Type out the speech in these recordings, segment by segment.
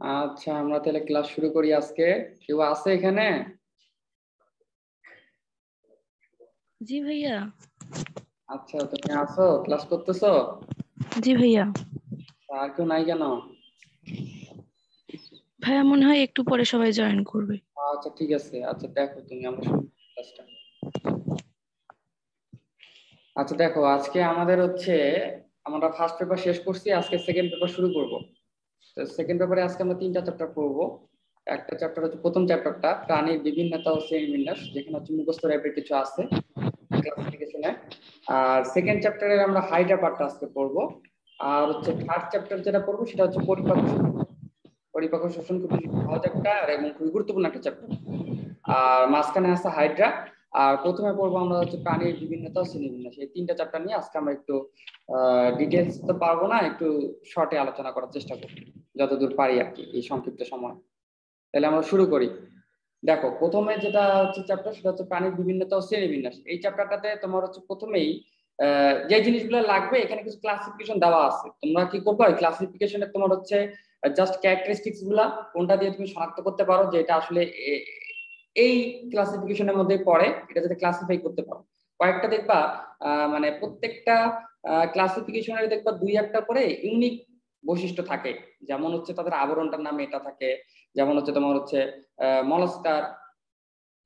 আচ্ছা, আমরা তাহলে ক্লাস শুরু করি আজকে। কেউ আছে এখানে? জি ভাইয়া। আচ্ছা, তুমি আছো, ক্লাস করতেছো? জি ভাইয়া। আর কেউ নাই কেন? ভাইয়া মনে হয় একটু পরে সবাই জয়েন করবে। আচ্ছা ঠিক আছে, আচ্ছা দেখো তুমি, আমরা শুরু করি ক্লাসটা। আচ্ছা দেখো, আজকে আমাদের হচ্ছে আমরা ফার্স্ট পেপার শেষ করছি, আজকে সেকেন্ড পেপার শুরু করব। তো সেকেন্ড পেপারে আজকে আমরা তিনটা চ্যাপ্টার পড়বো। একটা চ্যাপ্টার হচ্ছে প্রথম চ্যাপ্টারটা প্রাণীর বিভিন্নতা ও শ্রেণীবিন্যাস, যেখানে হচ্ছে মুখস্থ টাইপের কিছু আছে ক্লাসিফিকেশনে। আর সেকেন্ড চ্যাপ্টারে আমরা হাইড্রা পার্টটা আজকে পড়বো। আর হচ্ছে থার্ড চ্যাপ্টার যেটা পড়বো সেটা হচ্ছে পরিপাক শোষণ। পরিপাক ও শোষণ খুবই সহজ একটা এবং খুবই গুরুত্বপূর্ণ একটা চ্যাপ্টার। আর মাঝখানে আছে হাইড্রা। আর প্রথমে পড়বো আমরা হচ্ছে প্রাণীর বিভিন্নতা ও শ্রেণীবিন্যাস। এই তিনটা চ্যাপ্টার নিয়ে আজকে আমরা একটু ডিটেলস তো পারবো না, একটু শর্টে আলোচনা করার চেষ্টা করবো যতদূর পারি আর কি এই সংক্ষিপ্ত সময়। তাহলে আমরা শুরু করি। দেখো, প্রথমে যেটা হচ্ছে চ্যাপ্টার সেটা হচ্ছে প্রাণীর বিভিন্নতা ও শ্রেণীবিন্যাস। এই চ্যাপ্টারটাতে তোমার হচ্ছে প্রথমেই যে জিনিসগুলো লাগবে, এখানে কিছু ক্লাসিফিকেশন দেওয়া আছে। তোমরা কি করবে, ওই ক্লাসিফিকেশনে তোমার হচ্ছে জাস্ট ক্যারেক্টারিস্টিক্স গুলা কোনটা দিয়ে তুমি শনাক্ত করতে পারো যে এটা আসলে এই ক্লাসিফিকেশনের মধ্যে পড়ে, এটা যাতে ক্লাসিফাই করতে পারো। কয়েকটা দেখবা মানে প্রত্যেকটা ক্লাসিফিকেশনের দেখবা দুই একটা করে ইউনিক বৈশিষ্ট্য থাকে। যেমন হচ্ছে তাদের আবরণটার নামে এটা থাকে। যেমন হচ্ছে তোমার হচ্ছে মলাস্কার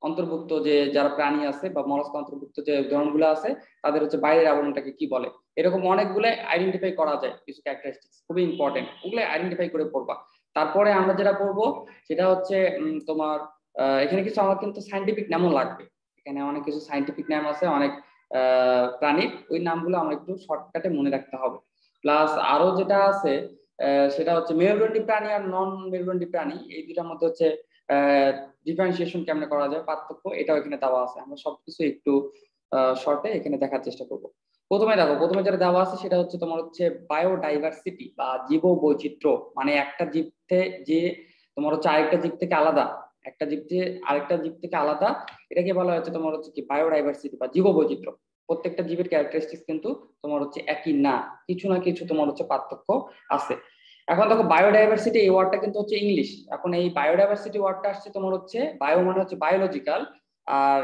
অন্তর্ভুক্ত যে যারা প্রাণী আছে বা মলাস্কা অন্তর্ভুক্ত যে উদাহরণগুলো আছে, তাদের হচ্ছে বাইরের আবরণটাকে কি বলে, এরকম অনেকগুলো আইডেন্টিফাই করা যায়। কিছু ক্যারেক্টারিস্টিক্স খুবই ইম্পর্টেন্ট, ওগুলো আইডেন্টিফাই করে পড়বা। তারপরে আমরা যেটা পড়বো সেটা হচ্ছে তোমার এখানে কিছু আমার কিন্তু সাইন্টিফিক নামও লাগবে। এখানে অনেক কিছু সাইন্টিফিক নাম আছে অনেক প্রাণীর, ওই নামগুলো আমার একটু শর্টকাটে মনে রাখতে হবে। প্লাস আরো যেটা আছে সেটা হচ্ছে মেরুদণ্ডী প্রাণী আর নন মেরুদণ্ডী প্রাণী, এই দুটার মধ্যে হচ্ছে ডিফারেন্সিয়েশন কেমনে করা যায়, পার্থক্য, এটাও এখানে দেওয়া আছে। আমরা সবকিছু একটু শর্টে এখানে দেখার চেষ্টা করব। প্রথমে দেখো, প্রথমে যেটা দেওয়া আছে সেটা হচ্ছে তোমার হচ্ছে বায়োডাইভার্সিটি বা জীব বৈচিত্র্য। মানে একটা জীব থেকে যে তোমার হচ্ছে আরেকটা জীব থেকে আলাদা, একটা জীব যে আরেকটা জীব থেকে আলাদা, এটাকে বলা হচ্ছে তোমার হচ্ছে কি বায়োডাইভার্সিটি বা জীব বৈচিত্র্য। প্রত্যেকটা জীবের ক্যারেক্টারিস্টিক্স কিন্তু তোমার হচ্ছে একই না, কিছু না কিছু তোমার হচ্ছে পার্থক্য আছে। এখন দেখো, বায়োডাইভার্সিটি এই ওয়ার্ডটা কিন্তু হচ্ছে ইংলিশ। এখন এই বায়োডাইভার্সিটি ওয়ার্ডটা আসছে তোমার হচ্ছে বায়ো মানে হচ্ছে বায়োলজিক্যাল, আর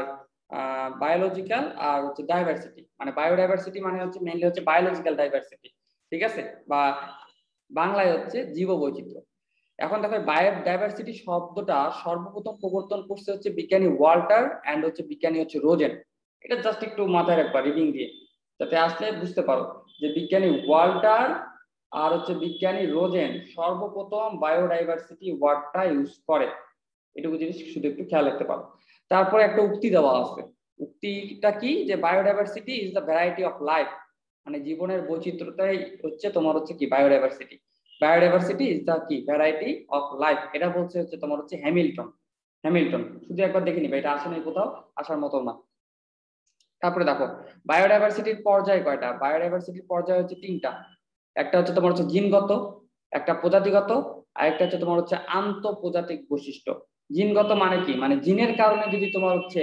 বায়োলজিক্যাল আর হচ্ছে ডাইভার্সিটি মানে বায়োডাইভার্সিটি মানে হচ্ছে মেইনলি হচ্ছে বায়োলজিক্যাল ডাইভার্সিটি, ঠিক আছে, বা বাংলায় হচ্ছে জীব বৈচিত্র্য। এখন দেখো, বায়োডাইভার্সিটি শব্দটা সর্বপ্রথম প্রবর্তন করছে হচ্ছে বিজ্ঞানী ওয়াল্টার এন্ড হচ্ছে বিজ্ঞানী হচ্ছে রোজেন। এটা জাস্ট একটু মাথায় রাখবা রিডিং দিয়ে, যাতে আসলে বুঝতে পারো যে বিজ্ঞানী ওয়াল্টার আর হচ্ছে বিজ্ঞানী রোজেন সর্বপ্রথম বায়োডাইভার্সিটি ওয়ার্ডটা ইউজ করে। এটুকু জিনিস শুধু একটু খেয়াল রাখতে পারো। তারপরে একটা উক্তি দেওয়া আছে। উক্তিটা কি, যে biodiversity is the variety of life. মানে জীবনের বৈচিত্র্যটাই হচ্ছে তোমার হচ্ছে কি বায়োডাইভার্সিটি। বায়োডাইভার্সিটি ইজ দ্য কি ভ্যারাইটি অফ লাইফ, এটা বলছে হচ্ছে তোমার হচ্ছে হ্যামিল্টন। হ্যামিল্টন শুধু একবার দেখে নিবে, এটা আসে নাই কোথাও, আসার মতো না। তারপরে দেখো, বায়োডাইভার্সিটির পর্যায় কয়টা, বায়োডাইভার্সিটির পর্যায় হচ্ছে তিনটা। একটা হচ্ছে তোমার হচ্ছে জিনগত, একটা প্রজাতিগত, আর একটা হচ্ছে তোমার হচ্ছে আন্তঃপ্রজাতিক বৈশিষ্ট্য। জিনগত মানে কি, মানে জিনের কারণে যদি তোমার হচ্ছে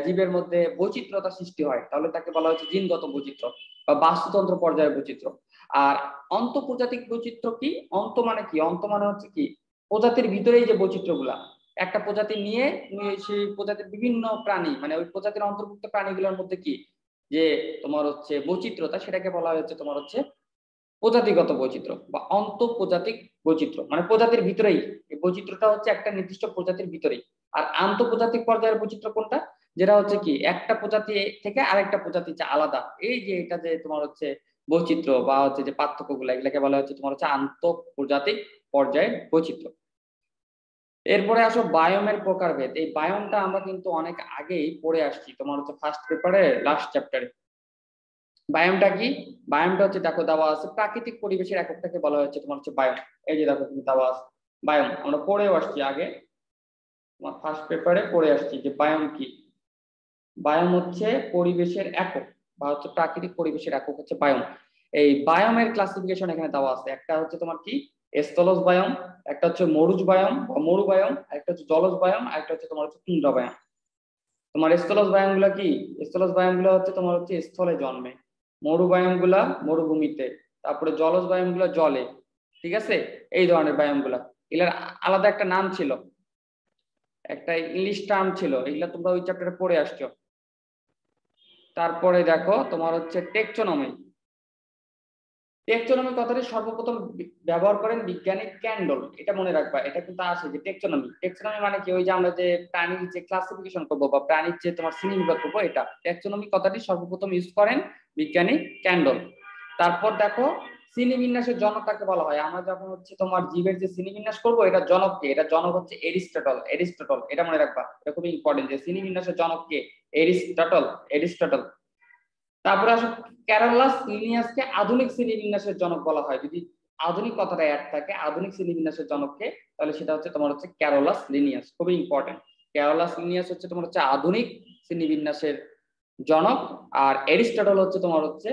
জীবের মধ্যে বৈচিত্র্যতা সৃষ্টি হয়, তাহলে তাকে বলা হচ্ছে জিনগত বৈচিত্র্য বা বাস্তুতন্ত্র পর্যায়ের বৈচিত্র্য। আর অন্তঃপ্রজাতিক বৈচিত্র্য কি, অন্ত মানে কি, অন্ত মানে হচ্ছে কি প্রজাতির ভিতরেই যে বৈচিত্র্যগুলা, একটা প্রজাতি নিয়ে তুমি সেই প্রজাতির বিভিন্ন প্রাণী মানে ওই প্রজাতির অন্তর্ভুক্ত প্রাণীগুলোর মধ্যে কি যে তোমার হচ্ছে বৈচিত্র্যতা, সেটাকে বলা হচ্ছে তোমার হচ্ছে প্রজাতিগত বৈচিত্র্য বা অন্তঃপ্রজাতিক বৈচিত্র্য। মানে প্রজাতির ভিতরেই এই বৈচিত্র্যটা হচ্ছে একটা নির্দিষ্ট প্রজাতির ভিতরেই। আর আন্তঃপ্রজাতিক পর্যায়ের বৈচিত্র্য কোনটা, যেটা হচ্ছে কি একটা প্রজাতি থেকে আরেকটা প্রজাতি আলাদা, এই যে এটা যে তোমার হচ্ছে বৈচিত্র্য বা হচ্ছে যে পার্থক্য গুলা, এগুলাকে বলা হচ্ছে তোমার হচ্ছে আন্তঃপ্রজাতিক পর্যায়ের বৈচিত্র্য। এরপরে আসো বায়োমের প্রকারভেদ। এই বায়োমটা আমরা কিন্তু অনেক আগেই পড়ে আসছি, তোমার হচ্ছে ফার্স্ট পেপারে লাস্ট চ্যাপ্টারে। বায়োমটা কি, বায়োমটা হচ্ছে দেখো দেওয়া আছে প্রাকৃতিক পরিবেশের এককটাকে বলা হচ্ছে তোমার হচ্ছে বায়োম। এই যে দেখো তুমি দেওয়া আছে বায়োম, আমরা পড়েও আসছি আগে, তোমার ফার্স্ট পেপারে পড়ে আসছি যে বায়োম কি। বায়োম হচ্ছে পরিবেশের একক বা হচ্ছে প্রাকৃতিক পরিবেশের একক হচ্ছে বায়োম। এই বায়োমের ক্লাসিফিকেশন এখানে দেওয়া আছে। একটা হচ্ছে তোমার কি স্থলজ বায়োম, একটা হচ্ছে মরুজ বায়োম বা মরু বায়োম, একটা হচ্ছে জলজ বায়োম, আর একটা হচ্ছে তোমার হচ্ছে তুন্দ্রা বায়োম। তোমার স্থলজ বায়োম গুলা কি, স্থলজ বায়োম গুলা হচ্ছে তোমার হচ্ছে স্থলে জন্মে, মরু বায়োম গুলা মরুভূমিতে, তারপরে জলজ বায়োম গুলা জলে, ঠিক আছে, এই ধরনের বায়োম গুলা। এগুলার আলাদা একটা নাম ছিল, একটা ইংলিশ টার্ম ছিল, এগুলা তোমরা ওই চ্যাপ্টারে পড়ে আসছো। তারপরে দেখো তোমার হচ্ছে টেক্সোনমি। টেক্সোনমি কথাটি সর্বপ্রথম ব্যবহার করেন বিজ্ঞানী ক্যান্ডল। এটা মনে রাখবা, এটা কিন্তু আসে যে টেক্সোনমি। টেক্সোনমি মানে কি, ওই যে আমরা যে প্রাণীর যে ক্লাসিফিকেশন করবো বা প্রাণীর যে তোমার শ্রেণী বিভাগ করবো, এটা টেক্সোনমি কথাটি সর্বপ্রথম ইউজ করেন বিজ্ঞানী ক্যান্ডল। তারপর দেখো শ্রেণীবিন্যাসের জনক কাকে বলা হয়। আমরা যখন হচ্ছে তোমার জীবের যে শ্রেণীবিন্যাস করবো, এটা জনককে, এটা জনক হচ্ছে এরিস্টটল। এরিস্টটল এটা মনে রাখবা, এটা খুবই ইম্পর্টেন্ট যে শ্রেণীবিন্যাসের জনককে এরিস্টটল। এরিস্টটল। তারপরে আসো ক্যারোলাস লিনিয়াসকে আধুনিক শ্রেণীবিন্যাসের জনক বলা হয়। যদি আধুনিক কথাটা অ্যাড থাকে, আধুনিক শ্রেণীবিন্যাসের জনককে, তাহলে সেটা হচ্ছে তোমার হচ্ছে ক্যারোলাস লিনিয়াস। খুবই ইম্পর্টেন্ট। ক্যারোলাস লিনিয়াস হচ্ছে তোমার হচ্ছে আধুনিক শ্রেণীবিন্যাসের জনক, আর এরিস্টটল হচ্ছে তোমার হচ্ছে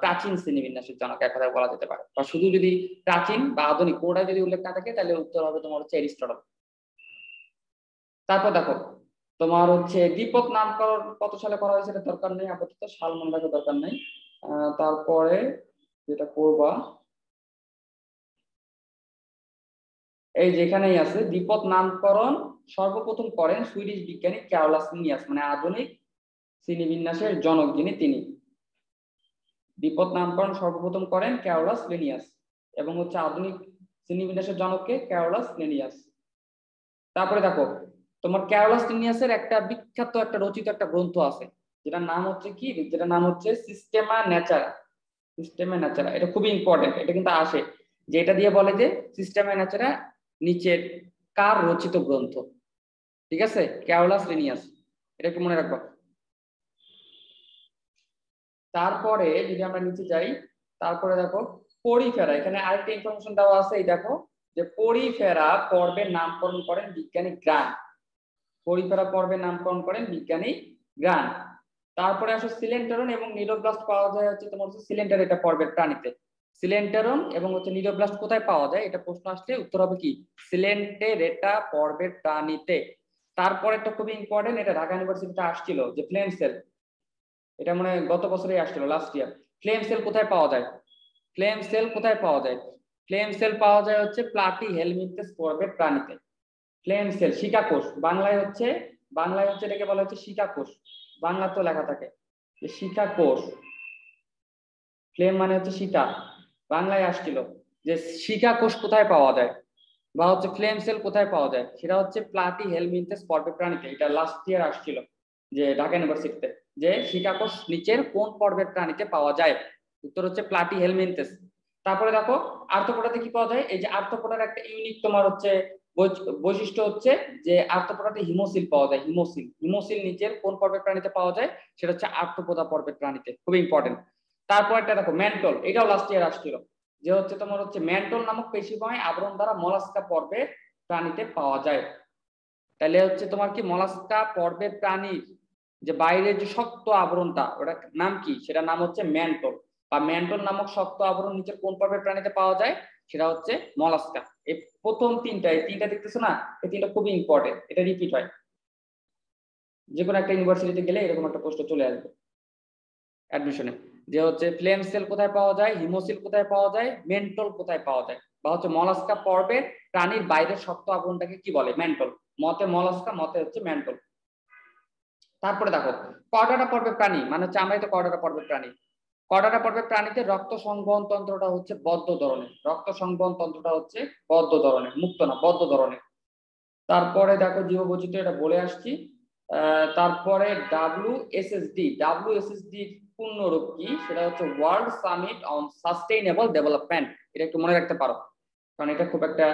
প্রাচীন শ্রেণীবিন্যাসের জনক, এক কথায় বলা যেতে পারে। বা শুধু যদি প্রাচীন বা আধুনিক কোনটা যদি উল্লেখ না থাকে, তাহলে উত্তর হবে তোমার হচ্ছে এরিস্টটল। তারপর দেখো তোমার হচ্ছে দ্বিপদ নামকরণ কত সালে করা হয়েছে এটা দরকার নেই, আপাতত সাল মনে রাখার দরকার নেই। তারপরে যেটা করবা, এই যেখানেই আছে দ্বিপদ নামকরণ সর্বপ্রথম করেন সুইডিশ বিজ্ঞানী ক্যারোলাস লিনিয়াস, মানে আধুনিক শ্রেণীবিন্যাসের জনক যিনি, তিনি। দ্বিপদ নামকরণ সর্বপ্রথম করেন ক্যারোলাস লিনিয়াস, এবং হচ্ছে আধুনিক শ্রেণীবিন্যাসের জনককে ক্যারোলাস লিনিয়াস। তারপরে দেখো তোমার ক্যারোলাস লিনিয়াসের একটা বিখ্যাত একটা রচিত একটা গ্রন্থ আছে, যেটার নাম হচ্ছে কি, যেটার নাম হচ্ছে সিস্টেমা ন্যাচারা। সিস্টেমা ন্যাচারা এটা খুবই ইম্পর্টেন্ট, এটা কিন্তু আসে যে এটা দিয়ে বলে যে সিস্টেমা ন্যাচারা নিচের কার রচিত গ্রন্থ। ঠিক আছে, ক্যারোলাস লিনিয়াস, এটা একটু মনে রাখবো। তারপরে যদি আমরা নিচে যাই, তারপরে দেখো পরিফেরা, এখানে আরেকটা ইনফরমেশন দেওয়া আছে, এই দেখো যে পরিফেরা পর্বের নামকরণ করেন বিজ্ঞানী গ্রান্ট। পরিফেরা পর্বের নামকরণ করেন বিজ্ঞানী গ্রান্ট। তারপরে আসো সিলেন্টারন এবং নিডোব্লাস্ট পাওয়া যায় হচ্ছে তোমার হচ্ছে সিলেন্টার এটা পর্বের প্রাণীতে। সিলেন্টারন এবং হচ্ছে নিডোব্লাস্ট কোথায় পাওয়া যায়, এটা প্রশ্ন আসলে উত্তর হবে কি, সিলেন্টেরেটা পর্বের প্রাণীতে। তারপরে একটা খুবই ইম্পর্টেন্ট, এটা ঢাকা ইউনিভার্সিটিতে আসছিল যে ফ্লেম সেল, এটা মানে গত বছরই আসছিল, লাস্ট ইয়ার। ফ্লেম সেল কোথায় পাওয়া যায়, ফ্লেম সেল কোথায় পাওয়া যায়, ফ্লেম সেল পাওয়া যায় হচ্ছে প্লাটি হেলমিনথেস পর্বের প্রাণীতে। ফ্লেম সেল শিকাকোষ, বাংলায় হচ্ছে এটাকে বলা হচ্ছে শিকাকোষ, বাংলা তো লেখা থাকে যে শিকাকোষ। ফ্লেম মানে হচ্ছে শিকা, বাংলায় আসছিল যে শিকাকোষ কোথায় পাওয়া যায়, বা হচ্ছে ফ্লেম সেল কোথায় পাওয়া যায়, সেটা হচ্ছে প্লাটি হেলমিনথেস পর্বের প্রাণীতে। এটা লাস্ট ইয়ার আসছিল যে ঢাকা ইউনিভার্সিটিতে, যে শিকাকোষ নিচের কোন পর্বের প্রাণীতে পাওয়া যায়, উত্তর হচ্ছে প্লাটি হেলমিনথেস। তারপরে দেখো আর্থ্রোপোডাতে কি পাওয়া যায়, এই যে আর্থ্রোপোডার একটা ইউনিক তোমার হচ্ছে বৈশিষ্ট্য হচ্ছে যে আর্থ্রোপোডাতে হিমোসিল পাওয়া যায়। হিমোসিল, হিমোসিল নিচের কোন পর্বের প্রাণীতে পাওয়া যায়, সেটা হচ্ছে আর্থ্রোপোডা পর্বের প্রাণীতে, খুবই ইম্পর্টেন্ট। তারপর একটা দেখো ম্যান্টল, এটাও লাস্ট ইয়ার আসছিল, যে হচ্ছে তোমার হচ্ছে ম্যান্টল নামক পেশিময় আবরণ দ্বারা মলাস্কা পর্বের প্রাণীতে পাওয়া যায়। তাহলে হচ্ছে তোমার কি মলাস্কা পর্বের প্রাণীর যে বাইরের যে শক্ত আবরণটা, ওটার নাম কি, সেটার নাম হচ্ছে ম্যান্টল, বা ম্যান্টল নামক শক্ত আবরণ নিচের কোন পর্বের প্রাণীতে পাওয়া যায়, সেটা হচ্ছে মলাস্কা। এই প্রথম তিনটা, এই তিনটা দেখতেছো না, এই তিনটা খুবই ইম্পর্টেন্ট, এটা রিপিট হয়, যে কোনো একটা ইউনিভার্সিটিতে গেলে এরকম একটা প্রশ্ন চলে আসবে অ্যাডমিশনে, যে হচ্ছে ফ্লেম সেল কোথায় পাওয়া যায়, হিমোসিল কোথায় পাওয়া যায়, মেন্টল কোথায় পাওয়া যায়, বা হচ্ছে মলাস্কা পর্বের প্রাণীর বাইরের শক্ত আবরণটাকে কি বলে, মেন্টল। মতে মলাস্কা, মতে হচ্ছে মেন্টল। তারপরে দেখো কর্ডাটা পর্বের প্রাণী, মানে হচ্ছে আমরাই তো কর্ডাটা পর্বের প্রাণী। কর্ডাটা পর্বের প্রাণীতে রক্ত সংবহন তন্ত্রটা হচ্ছে বদ্ধ ধরনের, রক্ত সংবহন তন্ত্রটা হচ্ছে বদ্ধ ধরনের, মুক্ত না, বদ্ধ ধরনের। তারপরে দেখো জীববৈচিত্র্য, এটা বলে আসছি। তারপরে ডাব্লিউএসএসডি পূর্ণরূপ কি, সেটা হচ্ছে world summit on sustainable development. এটা একটু মনে রাখতে পারো, কারণ এটা খুব একটা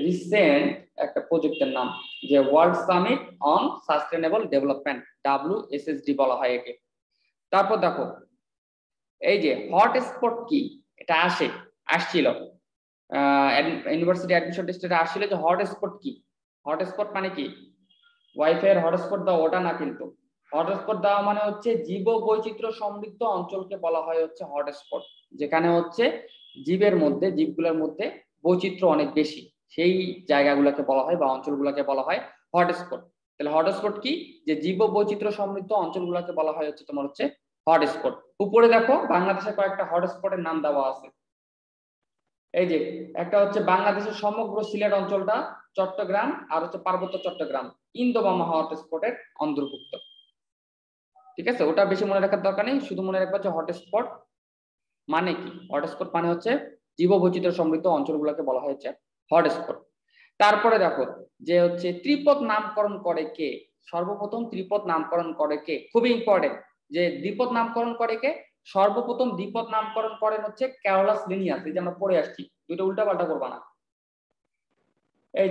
রিসেন্ট একটা প্রজেক্টের নাম, যে world summit on sustainable development, WSSD বলা হয় একে। তারপর দেখো এই যে হটস্পট কি, এটা আসছিল ইউনিভার্সিটি অ্যাডমিশন টেস্টে আসছিল যে হটস্পট কি। হটস্পট মানে কি, ওয়াইফাই এর হটস্পট দেওয়া ওটা না, কিন্তু হটস্পট দেওয়া মানে হচ্ছে জীব বৈচিত্র্য সমৃদ্ধ অঞ্চলকে বলা হয় হচ্ছে হটস্পট, যেখানে হচ্ছে জীবগুলোর মধ্যে বৈচিত্র্য অনেক বেশি, সেই জায়গাগুলোকে বলা হয় বা অঞ্চলগুলোকে বলা হয় হটস্পট। তাহলে হটস্পট কি, যে জীব বৈচিত্র্য সমৃদ্ধ অঞ্চলগুলোকে বলা হয় হচ্ছে তোমার হচ্ছে হটস্পট। উপরে দেখো বাংলাদেশের কয়েকটা হটস্পটের নাম দেওয়া আছে, এই যে একটা হচ্ছে বাংলাদেশের সমগ্র সিলেট অঞ্চলটা, চট্টগ্রাম আর হচ্ছে পার্বত্য চট্টগ্রাম ইন্দো বার্মা হটস্পটের অন্তর্ভুক্ত। ঠিক আছে, ওটা বেশি মনে রাখার দরকার নেই, শুধু মনে রাখবা যে হটস্পট মানে কি। হটস্পট মানে হচ্ছে জীববৈচিত্র্য সমৃদ্ধ অঞ্চলগুলোকে বলা হয়েছে হটস্পট। তারপরে দেখো যে হচ্ছে ত্রিপদ নামকরণ করে কে, সর্বপ্রথম ত্রিপদ নামকরণ করে কে, খুবই ইম্পর্টেন্ট। যে দ্বিপদ নামকরণ করে কে, সর্বপ্রথম দ্বিপদ নামকরণ করেন হচ্ছে ক্যারোলাস লিনিয়াস। এই যে আমরা পড়ে আসছি, দুটো উল্টাপাল্টা করবা না। এই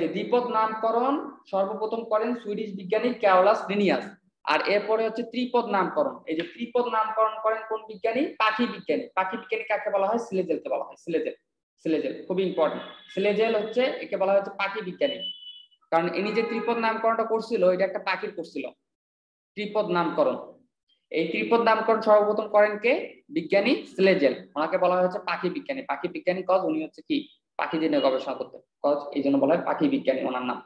যে দ্বিপদ নামকরণ সর্বপ্রথম করেন সুইডিশ বিজ্ঞানী ক্যারোলাস লিনিয়াস। আর এরপরে হচ্ছে ত্রিপদ নামকরণ, এই যে ত্রিপদ নামকরণ করেন কোন বিজ্ঞানী, পাখি বিজ্ঞানী। পাখি বিজ্ঞানী কাকে বলা হয়, স্লেজেলকে বলা হয়। স্লেজেল, স্লেজেল খুবই ইম্পর্টেন্ট। স্লেজেল হচ্ছে একে বলা হচ্ছে পাখি বিজ্ঞানী, কারণ ইনি যে ত্রিপদ নামকরণটা করছিল এটা একটা পাখির করছিল ত্রিপদ নামকরণ। এই ত্রিপদ নামকরণ সর্বপ্রথম করেন কে, বিজ্ঞানী স্লেজেল। ওনাকে বলা হয়েছে পাখি বিজ্ঞানী। পাখি বিজ্ঞানী কজ উনি হচ্ছে কি পাখি নিয়ে গবেষণা করতেন, কজ এই জন্য বলা হয় পাখি বিজ্ঞানী ওনার নাম।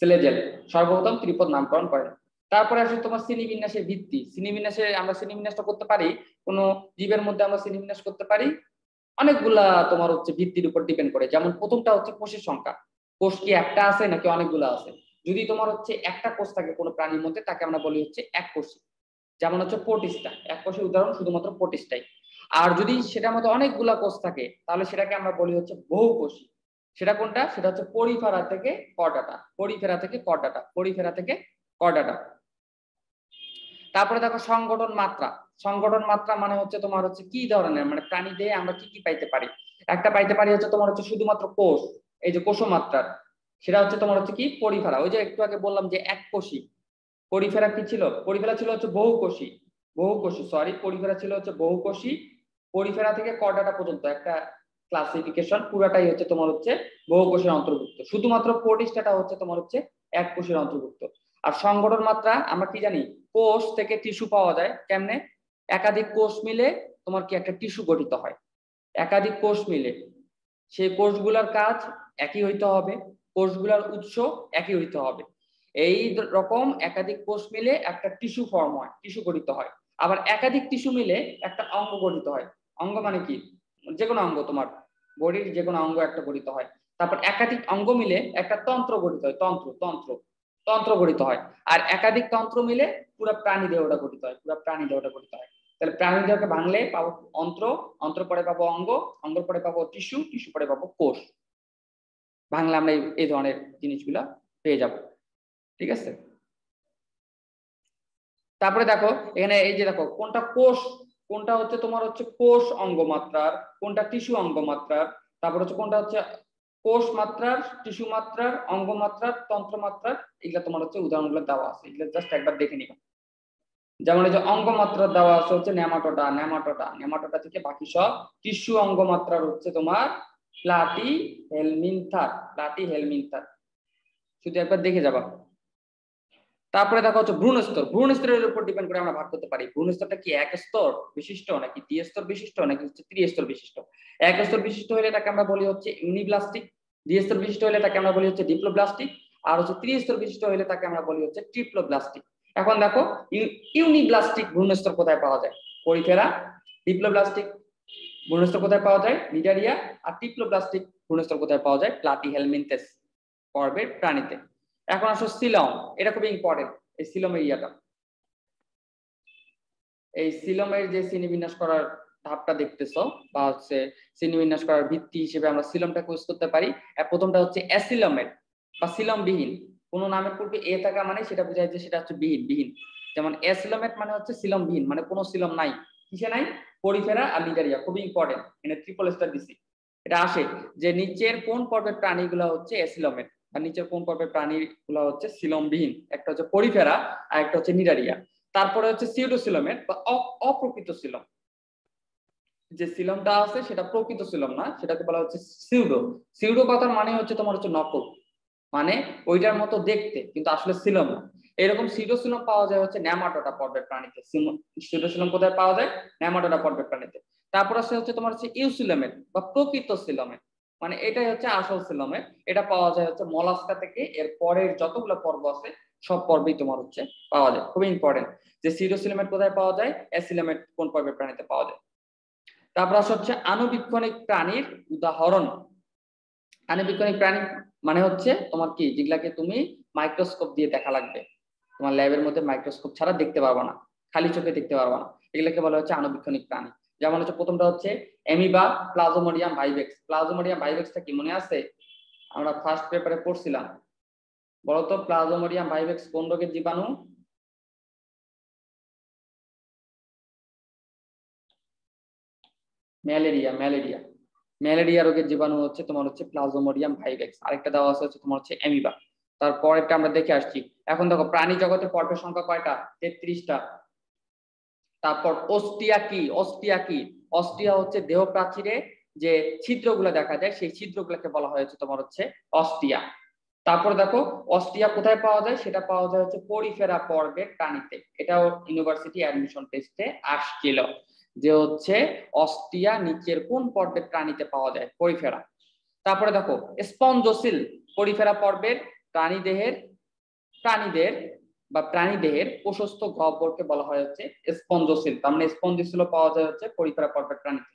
স্লেজেল সর্বপ্রথম ত্রিপদ নামকরণ করেন। তারপরে আসে তোমার শ্রেণীবিন্যাসের ভিত্তি। শ্রেণীবিন্যাসে আমরা শ্রেণীবিন্যাসটা করতে পারি, কোন জীবের মধ্যে আমরা শ্রেণীবিন্যাস করতে পারি অনেকগুলা তোমার হচ্ছে ভিত্তির উপর ডিপেন্ড করে। যেমন প্রথমটা হচ্ছে কোষের সংখ্যা, কোষ কি একটা আছে নাকি অনেকগুলো আছে। যদি তোমার হচ্ছে একটা কোষ থাকে কোনো প্রাণীর মধ্যে, তাকে আমরা বলি হচ্ছে এক কোষী। যেমন হচ্ছে প্রোটিস্টা, এক কোষের উদাহরণ শুধুমাত্র প্রোটিস্টাই। আর যদি সেটার মধ্যে অনেকগুলা কোষ থাকে তাহলে সেটাকে আমরা বলি হচ্ছে বহুকোষী। সেটা কোনটা, সেটা হচ্ছে পরিফেরা থেকে করডাটা, পরিফেরা থেকে করডাটা, পরিফেরা থেকে করডাটা। তারপরে দেখো সংগঠন মাত্রা। সংগঠন মাত্রা মানে হচ্ছে তোমার হচ্ছে কি ধরনের, মানে প্রাণী দেহে আমরা কি কি পাইতে পারি। একটা পাইতে পারি হচ্ছে তোমার হচ্ছে শুধুমাত্র কোষ, এই যে কোষমাত্রার, সেটা হচ্ছে তোমার হচ্ছে কি পরিফেরা। ওই যে একটু আগে বললাম যে এক কোষী। পরিফেরা কি ছিল, পরিফেরা ছিল হচ্ছে বহুকোষী, বহুকোষী সরি, পরিফেরা ছিল হচ্ছে বহুকোষী। পরিফেরা থেকে করডাটা পর্যন্ত একটা ক্লাসিফিকেশন, পুরাটাই হচ্ছে তোমার হচ্ছে বহুকোষের অন্তর্ভুক্ত। শুধুমাত্র প্রোটিস্টাটা হচ্ছে তোমার হচ্ছে এক কোষের অন্তর্ভুক্ত। আর সংগঠন মাত্রা আমরা কি জানি, কোষ থেকে টিস্যু পাওয়া যায় কেমনে, একাধিক কোষ মিলে তোমার কি একটা টিস্যু গঠিত হয়। একাধিক কোষ মিলে, সেই কোষগুলোর কাজ একই হইতে হবে, কোষগুলোর উৎস একই হইতে হবে। এই রকম একাধিক কোষ মিলে একটা টিস্যু ফর্ম হয়, টিস্যু গঠিত হয়। আবার একাধিক টিস্যু মিলে একটা অঙ্গ গঠিত হয়। অঙ্গ মানে কি, যে কোনো অঙ্গ, তোমার বডির যে কোনো অঙ্গ একটা গঠিত হয়। তারপর একাধিক অঙ্গ মিলে একটা তন্ত্র গঠিত হয়, তন্ত্র তন্ত্র তন্ত্র গঠিত হয়। আর একাধিক তন্ত্র মিলে পুরো প্রাণী দেহটা গঠিত হয়, পুরো প্রাণী দেহটা গঠিত হয়। তাহলে প্রাণী দেহকে ভাঙলে পাবো অন্ত্র, অন্ত্র পরে পাবো অঙ্গ, অঙ্গ পরে পাবো টিস্যু, টিস্যু পরে পাবো কোষ। ভাঙলে আমরা এই ধরনের জিনিসগুলা পেয়ে যাব। ঠিক আছে, তারপরে দেখো এখানে এই যে দেখো কোনটা কোষ, কোনটা হচ্ছে তোমার হচ্ছে কোষ অঙ্গমাত্রার, কোনটা টিস্যু অঙ্গমাত্রার, তারপর হচ্ছে কোনটা হচ্ছে কোষ মাত্রার, টিস্যু মাত্রার, অঙ্গমাত্রার, তন্ত্র মাত্রার। এগুলা তোমার হচ্ছে উদাহরণগুলো দেওয়া আছে, এগুলো জাস্ট একবার দেখে নিবা। যেমন এই যে অঙ্গমাত্রার দেওয়া আছে হচ্ছে নেমাটোডা, নেমাটোডা, নেমাটোডা থেকে বাকি সব। টিস্যু অঙ্গমাত্রার হচ্ছে তোমার প্লাটি হেলমিনথার, প্লাটি হেলমিনথার, শুধু একবার দেখে যাবা। তারপরে দেখা হচ্ছে ভ্রূণ স্তর। ভ্রূণ স্তরের উপর ডিপেন্ড করে আমরা ভাগ করতে পারি ভ্রূণ স্তরটা কি এক স্তর বিশিষ্ট নাকি দ্বিস্তর বিশিষ্ট নাকি হচ্ছে ত্রিস্তর বিশিষ্ট। এক স্তর বিশিষ্ট হলে তাকে আমরা বলি হচ্ছে ইউনিব্লাস্টিক, দ্বিস্তর বিশিষ্ট হলে তাকে আমরা বলি হচ্ছে ডিপ্লোব্লাস্টিক, আর হচ্ছে ত্রিস্তর বিশিষ্ট হলে তাকে আমরা বলি হচ্ছে ট্রিপ্লোব্লাস্টিক। এখন দেখো ইউনিব্লাস্টিক ভ্রূণ স্তর কোথায় পাওয়া যায়, পরিফেরা। ডিপ্লোব্লাস্টিক ভ্রূণ স্তর কোথায় পাওয়া যায়, লিডারিয়া। আর ট্রিপ্লোব্লাস্টিক ভ্রূণ স্তর কোথায় পাওয়া যায়, প্লাটিহেলমিনথেস পর্বের প্রাণীতে। এখন আসো সিলম, এটা খুবই ইম্পর্টেন্ট এই সিলম এরিয়াটা। এই সিলমের যে শ্রেণীবিন্যাস করার ধাপটা দেখতেছো বা হচ্ছে শ্রেণীবিন্যাস করার ভিত্তি হিসেবে আমরা সিলমটা ইউজ করতে পারি। প্রথমটা হচ্ছে অ্যাসিলমেট বা সিলমবিহীন। কোনো নামের পূর্বে এ থাকা মানে সেটা বোঝায় যে সেটা হচ্ছে বিহীন, বিহীন। যেমন অ্যাসিলমেট মানে হচ্ছে সিলমবিহীন, মানে কোনো সিলম নাই। কিসে নাই, পরিফেরা আর লিডারিয়া। খুবই ইম্পর্টেন্ট, এখানে ট্রিপল স্টার দিছি। এটা আসে যে নিচের কোন পর্বের প্রাণীগুলো হচ্ছে অ্যাসিলমেট আর নিচের কোন পর্বের প্রাণীগুলো হচ্ছে সিলমবিহীন। একটা হচ্ছে পরিফেরা আর একটা হচ্ছে লিডারিয়া। তারপরে হচ্ছে সিউডোসিলমেট বা অপ্রকৃত সিলম। যে সিলমটা আছে সেটা প্রকৃত সিলম না, সেটাকে বলা হচ্ছে সিউডো। সিউডো কথার মানে হচ্ছে তোমার হচ্ছে নকল, মানে ওইটার মতো দেখতে কিন্তু আসলে সিলম না। এরকম সিউডোসিলম পাওয়া যায় হচ্ছে নেমাটোডা পর্বের প্রাণীতে। সিউডোসিলম কোথায় পাওয়া যায়, নেমাটোডা পর্বের প্রাণীতে। তারপর আছে হচ্ছে তোমার হচ্ছে ইউসিলমেট বা প্রকৃত সিলমেট, মানে এটাই হচ্ছে আসল সিলমেট। এটা পাওয়া যায় হচ্ছে মলাস্কা থেকে, এর পরের যতগুলো পর্ব আছে সব পর্বেই তোমার হচ্ছে পাওয়া যায়। খুবই ইম্পর্টেন্ট যে সিউডোসিলমেট কোথায় পাওয়া যায়, অ্যাসিলমেট কোন পর্বের প্রাণীতে পাওয়া যায়। তারপর আসা হচ্ছে আণুবীক্ষণিক প্রাণীর উদাহরণ। আণুবীক্ষণিক প্রাণী মানে হচ্ছে তোমার কি, যেগুলাকে তুমি মাইক্রোস্কোপ দিয়ে দেখা লাগবে, তোমার ল্যাবের মধ্যে মাইক্রোস্কোপ ছাড়া দেখতে পারবা না, খালি চোখে দেখতে পারবা না, এগুলাকে বলা হচ্ছে আণুবীক্ষণিক প্রাণী। যেমন হচ্ছে প্রথমটা হচ্ছে অ্যামিবা, প্লাজমোডিয়াম ভাইভেক্স। প্লাজমোডিয়াম ভাইভেক্সটা কি মনে আছে? আমরা ফার্স্ট পেপারে পড়ছিলাম। বলতো প্লাজমোডিয়াম ভাইভেক্স কোন রোগের জীবাণু? ম্যালেরিয়া। ম্যালেরিয়া ম্যালেরিয়া রোগের জীবাণু হচ্ছে তোমার হচ্ছে প্লাজমোডিয়াম ভাইভেক্স। আরেকটা দেওয়া আছে হচ্ছে তোমার হচ্ছে অ্যামিবা। তারপরেরটা আমরা দেখে আসছি। এখন দেখো প্রাণী জগতে পর্বের সংখ্যা কয়টা? 33টা। তারপর অস্টিয়া কি? অস্টিয়া কি? অস্টিয়া হচ্ছে দেহ প্রাচীরে যে ছিদ্রগুলো দেখা যায়, সেই ছিদ্রগুলোকে বলা হয়েছে তোমার হচ্ছে অস্টিয়া। তারপর দেখো অস্টিয়া কোথায় পাওয়া যায়? সেটা পাওয়া যায় হচ্ছে পরিফেরা পর্বের প্রাণীতে। এটাও ইউনিভার্সিটি অ্যাডমিশন টেস্টে আসছিল যে হচ্ছে অস্টিয়া নিচের কোন পর্বের প্রাণীতে পাওয়া যায়? পরিফেরা। তারপরে দেখো স্পঞ্জোসিল, পরিফেরা পর্বের প্রাণীদের প্রাণীদেহের প্রশস্ত গহ্বরকে বলা হয় হচ্ছে স্পঞ্জোসিল। তার মানে স্পঞ্জোসিল পাওয়া যায় হচ্ছে পরিফেরা পর্বের প্রাণীতে।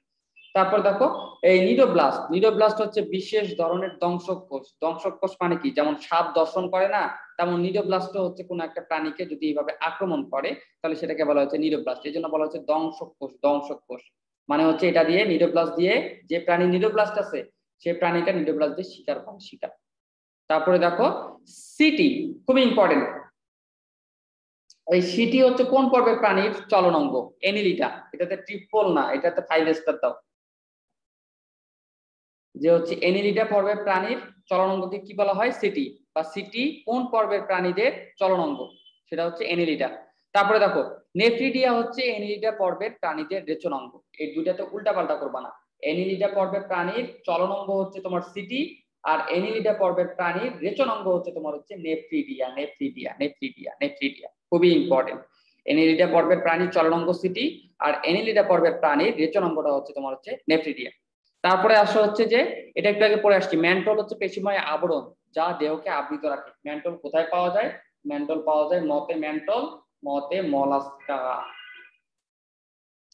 তারপর দেখো এই নিডোব্লাস্ট। নিডোব্লাস্ট হচ্ছে বিশেষ ধরনের দংশক কোষ। দংশক কোষ মানে কি? যেমন সাপ দর্শন করে না, তেমন নিডোব্লাস্ট হচ্ছে কোন একটা প্রাণীকে যদি এইভাবে আক্রমণ করে তাহলে সেটাকে বলা হচ্ছে নিডোব্লাস্ট। এই জন্য বলা হচ্ছে দংশক কোষ। দংশক কোষ মানে হচ্ছে এটা দিয়ে, নিডোব্লাস্ট দিয়ে, যে প্রাণী নিডোব্লাস্ট আছে সেই প্রাণীটা নিডোব্লাস্ট দিয়ে শিকার করে, শিকার। তারপরে দেখো সিটি, খুব ইম্পর্টেন্ট। এই সিটি হচ্ছে কোন পর্বের প্রাণীর চলনাঙ্গ? এনিলিটা। এটাতে ট্রিপল না, এটাতে 5 স্টার দাও। যে হচ্ছে এনিলিডা পর্বের প্রাণীর চলনাঙ্গকে কি বলা হয়? সিটি। বা সিটি কোন পর্বের প্রাণীদের চলনাঙ্গ? সেটা হচ্ছে এনিলিডা। তারপরে দেখো নেফ্রিডিয়া হচ্ছে এনিলিডা পর্বের প্রাণীদের রেচনাঙ্গ। এই দুইটাতে উল্টাপাল্টা করবা না। এনিলিডা পর্বের প্রাণীর চলনাঙ্গ হচ্ছে তোমার সিটি, আর এনিলিডা পর্বের প্রাণীর রেচনাঙ্গ হচ্ছে তোমার হচ্ছে নেফ্রিডিয়া। নেফ্রিডিয়া নেফ্রিডিয়া নেফ্রিডিয়া খুবই ইম্পর্টেন্ট। এনিলিডা পর্বের প্রাণীর চলনাঙ্গ সিটি, আর এনিলিডা পর্বের প্রাণীর রেচনাঙ্গটা হচ্ছে তোমার হচ্ছে নেফ্রিডিয়া। তারপরে আসা হচ্ছে যে এটা একটু আগে পড়ে আসছি, ম্যান্টল হচ্ছে পেশিময় আবরণ যা দেহকে আবৃত রাখে। ম্যান্টল কোথায় পাওয়া যায়? ম্যান্টল পাওয়া যায় মতে ম্যান্টল, মতে মলাস্কা।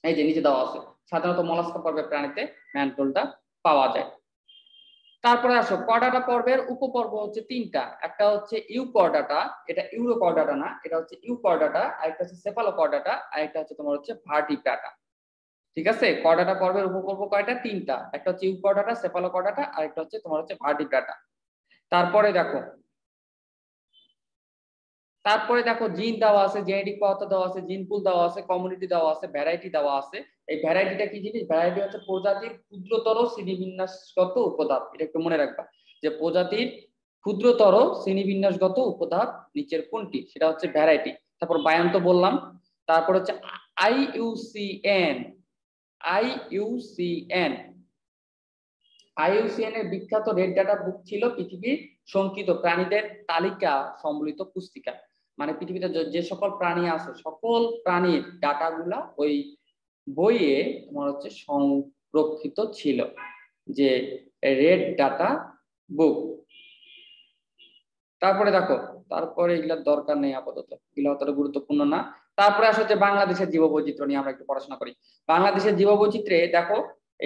এই যে নিচে দেওয়া আছে, সাধারণত মলাস্কা পর্বের প্রাণীতে ম্যান্টলটা পাওয়া যায়। তারপরে আসো কর্ডাটা পর্বের উপপর্ব হচ্ছে 3টা। একটা হচ্ছে ইউকর্ডাটা, এটা ইউরোকর্ডাটা না, এটা হচ্ছে ইউকর্ডাটা। আরেকটা হচ্ছে সেফালোকর্ডাটা, আরেকটা হচ্ছে তোমার হচ্ছে ভার্টিব্রাটা। ঠিক আছে, কর্ডাটা পর্বের উপপর্ব কয়টা? 3টা। একটা হচ্ছে ইউকর্ডাটা, সেফালোকর্ডাটা, আর একটা হচ্ছে তোমার হচ্ছে ভার্টিব্রাটা। তারপরে দেখো জিন দেওয়া আছে, জেনেটিক পদার্থ দেওয়া আছে, জিন পুল দেওয়া আছে, কমিউনিটি দেওয়া আছে, ভ্যারাইটি দেওয়া আছে। এই ভ্যারাইটিটা কি জিনিস? ভ্যারাইটি হচ্ছে প্রজাতির ক্ষুদ্রতর শ্রেণীবিন্যাসগত উপধাপ। এটা একটু মনে রাখবা যে প্রজাতির ক্ষুদ্রতর শ্রেণীবিন্যাসগত উপধাপ নিচের কোনটি? সেটা হচ্ছে ভ্যারাইটি। তারপর বায়ান তো বললাম। তারপর হচ্ছে আইইউসিএন। আইইউসিএন আইইউসিএন এর বিখ্যাত রেড ডাটা বুক ছিল পৃথিবীর সংকিত প্রাণীদের তালিকা সম্বলিত পুস্তিকা। মানে পৃথিবীতে যে সকল প্রাণী আছে সকল প্রাণীর ডাটাগুলা ওই বইয়ে তোমার হচ্ছে সংরক্ষিত ছিল, যে রেড ডাটা বুক। তারপরে দেখো, তারপরে এগুলোর দরকার নেই আপাতত, এগুলো অতটা গুরুত্বপূর্ণ না। তারপরে আসলে যে বাংলাদেশের জীববৈচিত্র্য নিয়ে আমরা একটু পড়াশোনা করি। বাংলাদেশের জীববৈচিত্র্যে দেখো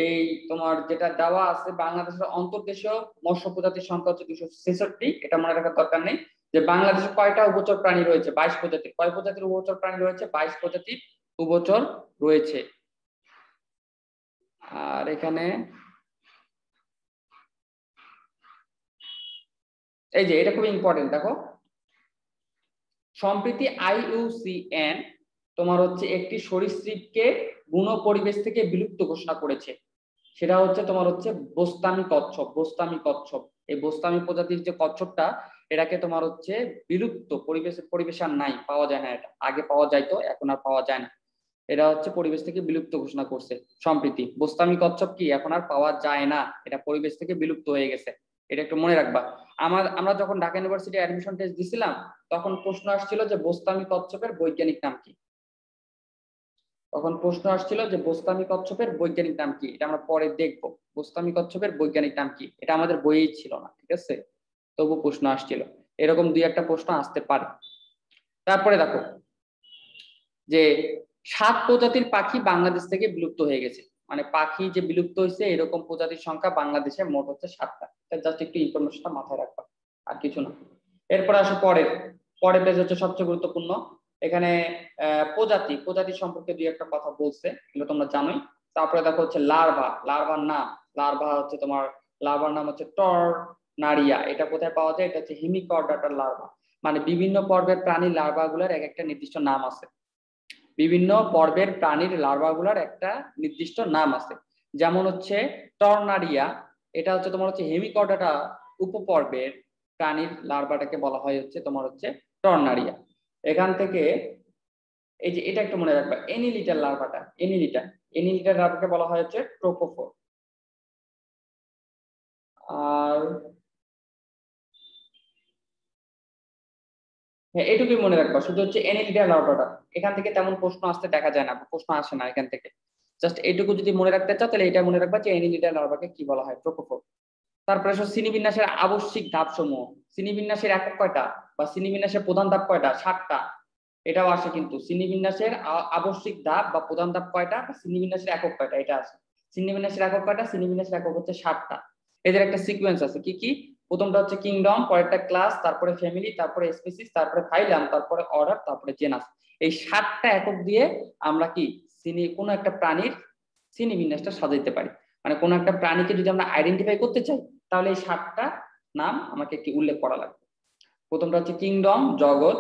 এই তোমার যেটা দেওয়া আছে, বাংলাদেশের অন্তর্দেশীয় মৎস্য প্রজাতির সংখ্যা হচ্ছে 266। এটা মনে রাখার দরকার নেই যে বাংলাদেশে কয়টা উভচর প্রাণী রয়েছে? 22 প্রজাতির। কয় প্রজাতির উভচর প্রাণী রয়েছে? 22 প্রজাতির উভচর রয়েছে। আর এখানে এই যে এটা খুব ইম্পর্টেন্ট, দেখো সম্প্রতি আইইউসিএন তোমার হচ্ছে একটি সরীসৃপকে বুনো পরিবেশ থেকে বিলুপ্ত ঘোষণা করেছে। সেটা হচ্ছে তোমার হচ্ছে বোস্তামি কচ্ছপ। বোস্তামি কচ্ছপ, এই বোস্তামি প্রজাতির যে কচ্ছপটা, এটাকে তোমার হচ্ছে বিলুপ্ত পরিবেশ আর নাই, পাওয়া যায় না। এটা আগে পাওয়া যাইতো, এখন আর পাওয়া যায় না। এটা হচ্ছে পরিবেশ থেকে বিলুপ্ত ঘোষণা করছে সম্প্রতি। বোস্তামি কচ্ছপ কি এখন আর পাওয়া যায় না, এটা পরিবেশ থেকে বিলুপ্ত হয়ে গেছে। এটা একটু মনে রাখবা। আমরা যখন ঢাকা ইউনিভার্সিটি অ্যাডমিশন টেস্ট দিছিলাম তখন প্রশ্ন আসছিল যে বোস্তামি কচ্ছপের বৈজ্ঞানিক নাম কি। তখন প্রশ্ন আসছিল যে বোস্তামি কচ্ছপের বৈজ্ঞানিক নাম কি, এটা আমরা পরে দেখবো। বোস্তামি কচ্ছপের বৈজ্ঞানিক নাম কি, এটা আমাদের বইয়েই ছিল না, ঠিক আছে, তবু প্রশ্ন আসছিল। এরকম 2-1টা প্রশ্ন আসতে পারে। তারপরে দেখো যে 7 প্রজাতির পাখি বাংলাদেশ থেকে বিলুপ্ত হয়ে গেছে। মানে পাখি যে বিলুপ্ত হয়েছে এরকম প্রজাতির সংখ্যা বাংলাদেশে মোট হচ্ছে 7টা। জাস্ট একটু ইনফরমেশনটা মাথায় রাখবা, আর কিছু না। এরপরে আসো পরের পরের পেজ হচ্ছে সবচেয়ে গুরুত্বপূর্ণ। এখানে প্রজাতি সম্পর্কে দুই একটা কথা বলছে, এগুলো তোমরা জানোই। তারপরে দেখো হচ্ছে লার্ভার নাম। লার্ভার নাম হচ্ছে টর্নারিয়া। এটা কোথায় পাওয়া যায়? এটা হচ্ছে হেমিকর্ডাটার লার্ভা। মানে বিভিন্ন পর্বের প্রাণীর লার্ভাগুলোর এক একটা নির্দিষ্ট নাম আছে। বিভিন্ন পর্বের প্রাণীর লার্ভাগুলোর একটা নির্দিষ্ট নাম আছে। যেমন হচ্ছে টর্নারিয়া, এটা হচ্ছে তোমার হচ্ছে হেমিকর্ডাটা উপপর্বের প্রাণীর লার্ভাটাকে বলা হয় হচ্ছে তোমার হচ্ছে টর্নারিয়া। এখান থেকে এই যে এটা একটু মনে রাখবা, এনিলিটার লার্ভাকে বলা হয় হচ্ছে ট্রোপোফোর। আর হ্যাঁ, এটুকুই মনে রাখবা, শুধু হচ্ছে এনিলিটার লার্ভাটা। এখান থেকে তেমন প্রশ্ন আসতে দেখা যায় না, প্রশ্ন আসে না এখান থেকে। জাস্ট এইটুকু যদি মনে রাখতে চাও তাহলে এটা মনে রাখবা যে এনিলিটার লার্ভাকে কি বলা হয়, ট্রোপোফোর। তারপরে শ্রেণীবিন্যাসের আবশ্যিক ধাপ সমূহ। শ্রেণীবিন্যাসের একক কয়টা বা শ্রেণীবিন্যাসের প্রধান ধাপ কয়টা? 7টা। এটাও আসে কিন্তু, শ্রেণীবিন্যাসের আবশ্যিক ধাপ বা প্রধান ধাপ কয়টা, শ্রেণীবিন্যাসের একক কয়টা, এটা আছে। শ্রেণীবিন্যাসের একক কয়টা? শ্রেণীবিন্যাসের একক হচ্ছে 7টা। এদের একটা সিকোয়েন্স আছে, কি কি? প্রথমটা হচ্ছে কিংডম, পরেরটা ক্লাস, তারপরে ফ্যামিলি, তারপরে স্পিসিস, তারপরে ফাইলাম, তারপরে অর্ডার, তারপরে জেনাস। এই 7টা একক দিয়ে আমরা কি কোনো একটা প্রাণীর শ্রেণীবিন্যাসটা সাজাইতে পারি। মানে কোনো একটা প্রাণীকে যদি আমরা আইডেন্টিফাই করতে চাই তাহলে এই 7টা নাম আমাকে কি উল্লেখ করা লাগবে। প্রথমটা হচ্ছে কিংডম, জগৎ,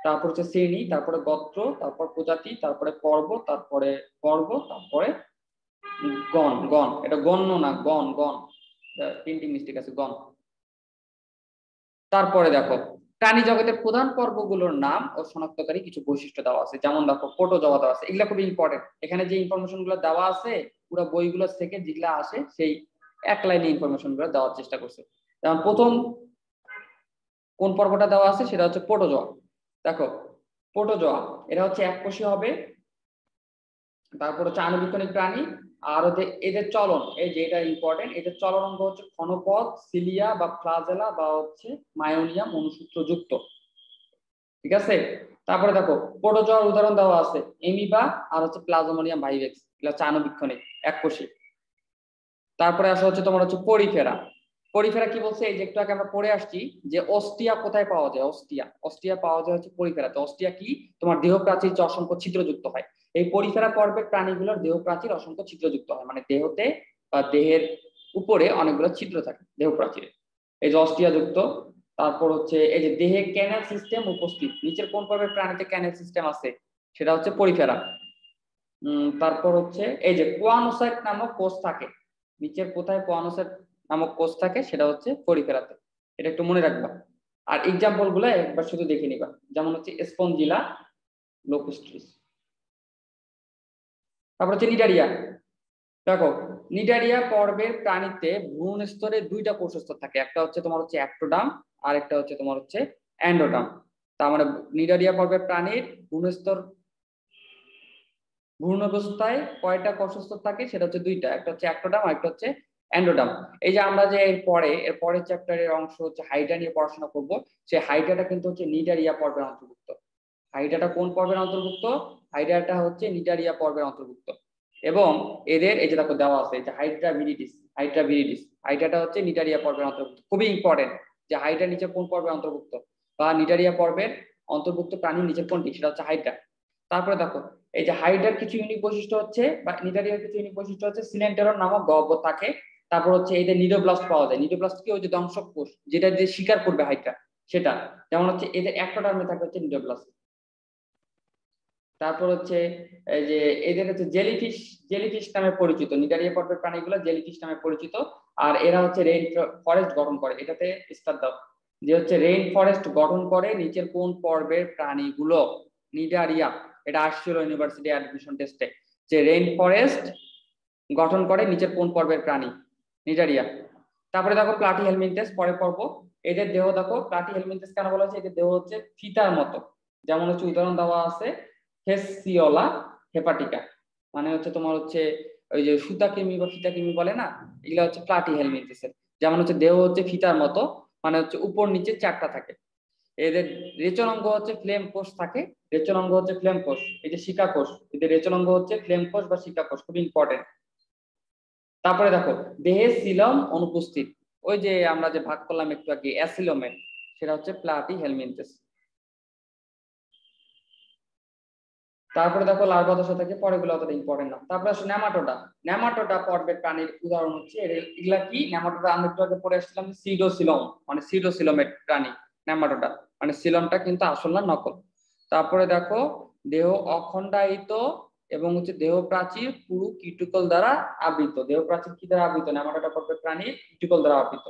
তারপর হচ্ছে শ্রেণী, তারপরে গোত্র, তারপর প্রজাতি, তারপরে পর্ব, তারপরে বর্গ, তারপরে গণ। এটা গণ্য না, গণ, প্রিন্টিং মিস্টেক আছে, গণ। তারপরে দেখো প্রাণী জগতের প্রধান পর্বগুলোর নাম ও শনাক্তকারী কিছু বৈশিষ্ট্য দেওয়া আছে। যেমন দেখো প্রোটোজোয়া দেওয়া আছে, এগুলো খুবই ইম্পর্টেন্ট। এখানে যে ইনফরমেশন গুলো দেওয়া আছে পুরো বইগুলো থেকে যেগুলা আসে সেই এক লাইনে ইনফরমেশন গুলো দেওয়ার চেষ্টা করছে। যেমন প্রথম কোন পর্বটা দেওয়া আছে সেটা হচ্ছে প্রোটোজোয়া। দেখো প্রোটোজোয়া এরা হচ্ছে এককোষী হবে, তারপর হচ্ছে আণুবীক্ষণিক প্রাণী। আর এদের চলন, এই যে এটা ইম্পর্টেন্ট, এদের চলন অঙ্গ হচ্ছে ক্ষণপথ, সিলিয়া বা ফ্লাজেলা বা হচ্ছে মায়োনিয়াম অনুসূত্রযুক্ত। ঠিক আছে। তারপরে দেখো প্রোটোজোয়ার উদাহরণ দেওয়া আছে, এমিবা আর হচ্ছে প্লাজমোনিয়াম ভাইভেক্স, এগুলো হচ্ছে আণুবীক্ষণিক এককোষী। তারপরে আসা হচ্ছে তোমার হচ্ছে পরিফেরা। পরিফেরা কি বলছে? এই যে একটু আগে আমরা পড়ে আসছি যে অস্টিয়া কোথায় পাওয়া যায়, অস্টিয়া পাওয়া যায় হচ্ছে পরিফেরাতে। অস্টিয়া কি? তোমার দেহ প্রাচীর যে অসংখ্য ছিদ্রযুক্ত হয়। এই পরিফেরা পর্বের প্রাণীগুলোর দেহ প্রাচীর অসংখ্য ছিদ্রযুক্ত হয়, মানে দেহতে বা দেহের উপরে অনেকগুলো ছিদ্র থাকে দেহ প্রাচীরে, এই যে অস্টিয়া যুক্ত। তারপর হচ্ছে এই যে দেহে ক্যানাল সিস্টেম উপস্থিত। নিচের কোন পর্বের প্রাণীতে ক্যানাল সিস্টেম আছে? সেটা হচ্ছে পরিফেরা। তারপর হচ্ছে এই যে কোয়ানোসাইট নামক কোষ থাকে। নিচের কোথায় কোয়ানোসাইট নামক কোষ থাকে? সেটা হচ্ছে পরিফেরাতে। এটা একটু মনে রাখবা। আর এক্সাম্পল গুলো একবার শুধু দেখে নিবা, যেমন হচ্ছে স্পঞ্জিলা, লোকুস্ট্রিস। তারপর হচ্ছে নিডারিয়া। দেখো নিডারিয়া পর্বের প্রাণীতে ভ্রূণ স্তরে 2টা কোষস্তর থাকে, একটা হচ্ছে তোমার হচ্ছে অ্যাক্টোডাম আর একটা হচ্ছে তোমার হচ্ছে অ্যান্ডোডাম। তার মানে নিডারিয়া পর্বের প্রাণীর ভ্রূণ অবস্থায় কয়টা কোষস্তর থাকে? সেটা হচ্ছে 2টা, একটা হচ্ছে অ্যাক্টোডাম আর একটা হচ্ছে অ্যান্ডোডাম। এই যে আমরা যে এর পরের চ্যাপ্টারের অংশ হচ্ছে হাইড্রা নিয়ে পড়াশোনা করব, সেই হাইড্রাটা কিন্তু হচ্ছে নিডারিয়া পর্বের অন্তর্ভুক্ত। হাইড্রাটা কোন পর্বের অন্তর্ভুক্ত? হাইড্রাটা হচ্ছে নিডারিয়া পর্বের অন্তর্ভুক্ত। এবং এদের এই যে দেখো দেওয়া আছে যে হাইড্রাটা হচ্ছে নিডারিয়া পর্বের অন্তর্ভুক্ত। খুবই ইম্পর্টেন্ট যে হাইড্রা নিচে কোন পর্বের অন্তর্ভুক্ত বা নিডারিয়া পর্বের অন্তর্ভুক্ত প্রাণীর নিচে কোনটি, সেটা হচ্ছে হাইড্রা। তারপরে দেখো এই যে হাইড্রার কিছু ইউনিক বৈশিষ্ট্য হচ্ছে বা নিডারিয়ার কিছু ইউনিক বৈশিষ্ট্য হচ্ছে সিনেন্টেরন নামক গহ্বর থাকে। তারপর হচ্ছে এদের নিডোব্লাস্ট পাওয়া যায়। নিডোব্লাস্ট কি? ওই যে দংশক কোষ, যেটা যে শিকার করবে হাইড্রা, সেটা। যেমন হচ্ছে এদের একটোডার্মে থাকে হচ্ছে নিডোব্লাস্ট। তারপর হচ্ছে এই যে এদের হচ্ছে জেলিফিশ নামে পরিচিত। নিডারিয়া পর্বের প্রাণীগুলো জেলিফিশ নামে পরিচিত। আর এরা হচ্ছে রেইন ফরেস্ট গঠন করে। এটাতে স্টার দাও যে হচ্ছে রেইন ফরেস্ট গঠন করে নিচের কোন পর্বের প্রাণীগুলো? নিডারিয়া। এটা আসছিল ইউনিভার্সিটি অ্যাডমিশন টেস্টে, যে রেইন ফরেস্ট গঠন করে নিচের কোন পর্বের প্রাণী? নিডারিয়া। তারপরে দেখো প্লাটি হেলমিনথেস, পরের পর্ব। এদের দেহ দেখো, প্লাটি হেলমিনথেস কেন বলা হচ্ছে? এদের দেহ হচ্ছে ফিতার মতো। যেমন হচ্ছে উদাহরণ দেওয়া আছে হেসিওলা হেপাটিকা, মানে হচ্ছে তোমার হচ্ছে ওই যে সুতাকৃমি বা ফিতাকৃমি বলে না, এগুলা হচ্ছে প্লাটি হেলমিনথেসের। যেমন হচ্ছে দেহ হচ্ছে ফিতার মতো, মানে হচ্ছে উপর নিচে 4টা থাকে। এদের রেচন অঙ্গ হচ্ছে ফ্লেম কোষ থাকে। রেচন অঙ্গ হচ্ছে ফ্লেম কোষ। এই যে শিকা কোষ, এদের রেচন অঙ্গ হচ্ছে ফ্লেম কোষ বা শিকা কোষ, খুব ইম্পর্টেন্ট। তারপরে দেখো দেহে সিলম অনুপস্থিত, ওই যে আমরা যে ভাগ করলাম একটু আগে অ্যাসিলোমেট, সেটা হচ্ছে প্লাটি হেলমিনথেস। তারপরে দেখো লার্ভা দশা থেকে পরেগুলো অতটা ইম্পর্টেন্ট না। তারপরে আসলে নেমাটোডা। নেমাটোডা পর্বের প্রাণীর উদাহরণ হচ্ছে এগুলা কি, নেমাটোডা আমরা একটু আগে পড়ে আসছিলাম সিডোসিলম, মানে সিডোসিলমের প্রাণী নেমাটোডা, মানে সিলমটা কিন্তু আসল না নকল। তারপরে দেখো দেহ অখণ্ডায়িত এবং হচ্ছে দেহ প্রাচীর পুরু কিউটিকল দ্বারা আবৃত। দেহ প্রাচীর কি দ্বারা আবৃত? নেমাটোডা পর্বের প্রাণী কিউটিকল দ্বারা আবৃত।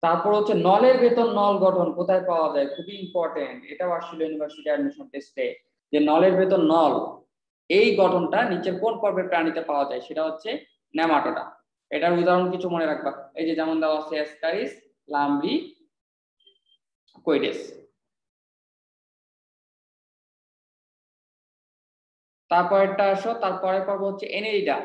তারপর হচ্ছে নলের ভেতর নল গঠন কোথায় পাওয়া যায়, খুবই ইম্পর্টেন্ট, এটাও আসলে ইউনিভার্সিটি অ্যাডমিশন টেস্টে, যে নলের ভেতর নল এই গঠনটা নিচের কোন পর্বের প্রাণীতে পাওয়া যায়, সেটা হচ্ছে নেমাটোডা। এটার উদাহরণ কিছু মনে রাখবা, এই যে যেমন দেওয়া আছে অ্যাসকারিস, লাম্বলি, কোয়েডেস। তারপরেরটা আসো, তারপরের পর্ব হচ্ছে এনেলিডা।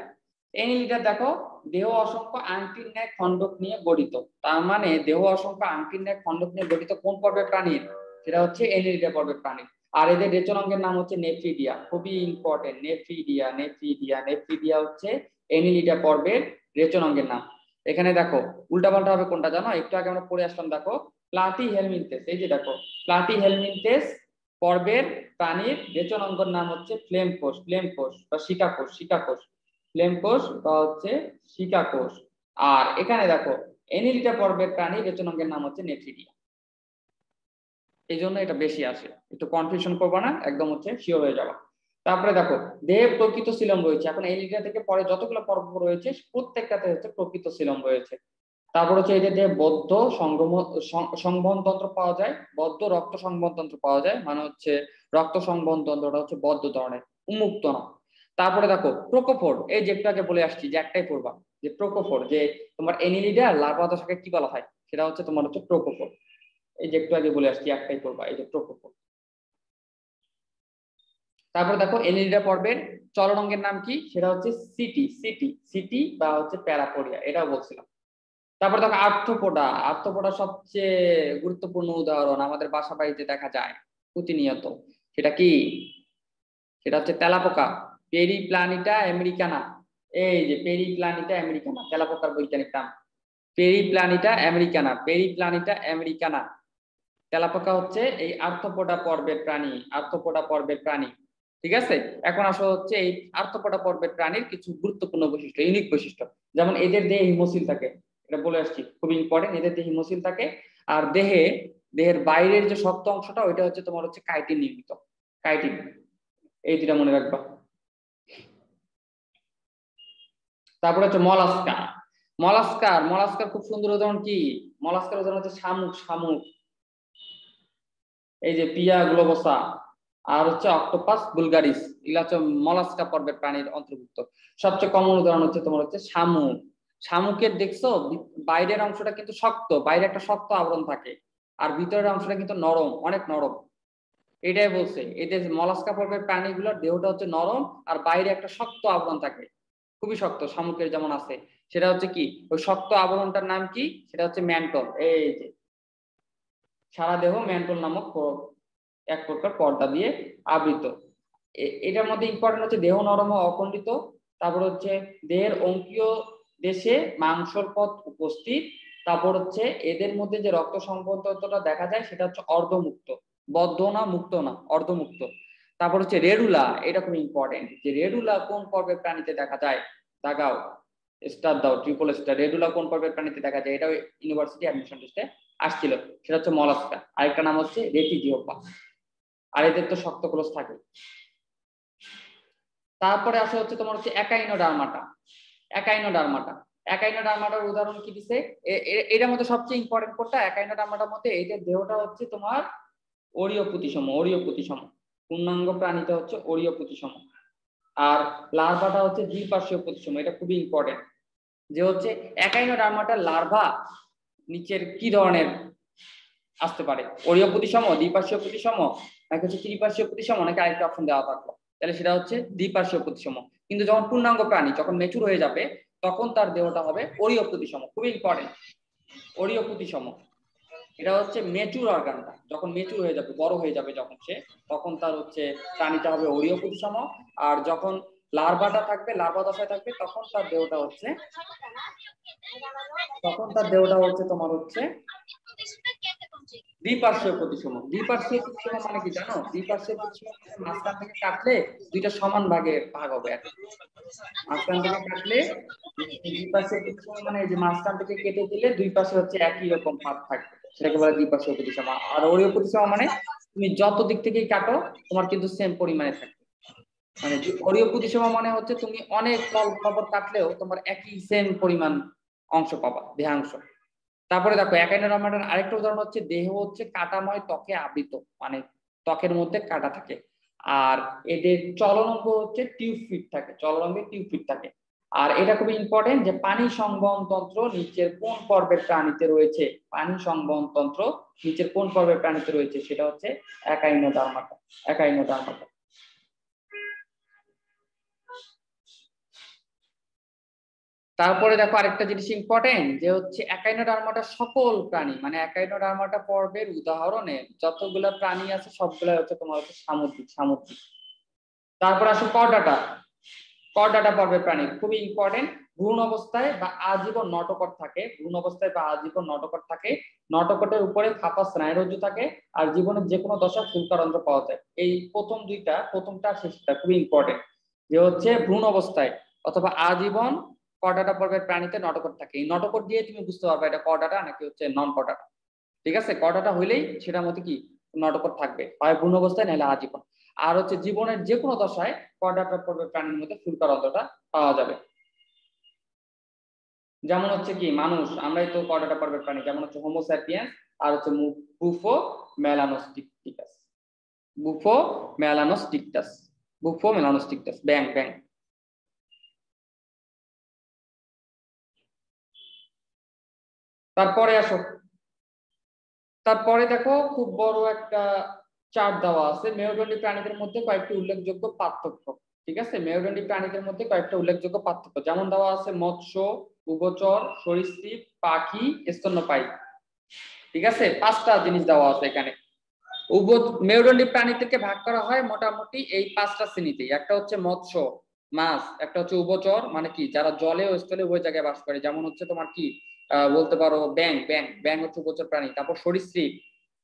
এনেলিডা দেখো দেহ অসংখ্য আংটির ন্যায় খণ্ডক নিয়ে গঠিত। তার মানে দেহ অসংখ্য আংটির ন্যায় খণ্ডক নিয়ে গঠিত কোন পর্বের প্রাণীর, সেটা হচ্ছে এনেলিডা পর্বের প্রাণীর। আর এদের রেচন অঙ্গের নাম হচ্ছে নেফ্রিডিয়া, খুবই ইম্পর্টেন্ট, নেফ্রিডিয়া নেফ্রিডিয়া নেফ্রিডিয়া হচ্ছে এনেলিডা পর্বের রেচন অঙ্গের নাম। এখানে দেখো উল্টাপাল্টা হবে কোনটা জানো, একটু আগে আমরা পড়ে আসলাম, দেখো প্লাটি হেলমিনথেস, এই যে দেখো প্লাটি হেলমিনথেস পর্বের প্রাণীর রেচন অঙ্গের নাম হচ্ছে ফ্লেম কোষ, ফ্লেম কোষ বা শিকা কোষ, শিকা কোষ, ফ্লেম কোষ বা হচ্ছে শিকা কোষ। আর এখানে দেখো এনিলিটা পর্বের প্রাণীর রেচন অঙ্গের নাম হচ্ছে নেফ্রিডিয়া। এই জন্য এটা বেশি আসে, একটু কনফিউশন করবা না, একদম হচ্ছে শিওর হয়ে যাবা। তারপরে দেখো দেহে প্রকৃত সিলম রয়েছে। এখন এনিলিটা থেকে পরে যতগুলো পর্ব রয়েছে প্রত্যেকটাতে হচ্ছে প্রকৃত সিলম রয়েছে। তারপর হচ্ছে এদের দেহে বদ্ধ সংবহন তন্ত্র পাওয়া যায়, বদ্ধ রক্ত সংবহন তন্ত্র পাওয়া যায়, মানে হচ্ছে রক্ত সংবহন তন্ত্রটা হচ্ছে বদ্ধ ধরনের, উন্মুক্ত না। তারপরে দেখো প্রোকোফোর, এই যে একটু আগে বলে আসছি যে একটাই পড়বা, যে প্রোকোফোর, যে তোমার এনিলিডা লার্ভা দশাকে কি বলা হয়, সেটা হচ্ছে তোমার হচ্ছে প্রোকোফোর। এই যে একটু আগে বলে আসছি একটাই পড়বা, এই যে প্রোকোফোর। তারপর দেখো এনিলিডা পর্বের চলন অঙ্গের নাম কি, সেটা হচ্ছে সিটি, সিটি সিটি বা হচ্ছে প্যারাপোডিয়া, এটাও বলছিলাম। তারপর দেখো আর্থ্রোপোডা। আর্থ্রোপোডা সবচেয়ে গুরুত্বপূর্ণ উদাহরণ, আমাদের বাসা বাড়িতে দেখা যায় প্রতিনিয়ত, সেটা কি, সেটা হচ্ছে তেলাপোকা, পেরিপ্লানিটা আমেরিকানা। এই যে পেরিপ্লানিটা আমেরিকানা, তেলাপোকার বৈজ্ঞানিক নাম পেরিপ্লানিটা আমেরিকানা, পেরিপ্লানিটা আমেরিকানা। তেলাপোকা হচ্ছে এই আর্থ্রোপোডা পর্বের প্রাণী, আর্থ্রোপোডা পর্বের প্রাণী। ঠিক আছে, এখন আসো হচ্ছে এই আর্থ্রোপোডা পর্বের প্রাণীর কিছু গুরুত্বপূর্ণ বৈশিষ্ট্য, ইউনিক বৈশিষ্ট্য। যেমন এদের দেহে হিমোসিল থাকে, এটা বলে আসছি খুব ইম্পর্টেন্ট, এদের দেহে হিমোসিল থাকে। আর দেহের বাইরের যে শক্ত অংশটা ওইটা হচ্ছে তোমার হচ্ছে কাইটিন নির্মিত, কাইটিন। এই দুটা মনে রাখবা। তারপরে হচ্ছে মলাস্কা। মলাস্কার খুব সুন্দর উদাহরণ কি, মলাস্কার উদাহরণ হচ্ছে শামুক, শামুক, এই যে পিয়া গ্লোবোসা, আর হচ্ছে অক্টোপাস বুলগারিস, এগুলা হচ্ছে মলাস্কা পর্বের প্রাণীর অন্তর্ভুক্ত। সবচেয়ে কমন উদাহরণ হচ্ছে তোমার হচ্ছে শামুক। শামুকের দেখছো বাইরের অংশটা কিন্তু শক্ত, বাইরে একটা শক্ত আবরণ থাকে, আর ভিতরের অংশটা কিন্তু নরম, অনেক নরম। এটাই বলছে এদের মলাস্কা পর্বের প্রাণীগুলোর দেহটা হচ্ছে নরম, আর বাইরে একটা শক্ত আবরণ থাকে, খুবই শক্ত, শামুকের যেমন আছে। সেটা হচ্ছে কি, ওই শক্ত আবরণটার নাম কি, সেটা হচ্ছে ম্যান্টল। এই যে সারা দেহ ম্যান্টল নামক এক প্রকার পর্দা দিয়ে আবৃত। এটার মধ্যে ইম্পর্টেন্ট হচ্ছে দেহ নরম ও অখণ্ডিত। তারপর হচ্ছে দেহের অঙ্কীয় দেশে মাংসল পথ উপস্থিত। তারপর হচ্ছে এদের মধ্যে যে রক্ত সম্পর্কটা দেখা যায় সেটা হচ্ছে অর্ধমুক্ত, বদ্ধ না, মুক্ত না, অর্ধমুক্ত। তারপর হচ্ছে রেডুলা, এটা খুব ইম্পর্টেন্ট, যে রেডুলা কোন পর্বের প্রাণীতে দেখা যায়, দাগাও, স্টার দাও, ট্রিপল স্টার। রেডুলা কোন পর্বের প্রাণীতে দেখা যায়, এটাও ইউনিভার্সিটি অ্যাডমিশন টেস্টে আসছিল, সেটা হচ্ছে মলাস্কা। আরেকটা নাম হচ্ছে রেটিজিওপা। আর এদের তো শক্ত ক্লোজ থাকে। তারপরে আসা হচ্ছে তোমার হচ্ছে একাইনোডার্মাটা। একাইনোডার্মাটা, একাইনোডার্মাটার উদাহরণ কি দিছে, এটার মধ্যে সবচেয়ে ইম্পর্টেন্ট কোনটা, একাইনোডার্মাটার মধ্যে এদের দেহটা হচ্ছে তোমার অরীয় প্রতিসম, অরীয় প্রতিসম, পূর্ণাঙ্গ প্রাণীটা হচ্ছে অরীয় প্রতিসম। আর লার্ভাটা হচ্ছে দ্বিপার্শ্বীয় প্রতিসম, এটা খুবই ইম্পর্টেন্ট, যে হচ্ছে একাইনোডার্মাটার লার্ভা নিচের কি ধরনের আসতে পারে, অরীয় প্রতিসম, দ্বিপার্শ্বীয় প্রতিসম, নাকি হচ্ছে ত্রিপার্শ্বীয় প্রতিসম, নাকি আরেকটা অপশন দেওয়া থাকলো, তাহলে সেটা হচ্ছে দ্বিপার্শ্বীয় প্রতিসম। কিন্তু যখন পূর্ণাঙ্গ প্রাণী যখন মেচুর হয়ে যাবে তখন তার দেহটা হবে অরীয় প্রতিসম, খুবই ইম্পর্টেন্ট, অরীয় প্রতিসম। এটা হচ্ছে মেচুর অর্গানটা, যখন মেচুর হয়ে যাবে, বড় হয়ে যাবে যখন সে, তখন তার হচ্ছে প্রাণীটা হবে অরীয় প্রতিসম। আর যখন লার্ভাটা থাকবে, লার্ভা দশায় থাকবে, তখন তার দেহটা হচ্ছে তোমার হচ্ছে দ্বিপার্শ্বীয় প্রতিসম। দ্বিপার্শ্বীয় প্রতিসম মানে কি জানো? দ্বিপার্শ্বীয় প্রতিসম মানে মাঝখান থেকে কাটলে দুইটা সমান ভাগে ভাগ হবে আর কি। মাঝখান থেকে কাটলে দ্বিপার্শ্বীয় প্রতিসম মানে এই যে মাঝখান থেকে কেটে দিলে দুই পাশে হচ্ছে একই রকম পাত থাকবে, সেটাকে বলে দ্বিপার্শ্বীয় প্রতিসম। আর অরীয় প্রতিসম মানে তুমি যত দিক থেকেই কাটো তোমার কিন্তু সেম পরিমাণে থাকবে। মানে অরীয় প্রতিসম মানে হচ্ছে তুমি অনেক তল বরাবর কাটলেও তোমার একই সেম পরিমাণ অংশ পাবা, দেহাংশ। তারপরে দেখো একাইনোডার্মাটার আরেকটা উদাহরণ হচ্ছে দেহ হচ্ছে কাটাময় ত্বকে আবৃত, মানে ত্বকের মধ্যে কাটা থাকে। আর এদের চলনাঙ্গ হচ্ছে টিউব ফিট থাকে, চলনাঙ্গে টিউব ফিট থাকে। আর এটা খুবই ইম্পর্টেন্ট যে পানি সংবহন তন্ত্র নিচের কোন পর্বের প্রাণীতে রয়েছে, পানি সংবহন তন্ত্র নিচের কোন পর্বের প্রাণীতে রয়েছে, সেটা হচ্ছে একাইনোডার্মাটা। একাইনোডার্মাটা। তারপরে দেখো আরেকটা জিনিস ইম্পর্টেন্ট যে হচ্ছে একাইনোডার্মাটা সকল প্রাণী, মানে একাইনোডার্মাটা পর্বের উদাহরণে যতগুলা প্রাণী আছে সবগুলা হচ্ছে তোমার হচ্ছে সামুদ্রিক। সামুদ্রিক। তারপর আসো করডাটা। করডাটা পর্বের প্রাণী খুবই ইম্পর্টেন্ট। ভ্রূণ অবস্থায় বা আজীবন নটকট থাকে, ভ্রূণ অবস্থায় বা আজীবন নটকট থাকে। নটকটের উপরে ফাঁপা স্নায়ুরজ্জু থাকে। আর জীবনের যে কোনো দশা ফুলকারন্ধ্র পাওয়া যায়। এই প্রথম দুইটা, প্রথমটা শেষটা খুবই ইম্পর্টেন্ট, যে হচ্ছে ভ্রূণ অবস্থায় অথবা আজীবন করডাটা পর্বের প্রাণীতে নটকট থাকে। এই নটকট দিয়ে তুমি বুঝতে পারবে এটা করডাটা নাকি হচ্ছে নন করডাটা। ঠিক আছে, করডাটা হইলেই সেটার মধ্যে কি নটকট থাকবে, হয় ভ্রূণ অবস্থায় নাহলে আজীবন। আর হচ্ছে জীবনের যে কোনো দশায় করডাটা পর্বের প্রাণীর মধ্যে ফুলকারন্ধ্রটা পাওয়া যাবে। যেমন হচ্ছে কি মানুষ, আমরাই তো করডাটা পর্বের প্রাণী, যেমন হচ্ছে হোমোস্যাপিয়েন্স আর হচ্ছে বুফো মেলানোস্টিকটাস। বুফো মেলানোস্টিকটাস। বুফো মেলানোস্টিকটাস, ব্যাং ব্যাং। তারপরে আসো, তারপরে দেখো খুব বড় একটা চার্ট দেওয়া আছে মেরুদণ্ডী প্রাণীদের মধ্যে কয়েকটি উল্লেখযোগ্য পার্থক্য। ঠিক আছে, মেরুদণ্ডী প্রাণীদের মধ্যে কয়েকটা উল্লেখযোগ্য পার্থক্য যেমন দেওয়া আছে মৎস্য, উভচর, সরীসৃপ, পাখি, স্তন্যপায়ী। ঠিক আছে, পাঁচটা জিনিস দেওয়া আছে এখানে। মেরুদণ্ডী প্রাণীদেরকে ভাগ করা হয় মোটামুটি এই পাঁচটা শ্রেণীতে। একটা হচ্ছে মৎস্য, মাছ। একটা হচ্ছে উভচর, মানে কি যারা জলে ও স্থলে উভয় জায়গায় বাস করে, যেমন হচ্ছে তোমার কি বলতে পারো ব্যাং। ব্যাং ব্যাং হচ্ছে উভচর প্রাণী। তারপর সরীসৃপ,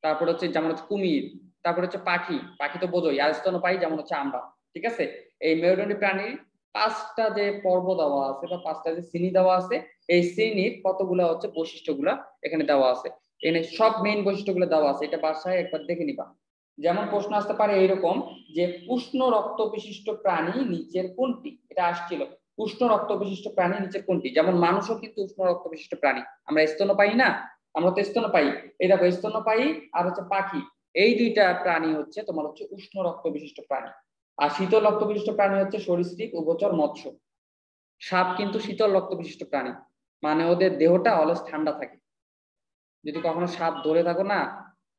তারপর হচ্ছে যেমন হচ্ছে কুমির, তারপর হচ্ছে পাখি, পাখি তো বোঝোই, আর স্তন্যপায়ী যেমন হচ্ছে আমরা। ঠিক আছে, এই মেরুদণ্ডী প্রাণীর পাঁচটা যে পর্ব দেওয়া আছে বা পাঁচটা যে শ্রেণী দেওয়া আছে, এই শ্রেণীর কতগুলা হচ্ছে বৈশিষ্ট্যগুলা এখানে দেওয়া আছে। এখানে সব মেইন বৈশিষ্ট্যগুলো দেওয়া আছে, এটা বাসায় একবার দেখে নিবা। যেমন প্রশ্ন আসতে পারে এইরকম যে উষ্ণ রক্ত বিশিষ্ট প্রাণী নিচের কোনটি, এটা আসছিল। উষ্ণ রক্ত বিশিষ্ট প্রাণী নিচের কোনটি? যেমন মানুষও কিন্তু উষ্ণ রক্ত বিশিষ্ট প্রাণী, আমরা স্তন্যপায়ী না? আমরা তো স্তন্যপায়ী। এই দেখো স্তন্যপায়ী আর হচ্ছে পাখি, এই দুইটা প্রাণী হচ্ছে তোমার হচ্ছে উষ্ণ রক্ত বিশিষ্ট প্রাণী। আর শীতল রক্ত বিশিষ্ট প্রাণী হচ্ছে সরীসৃপ, উভচর, মৎস্য। সাপ কিন্তু শীতল রক্ত বিশিষ্ট প্রাণী, মানে ওদের দেহটা অলস ঠান্ডা থাকে। যদি কখনো সাপ ধরে থাকো না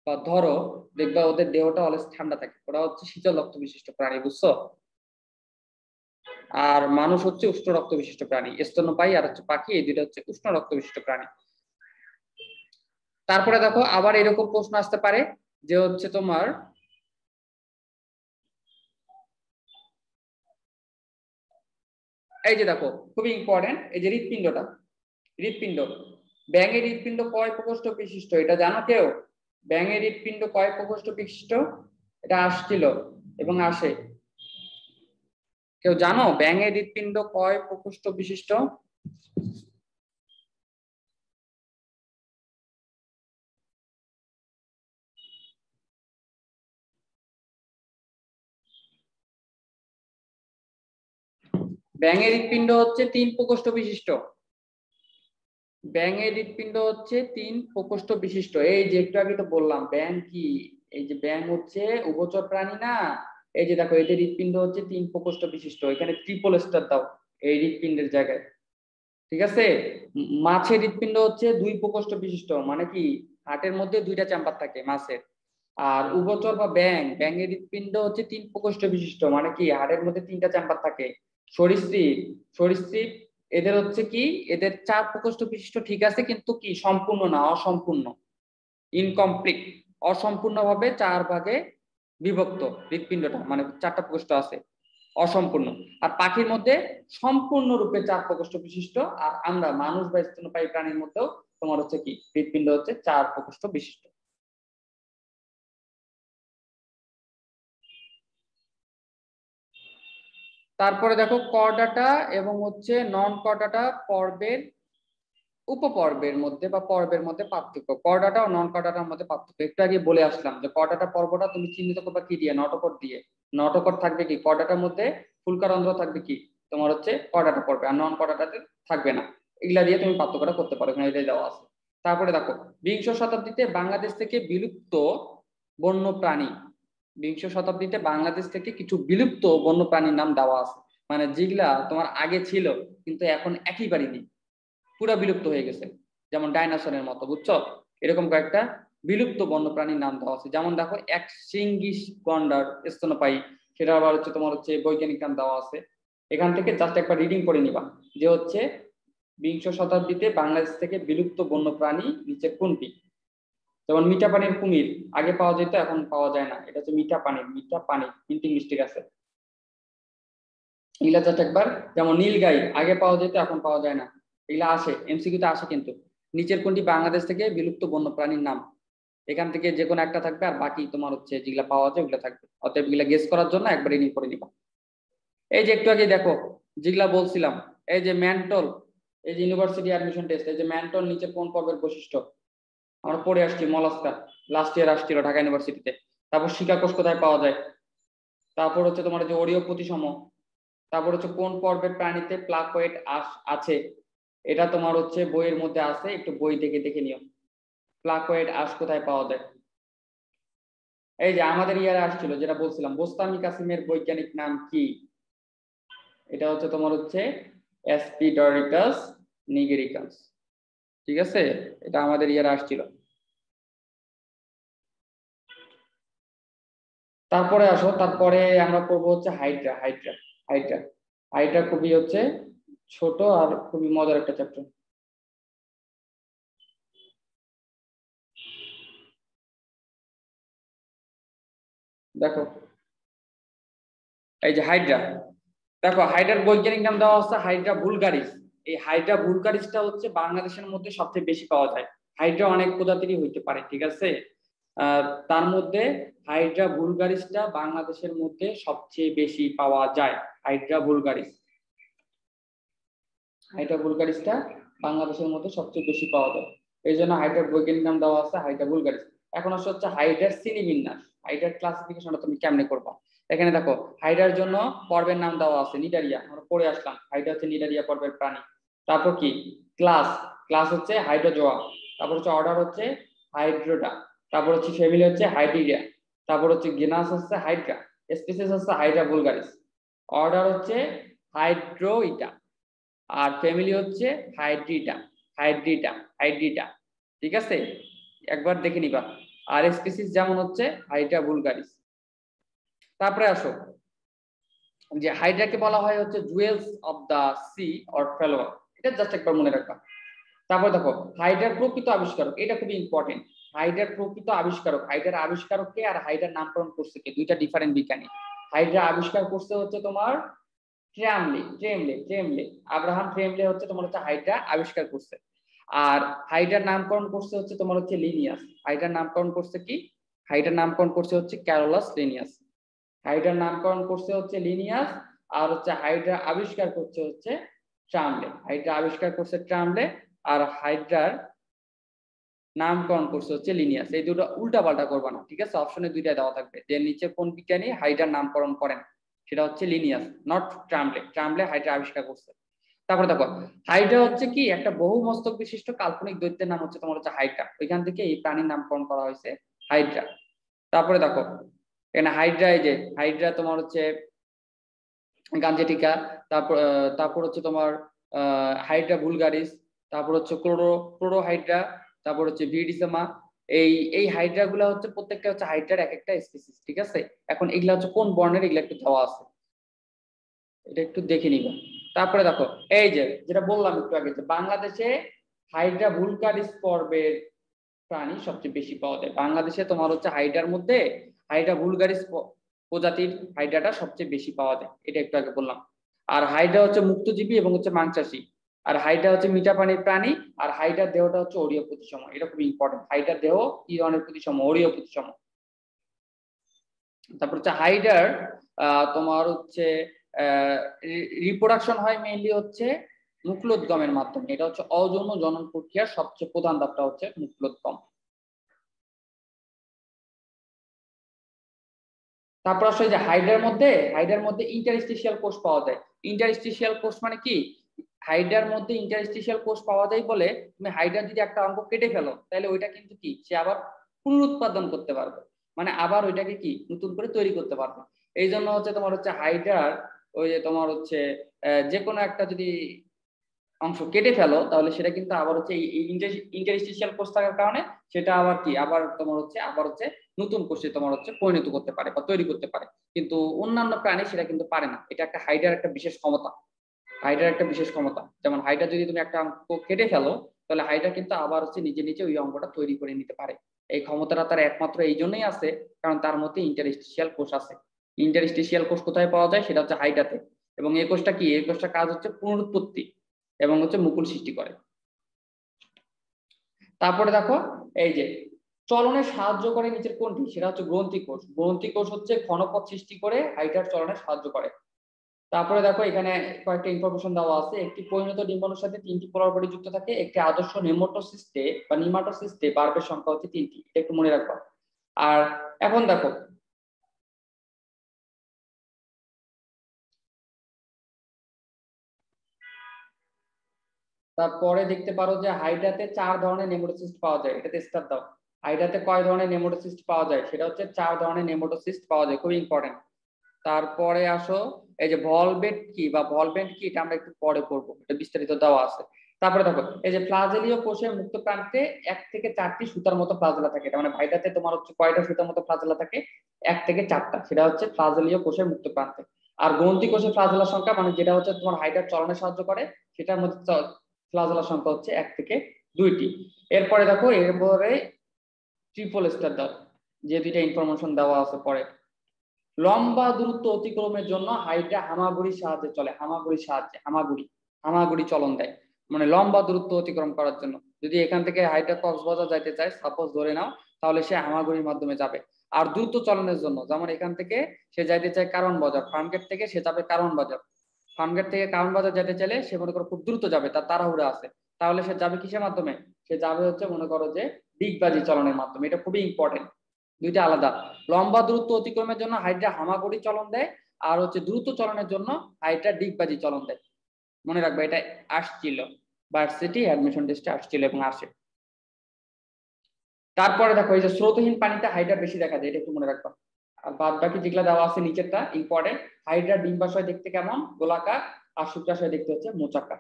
বা ধরো, দেখবা ওদের দেহটা অলস ঠান্ডা থাকে, ওরা হচ্ছে শীতল রক্ত বিশিষ্ট প্রাণী, বুঝছো? আর মানুষ হচ্ছে উষ্ণ রক্ত বিশিষ্ট প্রাণী, স্তন্যপায়ী আর হচ্ছে পাখি, এই দুইটা হচ্ছে উষ্ণ রক্ত বিশিষ্ট প্রাণী। তারপরে দেখো আবার এরকম প্রশ্ন আসতে পারে যে হচ্ছে তোমার এই যে দেখো খুবই ইম্পর্টেন্ট, এই যে হৃৎপিণ্ডটা, হৃৎপিণ্ড। ব্যাঙের হৃৎপিণ্ড কয় প্রকোষ্ঠ বিশিষ্ট, এটা জানো কেউ? ব্যাঙের হৃৎপিণ্ড কয় প্রকোষ্ঠ বিশিষ্ট? এটা আসছিল এবং আসে। কেউ জানো ব্যাঙের হৃৎপিণ্ড কয় প্রকোষ্ঠ বিশিষ্ট? ব্যাঙের হৃৎপিণ্ড হচ্ছে 3 প্রকোষ্ঠ বিশিষ্ট। ব্যাঙের হৃৎপিণ্ড হচ্ছে 3 প্রকোষ্ঠ বিশিষ্ট। এই যে একটু আগে তো বললাম ব্যাঙ কি, এই যে ব্যাঙ হচ্ছে উভচর প্রাণী না? এই যে দেখো এদের হৃৎপিণ্ড হচ্ছে 3 প্রকোষ্ঠ বিশিষ্ট, এখানে ট্রিপল স্টার দাও এই হৃৎপিণ্ডের জায়গায়। ঠিক আছে, মাছের হৃৎপিণ্ড হচ্ছে 2 প্রকোষ্ঠ বিশিষ্ট, মানে কি হার্টের মধ্যে 2টা চেম্বার থাকে মাছের। আর উভচর বা ব্যাঙ, ব্যাঙের হৃৎপিণ্ড হচ্ছে 3 প্রকোষ্ঠ বিশিষ্ট, মানে কি হার্টের মধ্যে 3টা চেম্বার থাকে। সরীসৃপ, সরীসৃপ এদের হচ্ছে কি এদের 4 প্রকোষ্ঠ বিশিষ্ট, ঠিক আছে, কিন্তু কি সম্পূর্ণ না, অসম্পূর্ণ, ইনকমপ্লিট। অসম্পূর্ণভাবে 4 ভাগে বিভক্ত হৃৎপিণ্ডটা, মানে 4টা প্রকোষ্ঠ আছে। অসম্পূর্ণ। আর পাখির মধ্যে সম্পূর্ণরূপে 4 প্রকোষ্ঠ বিশিষ্ট। আর আমরা মানুষ বা স্তন্যপায়ী প্রাণীর মধ্যেও তোমার হচ্ছে কি হৃৎপিণ্ড হচ্ছে 4 প্রকোষ্ঠ বিশিষ্ট। তারপরে দেখো করডাটা এবং হচ্ছে নন করডাটা পর্বের উপপর্বের মধ্যে বা পর্বের মধ্যে পার্থক্য। করডাটা ও নন করডাটার মধ্যে পার্থক্য একটু আগে বলে আসলাম যে করডাটা পর্বটা তুমি চিহ্নিত করবা কি দিয়ে, নটকট দিয়ে। নটকট থাকবে কি করডাটার মধ্যে, ফুলকারন্ধ্র থাকবে কি তোমার হচ্ছে করডাটা পর্বে, আর নন করডাটাতে থাকবে না। এগুলা দিয়ে তুমি পার্থক্যটা করতে পারো, এখানে এটাই দেওয়া আছে। তারপরে দেখো বিংশ শতাব্দীতে বাংলাদেশ থেকে বিলুপ্ত বন্য প্রাণী, বিংশ শতাব্দীতে বাংলাদেশ থেকে কিছু বিলুপ্ত বন্য প্রাণীর নাম দেওয়া আছে, মানে যেগুলা তোমার আগে ছিল কিন্তু এখন একেবারেই নেই, পুরা বিলুপ্ত হয়ে গেছে। যেমন ডাইনোসরের মতো, বুঝছো? এরকম কয়েকটা বিলুপ্ত বন্যপ্রাণীর নাম দেওয়া আছে। যেমন দেখো এক সিঙ্গিস গন্ডার স্তন্যপায়ী, সেটা আবার হচ্ছে তোমার হচ্ছে বৈজ্ঞানিক নাম দেওয়া আছে। এখান থেকে জাস্ট একবার রিডিং করে নিবা যে হচ্ছে বিংশ শতাব্দীতে বাংলাদেশ থেকে বিলুপ্ত বন্যপ্রাণী নিচে কোনটি। যেমন মিঠা পানির কুমির আগে পাওয়া যেত, এখন পাওয়া যায় না, এটা হচ্ছে মিঠা পানির, মিঠা পানি প্রিন্টিং মিস্টেক আছে, এগুলা জাস্ট একবার। যেমন নীলগাই আগে পাওয়া যেত, এখন পাওয়া যায় না, এগুলা আসে এমসিকিউতে আসে। কিন্তু নিচের কোনটি বাংলাদেশ থেকে বিলুপ্ত বন্যপ্রাণীর নাম, এখান থেকে যে কোনো একটা থাকবে, আর বাকি তোমার হচ্ছে যেগুলা পাওয়া যায় ওগুলা থাকবে। অতএব এগুলা গেস করার জন্য একবার রিডিং করে নিবা। এই যে একটু আগে দেখো যেগুলা বলছিলাম, এই যে ম্যান্টল, এই যে ইউনিভার্সিটি অ্যাডমিশন টেস্ট, এই যে ম্যান্টল নিচে কোন পর্বের বৈশিষ্ট্য আমরা পড়ে আসছি, মলাস্কা লাস্ট ইয়ার আসছিল ঢাকা ইউনিভার্সিটিতে। তারপর শিকাকোষ কোথায় পাওয়া যায়, তারপর হচ্ছে তোমার যে অরীয় প্রতিসম, তারপর হচ্ছে কোন পর্বের প্রাণীতে প্লাকোয়েড আছে, এটা তোমার হচ্ছে বইয়ের মধ্যে আছে, একটু বই দেখে দেখে নিও প্লাকোয়েড আঁশ কোথায় পাওয়া যায়। এই যে আমাদের ইয়ারে আসছিল যেটা বলছিলাম, বোস্তামি কাসিমের বৈজ্ঞানিক নাম কি, এটা হচ্ছে তোমার হচ্ছে অ্যাসপিডরিটাস নিগেরিকান্স। ঠিক আছে, এটা আমাদের ইয়ারে আসছিল। তারপরে আসো, তারপরে আমরা পড়বো হচ্ছে হাইড্রা। হাইড্রা হাইড্রা খুবই হচ্ছে ছোট আর খুবই মজার একটা চ্যাপ্টার। দেখো এই যে হাইড্রা, দেখো হাইড্রার বৈজ্ঞানিক নাম দেওয়া হচ্ছে হাইড্রা ভুলগারিস। এই হাইড্রা ভুলগারিসটা হচ্ছে বাংলাদেশের মধ্যে সবচেয়ে বেশি পাওয়া যায়। হাইড্রা অনেক প্রজাতিরই হইতে পারে, ঠিক আছে, তার মধ্যে হাইড্রা ভুলগারিসটা বাংলাদেশের মধ্যে সবচেয়ে বেশি পাওয়া যায়। হাইড্রা ভুলগারিস, হাইড্রা ভুলগারিসটা বাংলাদেশের মধ্যে সবচেয়ে বেশি পাওয়া যায়, এই জন্য হাইড্রার বৈজ্ঞানিক নাম দেওয়া আছে হাইড্রা ভুলগারিস। এখন আসলে হচ্ছে হাইড্রার শ্রেণীবিন্যাস, হাইড্রার ক্লাসিফিকেশনটা তুমি কেমনে করবা। এখানে দেখো হাইড্রার জন্য পর্বের নাম দেওয়া আছে নিডারিয়া, আমরা পড়ে আসলাম হাইড্রা হচ্ছে নিডারিয়া পর্বের প্রাণী। তারপর কি ক্লাস, ক্লাস হচ্ছে হাইড্রোজোয়া। তারপর হচ্ছে অর্ডার হচ্ছে হাইড্রোডা। তারপর হচ্ছে ফ্যামিলি হচ্ছে হাইড্রিডিয়া। তারপর হচ্ছে গেনাস হচ্ছে হাইড্রা, স্পিসিস হচ্ছে হাইড্রা ভুলগারিস। অর্ডার হচ্ছে হাইড্রোইটা, আর ফ্যামিলি হচ্ছে হাইড্রিটা, হাইড্রিটা, হাইড্রিটা। ঠিক আছে, একবার দেখে নিবা। আর স্পিসিস যেমন হচ্ছে হাইড্রা ভুলগারিস। তারপরে আসো যে হাইড্রাকে বলা হয় হচ্ছে jewels of the sea or flower, এটা জাস্ট একবার মনে রাখবা। তারপর দেখো হাইড্রার প্রকৃত আবিষ্কারক, এটা খুবই ইম্পর্টেন্ট। হাইড্রার প্রকৃত আবিষ্কারক, হাইড্রার আবিষ্কারককে আর হাইড্রার নামকরণ করছে কে, দুইটা ডিফারেন্ট বিজ্ঞানী। হাইড্রা আবিষ্কার করছে হচ্ছে তোমার ট্রেমলে, ট্রেমলে, আব্রাহাম ট্রেমলে হচ্ছে তোমার হচ্ছে হাইড্রা আবিষ্কার করছে। আর হাইড্রার নামকরণ করছে হচ্ছে তোমার হচ্ছে লিনিয়াস। হাইড্রার নামকরণ করছে কি, হাইড্রার নামকরণ করছে হচ্ছে ক্যারোলাস লিনিয়াস। হাইড্রার নামকরণ করছে হচ্ছে লিনিয়াস, আর হচ্ছে হাইড্রা আবিষ্কার করছে হচ্ছে ট্রামলে। হাইড্রা আবিষ্কার করছে ট্রামলে, আর হাইড্রার নামকরণ করছে হচ্ছে লিনিয়াস। এই দুটো উল্টা পাল্টা করবা না, ঠিক আছে, অপশনে দুইটাই দেওয়া থাকবে যে নিচে কোন বিজ্ঞানী হাইড্রার নামকরণ করেন, সেটা হচ্ছে লিনিয়াস, নট ট্রামলে। ট্রামলে হাইড্রা আবিষ্কার করছে। তারপরে দেখো হাইড্রা হচ্ছে কি একটা বহু মস্তক বিশিষ্ট কাল্পনিক দৈত্যের নাম হচ্ছে তোমার হচ্ছে হাইড্রা, ওইখান থেকে এই প্রাণীর নামকরণ করা হয়েছে হাইড্রা। তারপরে দেখো এখানে হাইড্রা, এই যে হাইড্রা তোমার হচ্ছে গাঞ্জেটিকা, তারপর হচ্ছে তোমার হাইড্রা ভুলগারিস, তারপর হচ্ছে ক্লোরোহাইড্রা, তারপর হচ্ছে ভিডিসেমা। এই এই হাইড্রা গুলা হচ্ছে প্রত্যেকটা হচ্ছে হাইড্রার এক একটা স্পিসিস, ঠিক আছে। এখন এগুলা হচ্ছে কোন বর্ণের, এগুলা একটু দেওয়া আছে, এটা একটু দেখে নিবা। তারপরে দেখো এই যে যেটা বললাম একটু আগে, যে বাংলাদেশে হাইড্রা ভুলগারিস পর্বের প্রাণী সবচেয়ে বেশি পাওয়া যায়। বাংলাদেশে তোমার হচ্ছে হাইড্রার মধ্যে হাইড্রা ভুলগারিস প্রজাতির হাইড্রাটা সবচেয়ে বেশি পাওয়া যায়, এটা একটু আগে বললাম। আর হাইড্রা হচ্ছে মুক্তজীবী এবং হচ্ছে মাংসাশী। আর হাইড্রা হচ্ছে মিঠা পানির প্রাণী। আর হাইড্রার দেহটা হচ্ছে অরীয় প্রতিসম, এটা খুব ইম্পর্টেন্ট। হাইড্রার দেহ কি ধরনের প্রতিসম? অরীয় প্রতিসম। তারপর হচ্ছে হাইড্রার তোমার হচ্ছে রিপ্রোডাকশন হয় মেইনলি হচ্ছে মুকুলোদ্গমের মাধ্যমে। এটা হচ্ছে অযৌন জনন প্রক্রিয়ার সবচেয়ে প্রধান ধাপটা হচ্ছে মুকুলোদ্গম। তারপর আসলে যে হাইড্রার মধ্যে ইন্টারস্টিশিয়াল কোষ পাওয়া যায়। ইন্টারস্টিশিয়াল কোষ মানে কি? হাইড্রার মধ্যে ইন্টারস্টিশিয়াল কোষ পাওয়া যায় বলে তুমি হাইড্রার যদি একটা অঙ্গ কেটে ফেলো তাহলে ওইটা কিন্তু কি সে আবার পুনরুৎপাদন করতে পারবে, মানে আবার ওইটাকে কি নতুন করে তৈরি করতে পারবে। এই জন্য হচ্ছে তোমার হচ্ছে হাইড্রার ওই যে তোমার হচ্ছে যে কোনো একটা যদি অংশ কেটে ফেলো তাহলে সেটা কিন্তু আবার হচ্ছে এই ইন্টারস্টিশিয়াল কোষ থাকার কারণে সেটা আবার কি আবার হচ্ছে নতুন কোষে তোমার হচ্ছে পরিণত করতে পারে বা তৈরি করতে পারে। কিন্তু অন্যান্য প্রাণী সেটা কিন্তু পারে না। এটা একটা হাইড্রার একটা বিশেষ ক্ষমতা। হাইড্রার একটা বিশেষ ক্ষমতা, যেমন হাইড্রা যদি তুমি একটা অঙ্গ কেটে ফেলো তাহলে হাইড্রা কিন্তু আবার হচ্ছে নিজে নিজে ওই অঙ্গটা তৈরি করে নিতে পারে। এই ক্ষমতাটা তার একমাত্র এই জন্যই আছে কারণ তার মধ্যে ইন্টারস্টিশিয়াল কোষ আছে। ইন্টারস্টিশিয়াল কোষ কোথায় পাওয়া যায়? সেটা হচ্ছে হাইড্রাতে। এবং এই কোষটা কি? এই কোষটার কাজ হচ্ছে পুনরুৎপত্তি এবং হচ্ছে মুকুল সৃষ্টি করে। তারপরে দেখো এই যে চলনে সাহায্য করে নিচের কোনটি? সেটা হচ্ছে গ্রন্থি কোষ। গ্রন্থি কোষ হচ্ছে ঘনপথ সৃষ্টি করে হাইড্রার চলনে সাহায্য করে। তারপরে দেখো এখানে কয়েকটা ইনফরমেশন দেওয়া আছে। একটি পরিণত ডিম্বাণুর সাথে 3টি পোলার বডি যুক্ত থাকে। একটি আদর্শ নেমাটোসিস্টে বা নিমাটোসিস্টে বার্বের সংখ্যা হচ্ছে 3টি, এটা একটু মনে রাখবা। আর এখন দেখো তারপরে দেখতে পারো যে হাইড্রাতে 4 ধরনের নেমাটোসিস্ট পাওয়া যায়। এটাতে স্টার দাও। হাইড্রাতে কয় ধরনের নেমাটোসিস্ট পাওয়া যায়? সেটা হচ্ছে 4 ধরনের নেমাটোসিস্ট পাওয়া যায়, খুবই ইম্পর্টেন্ট। তারপরে আসো এই যে ভলভেট কি বা ভলভেন্ট কি, এটা আমরা একটু পরে পড়বো, এটা বিস্তারিত দেওয়া আছে। তারপরে দেখো এই যে ফ্লাজেলীয় কোষের মুক্ত প্রান্তে 1 থেকে 4টি সুতার মতো ফ্লাজেলা থাকে। এটা মানে ভাইটাতে তোমার হচ্ছে কয়টা সুতার মতো ফ্লাজেলা থাকে? 1 থেকে 4টা, সেটা হচ্ছে ফ্লাজেলীয় কোষের মুক্ত প্রান্তে। আর গ্রন্থি কোষের ফ্লাজেলার সংখ্যা মানে যেটা হচ্ছে তোমার হাইড্রার চলনে সাহায্য করে সেটার মধ্যে ফ্লাজেলার সংখ্যা হচ্ছে 1 থেকে 2টি। এরপরে দেখো এরপরে ট্রিপল স্টার দাও, যে দুইটা ইনফরমেশন দেওয়া আছে পরে। লম্বা দূরত্ব অতিক্রমের জন্য হাইড্রা হামাগুড়ির সাহায্যে চলে। হামাগুড়ি চলন দেয়, মানে লম্বা দূরত্ব অতিক্রম করার জন্য। যদি এখান থেকে হাইড্রা কক্সবাজার যাইতে চায় সাপোজ ধরে নাও, তাহলে সে হামাগুড়ির মাধ্যমে যাবে। আর দ্রুত চলনের জন্য যেমন এখান থেকে সে যাইতে চায় কারণ বাজার, ফার্মগেট থেকে সে যাবে কারণ বাজার। ফার্মগেট থেকে কারণ বাজার যেতে চাইলে সে মনে করো খুব দ্রুত যাবে, তার তাড়াহুড়া আছে, তাহলে সে যাবে কিসের মাধ্যমে? সে যাবে হচ্ছে মনে করো যে ডিগবাজি চলনের মাধ্যমে। এটা খুবই ইম্পর্টেন্ট, দুইটা আলাদা। লম্বা দূরত্ব অতিক্রমের জন্য হাইড্রা হামাগুড়ি চলন দেয়, আর হচ্ছে দ্রুত চলনের জন্য হাইড্রা ডিগবাজি চলন দেয়। মনে রাখবে, এটা আসছিল ভার্সিটি অ্যাডমিশন টেস্টে আসছিল এবং আসে। তারপরে দেখো এই যে স্রোতহীন পানিতে হাইড্রা বেশি দেখা যায়, এটা একটু মনে রাখবা। আর বাদ বাকি যেগুলো দেওয়া আছে নিচেরটা ইম্পর্টেন্ট। হাইড্রা ডিম্বাশয় দেখতে কেমন? গোলাকার। আর শুক্রাশয় দেখতে হচ্ছে মোচাকার,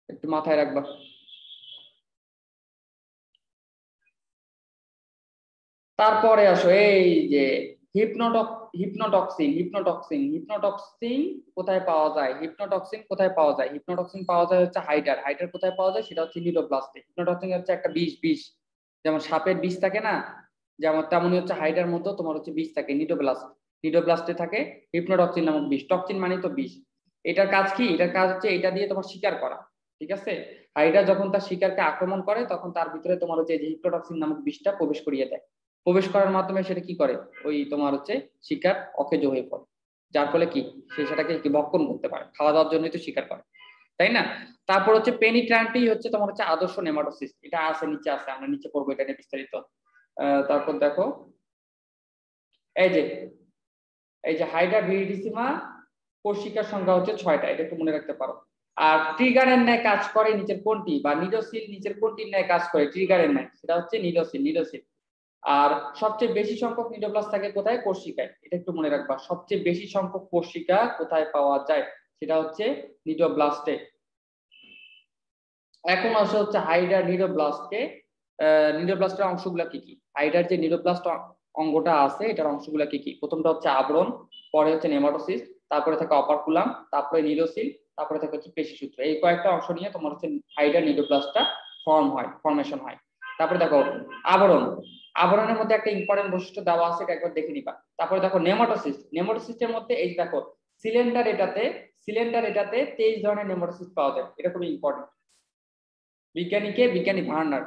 একটু মাথায় রাখবা। তারপরে আসো এই যে হিপনোটক্সিন কোথায় পাওয়া যায়? হিপনোটক্সিন পাওয়া যায় হচ্ছে হাইডার কোথায় পাওয়া যায়? সেটা হচ্ছে নিডোপ্লাস্টে। হিপনোটক্সিন হচ্ছে একটা বিষ যেমন সাপের বিষ থাকে না, যেমন তেমনই হচ্ছে হাইডার মতো তোমার হচ্ছে বিষ থাকে। নিডোপ্লাস্টে থাকে হিপনোটক্সিন নামক বিষ। টক্সিন মানে তো বিষ। এটার কাজ কি? এটার কাজ হচ্ছে এটা দিয়ে তোমার শিকার করা, ঠিক আছে? হাইডার যখন তার শিকারকে আক্রমণ করে তখন তার ভিতরে তোমার হচ্ছে যে হিপনোটক্সিন নামক বিষটা প্রবেশ করিয়ে দেয়। প্রবেশ করার মাধ্যমে সেটা কি করে? ওই তোমার হচ্ছে শিকার অকেজ হয়ে পড়ে, যার ফলে কি সে সেটাকে কি ভক্ষণ করতে পারে, খাওয়া দাওয়ার জন্যই তো শিকার করে, তাই না? তারপর হচ্ছে পেনিট্রানটি হচ্ছে তোমার হচ্ছে আদর্শ নেমাটোসিস্ট। এটা আছে নিচে আছে, আমরা নিচে পড়বো এটা নিয়ে বিস্তারিত। তারপর দেখো এই যে হাইড্রা ভিরিডিসিমা কোষিকার সংখ্যা হচ্ছে 6টা, এটা একটু মনে রাখতে পারো। আর ট্রিগারের ন্যায় কাজ করে নিচের কোনটি? বা নিডোসিল নিচের কোনটির ন্যায় কাজ করে ট্রিগারের ন্যায়? সেটা হচ্ছে নিডোসিল। আর সবচেয়ে বেশি সংখ্যক নিডোপ্লাস্ট থাকে কোথায়? কোষিকায়। এটা একটু মনে রাখবা, সবচেয়ে বেশি সংখ্যক কোষিকা কোথায় পাওয়া যায়? সেটা হচ্ছে নিডোপ্লাস্টে। এখন আসে হচ্ছে হাইড্রা নিডোপ্লাস্টের অংশগুলা কি কি? হাইড্রার যে নিডোপ্লাস্ট অঙ্গটা আছে এটার অংশগুলা কি কি? প্রথমটা হচ্ছে আবরণ, পরে হচ্ছে নেমাটোসিস, তারপরে থাকে অপারকুলাম, তারপরে নিডোসিল, তারপরে থাকে হচ্ছে পেশিসূত্র। এই কয়েকটা অংশ নিয়ে তোমার হচ্ছে হাইড্রা নিডোপ্লাস্টটা ফর্মেশন হয়। তারপরে দেখো আবরণ। আবরণের মধ্যে একটা ইম্পর্টেন্ট বৈশিষ্ট্য দেওয়া আছে, এটা একবার দেখে নিবা। তারপরে দেখো নেমাটোসিস্ট। নেমাটোসিস্টের মধ্যে এই দেখো সিলিন্ডার এটাতে 23 ধরনের নেমাটোসিস্ট পাওয়া যায়, এটা খুবই ইম্পর্টেন্ট। বিজ্ঞানী ভার্নার,